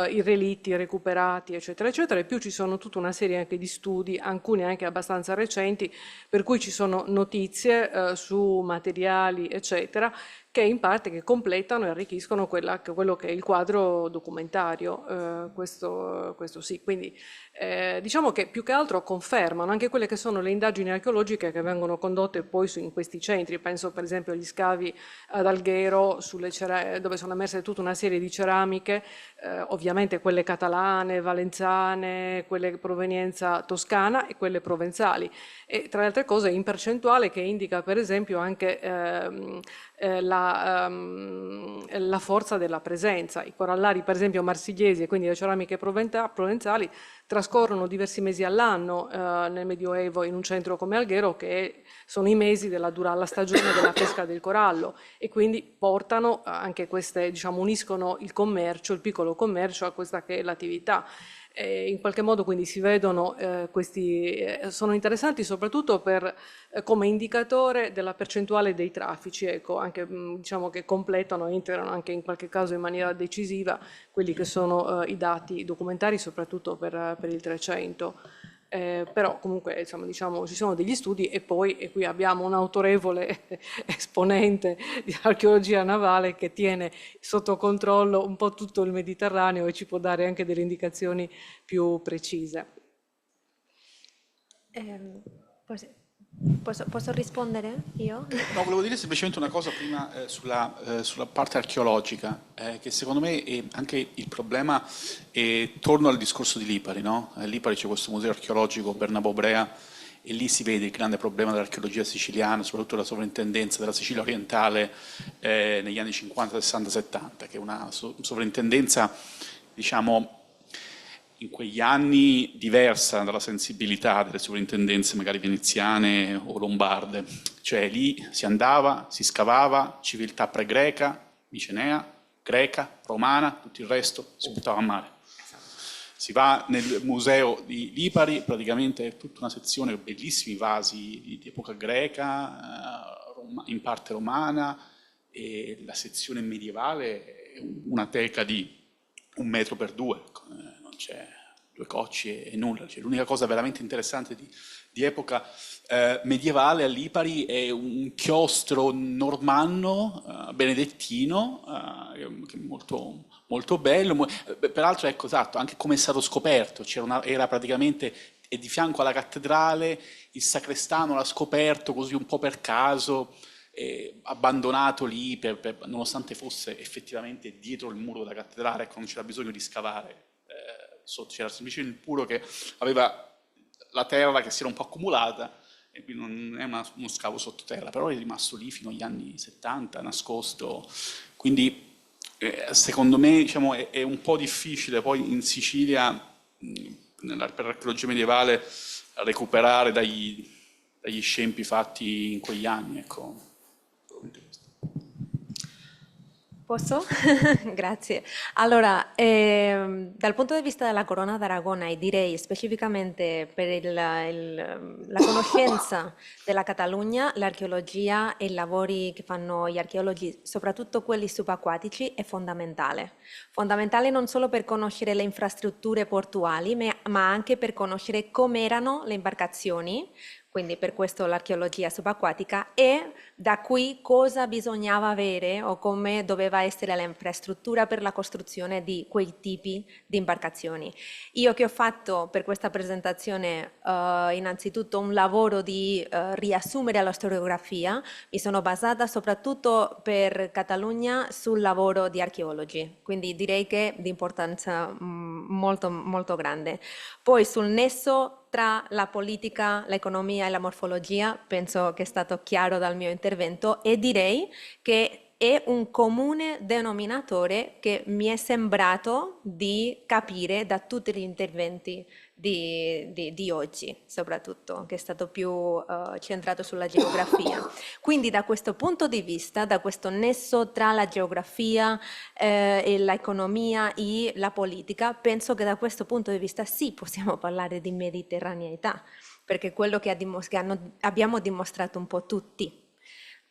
i relitti recuperati, eccetera, eccetera, e più ci sono tutta una serie anche di studi, alcuni anche abbastanza recenti, per cui ci sono notizie su materiali, eccetera, che in parte completano e arricchiscono quello che è il quadro documentario, questo sì. Quindi diciamo che più che altro confermano anche quelle che sono le indagini archeologiche che vengono condotte poi in questi centri. Penso per esempio agli scavi ad Alghero, dove sono emerse tutta una serie di ceramiche, ovviamente quelle catalane, valenzane, quelle di provenienza toscana e quelle provenzali. E tra le altre cose in percentuale che indica per esempio anche la forza della presenza. I corallari, per esempio, marsigliesi e quindi le ceramiche provenzali trascorrono diversi mesi all'anno nel Medioevo in un centro come Alghero, che sono i mesi la stagione della pesca del corallo, e quindi portano anche queste, diciamo, uniscono il commercio, il piccolo commercio a questa che è l'attività. In qualche modo quindi si vedono sono interessanti soprattutto come indicatore della percentuale dei traffici, ecco, anche diciamo che completano e integrano anche in qualche caso in maniera decisiva quelli che sono i dati documentari, soprattutto per il 300. Però comunque insomma, diciamo, ci sono degli studi e qui abbiamo un autorevole esponente di archeologia navale che tiene sotto controllo un po' tutto il Mediterraneo e ci può dare anche delle indicazioni più precise. Posso rispondere io? No, volevo dire semplicemente una cosa prima sulla parte archeologica, che secondo me è anche il problema, torno al discorso di Lipari, no? A Lipari c'è questo museo archeologico Bernabò Brea e lì si vede il grande problema dell'archeologia siciliana, soprattutto della sovrintendenza della Sicilia orientale negli anni 50, 60, 70, che è una sovrintendenza, diciamo, in quegli anni diversa dalla sensibilità delle sovrintendenze magari veneziane o lombarde. Cioè lì si andava, si scavava, civiltà pre-greca, micenea, greca, romana, tutto il resto si buttava a mare. Si va nel museo di Lipari, praticamente è tutta una sezione con bellissimi vasi di epoca greca, in parte romana, e la sezione medievale è una teca di 1 metro per 2, non c'è 2 cocci e nulla. Cioè, l'unica cosa veramente interessante di epoca medievale a Lipari è un chiostro normanno, benedettino, che è molto, molto bello. Peraltro, ecco, esatto, anche come è stato scoperto, era praticamente di fianco alla cattedrale, il sacrestano l'ha scoperto così un po' per caso, abbandonato lì, nonostante fosse effettivamente dietro il muro della cattedrale, ecco, non c'era bisogno di scavare sotto, c'era semplicemente il muro che aveva la terra che si era un po' accumulata, e quindi non è uno scavo sottoterra, però è rimasto lì fino agli anni 70, nascosto. Quindi secondo me, diciamo, è un po' difficile poi in Sicilia, per l'archeologia medievale, recuperare dagli scempi fatti in quegli anni, ecco. Posso? Grazie. Allora, dal punto di vista della Corona d'Aragona, e direi specificamente per la conoscenza della Catalogna, l'archeologia e i lavori che fanno gli archeologi, soprattutto quelli subacquatici, è fondamentale. Fondamentale non solo per conoscere le infrastrutture portuali, ma anche per conoscere come erano le imbarcazioni, quindi per questo l'archeologia subacquatica, e da qui cosa bisognava avere o come doveva essere l'infrastruttura per la costruzione di quei tipi di imbarcazioni. Io che ho fatto per questa presentazione innanzitutto un lavoro di riassumere la storiografia, mi sono basata soprattutto per Catalogna sul lavoro di archeologi, quindi direi che è di importanza molto, molto grande. Poi sul nesso tra la politica, l'economia e la morfologia, penso che è stato chiaro dal mio intervento, e direi che è un comune denominatore che mi è sembrato di capire da tutti gli interventi di oggi, soprattutto, che è stato più centrato sulla geografia. Quindi da questo punto di vista, da questo nesso tra la geografia e l'economia e la politica, penso che da questo punto di vista sì possiamo parlare di mediterraneità, perché è quello che abbiamo dimostrato un po' tutti,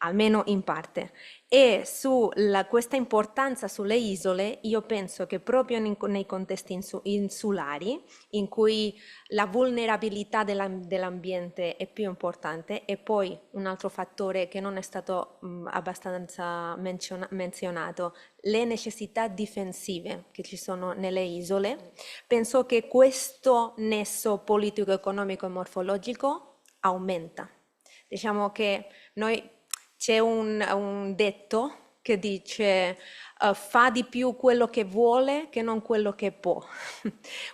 almeno in parte. E su questa importanza sulle isole, io penso che proprio nei contesti insulari, in cui la vulnerabilità dell'ambiente è più importante, e poi un altro fattore che non è stato abbastanza menzionato, le necessità difensive che ci sono nelle isole, penso che questo nesso politico, economico e morfologico aumenta. Diciamo che c'è un detto che dice fa di più quello che vuole che non quello che può.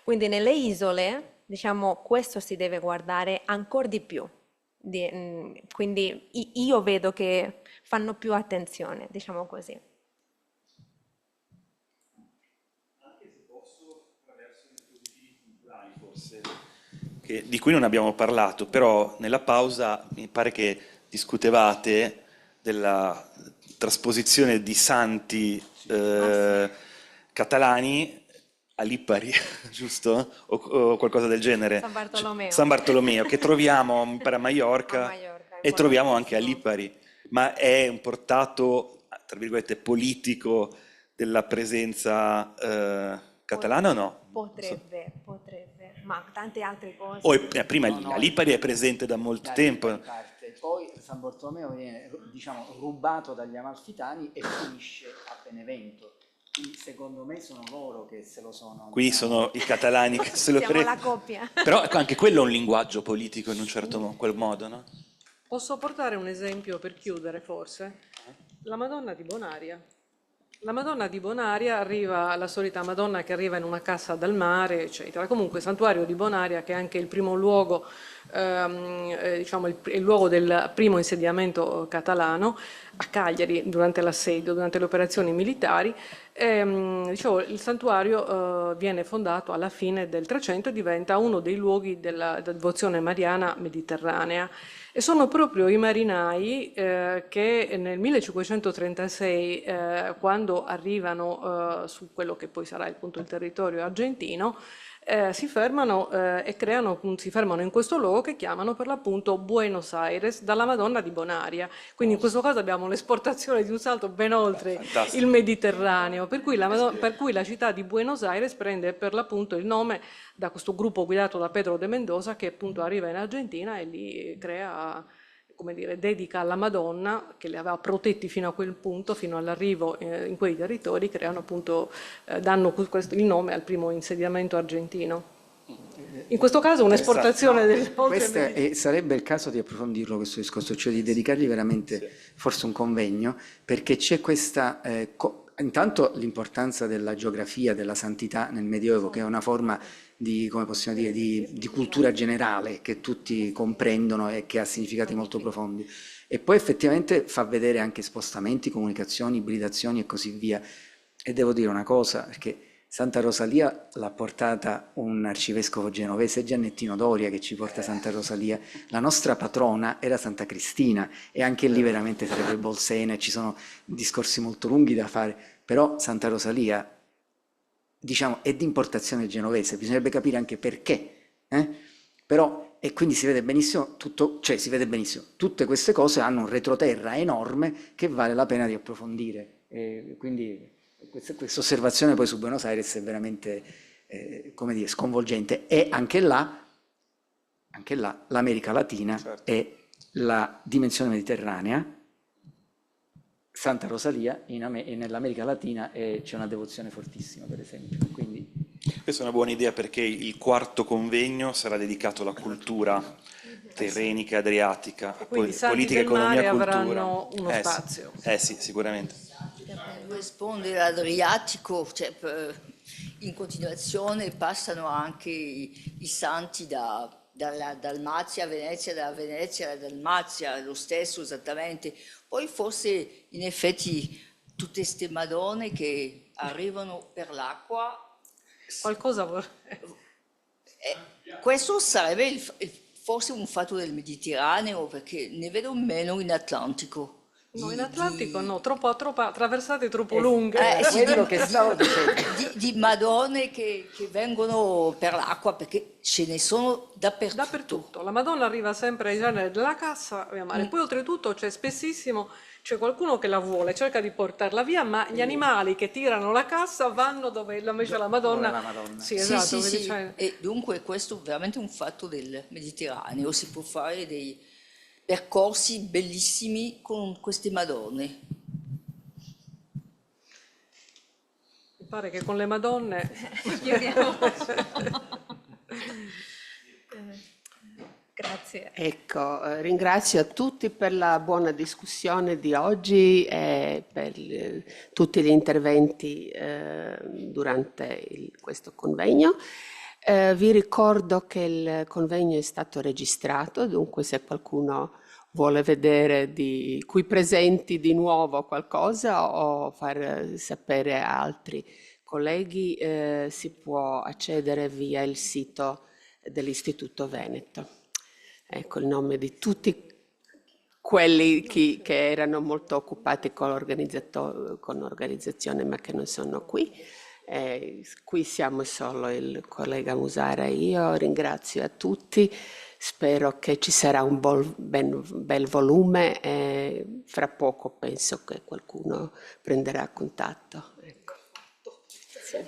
Quindi nelle isole, diciamo, questo si deve guardare ancora di più. Quindi io vedo che fanno più attenzione, diciamo così. Anche se posso, attraverso i dispositivi culturali forse, di cui non abbiamo parlato, però nella pausa mi pare che discutevate della trasposizione di santi catalani a Lipari, giusto? O qualcosa del genere. San Bartolomeo. San Bartolomeo, che troviamo per a Maiorca, e troviamo anche a Lipari, ma è un portato, tra virgolette, politico della presenza catalana o no? Potrebbe, ma tante altre cose. Prima a Lipari è presente da molto tempo. Poi San Bartolomeo viene, diciamo, rubato dagli Amalfitani e finisce a Benevento. Quindi secondo me sono loro che se lo sono. Qui sono i catalani che se lo Siamo la prendono. coppia. Però ecco, anche quello è un linguaggio politico in un certo quel modo, no? Posso portare un esempio per chiudere, forse? La Madonna di Bonaria. La Madonna di Bonaria arriva, la solita Madonna che arriva in una cassa dal mare, eccetera. Comunque, Santuario di Bonaria, che è anche il primo luogo, diciamo il luogo del primo insediamento catalano a Cagliari durante l'assedio, durante le operazioni militari. Dicevo, il santuario viene fondato alla fine del 300 e diventa uno dei luoghi della devozione mariana mediterranea. E sono proprio i marinai che nel 1536, quando arrivano su quello che poi sarà appunto il territorio argentino, si fermano si fermano in questo luogo che chiamano per l'appunto Buenos Aires, dalla Madonna di Bonaria. Quindi in questo caso abbiamo l'esportazione di un salto ben oltre il Mediterraneo, per cui la città di Buenos Aires prende per l'appunto il nome da questo gruppo guidato da Pedro de Mendoza, che appunto arriva in Argentina e lì crea, come dire, dedica alla Madonna, che li aveva protetti fino a quel punto, fino all'arrivo in quei territori, creano appunto, danno il nome al primo insediamento argentino. In questo caso un'esportazione del Questo sarebbe il caso di approfondirlo, questo discorso, cioè di dedicargli veramente forse un convegno, perché c'è questa... intanto l'importanza della geografia, della santità nel Medioevo, che è una forma di, come possiamo dire, di cultura generale che tutti comprendono e che ha significati molto profondi. E poi effettivamente fa vedere anche spostamenti, comunicazioni, ibridazioni e così via. E devo dire una cosa, perché Santa Rosalia l'ha portata un arcivescovo genovese, Giannettino Doria, che ci porta Santa Rosalia. La nostra patrona era Santa Cristina, e anche lì veramente sarebbe Bolsena, ci sono discorsi molto lunghi da fare, però Santa Rosalia, diciamo, è di importazione genovese, bisognerebbe capire anche perché, però, e quindi si vede benissimo tutte queste cose hanno un retroterra enorme che vale la pena di approfondire, quindi questa osservazione poi su Buenos Aires è veramente, come dire, sconvolgente. E anche là l'America Latina, certo, è la dimensione mediterranea. Santa Rosalia nell'America Latina c'è una devozione fortissima, per esempio. Quindi... Questa è una buona idea, perché il quarto convegno sarà dedicato alla cultura tirrenica, adriatica, politica, economia, cultura. Avranno uno spazio. Sì, sicuramente. Rispondere all'Adriatico, cioè, in continuazione passano anche i santi dalla Dalmazia a Venezia, dalla Venezia alla Dalmazia, lo stesso esattamente. Poi forse in effetti tutte queste Madonne che arrivano per l'acqua. Qualcosa vorrei. Questo sarebbe forse un fatto del Mediterraneo, perché ne vedo meno in Atlantico. No, in Atlantico no, troppo attraversate troppo lunghe. Sì, quello che stavo dicendo. Di Madonne che vengono per l'acqua, perché ce ne sono dappertutto. La Madonna arriva sempre ai generi della cassa a mare. Poi oltretutto c'è spessissimo qualcuno che la vuole, cerca di portarla via, ma gli animali che tirano la cassa vanno dove invece la Madonna. Sì, esatto. Sì. E dunque questo è veramente un fatto del Mediterraneo, si può fare dei percorsi bellissimi con queste Madonne. Mi pare che con le Madonne chiudiamo. Grazie. Ecco, ringrazio a tutti per la buona discussione di oggi e per tutti gli interventi durante questo convegno. Vi ricordo che il convegno è stato registrato, dunque se qualcuno vuole vedere di qui presenti di nuovo qualcosa o far sapere a altri colleghi, si può accedere via il sito dell'Istituto Veneto. Ecco il nome di tutti quelli che erano molto occupati con l'organizzazione ma che non sono qui. Qui siamo solo il collega Musara e io. Ringrazio a tutti, spero che ci sarà un bel volume e fra poco penso che qualcuno prenderà contatto. Ecco. Sì.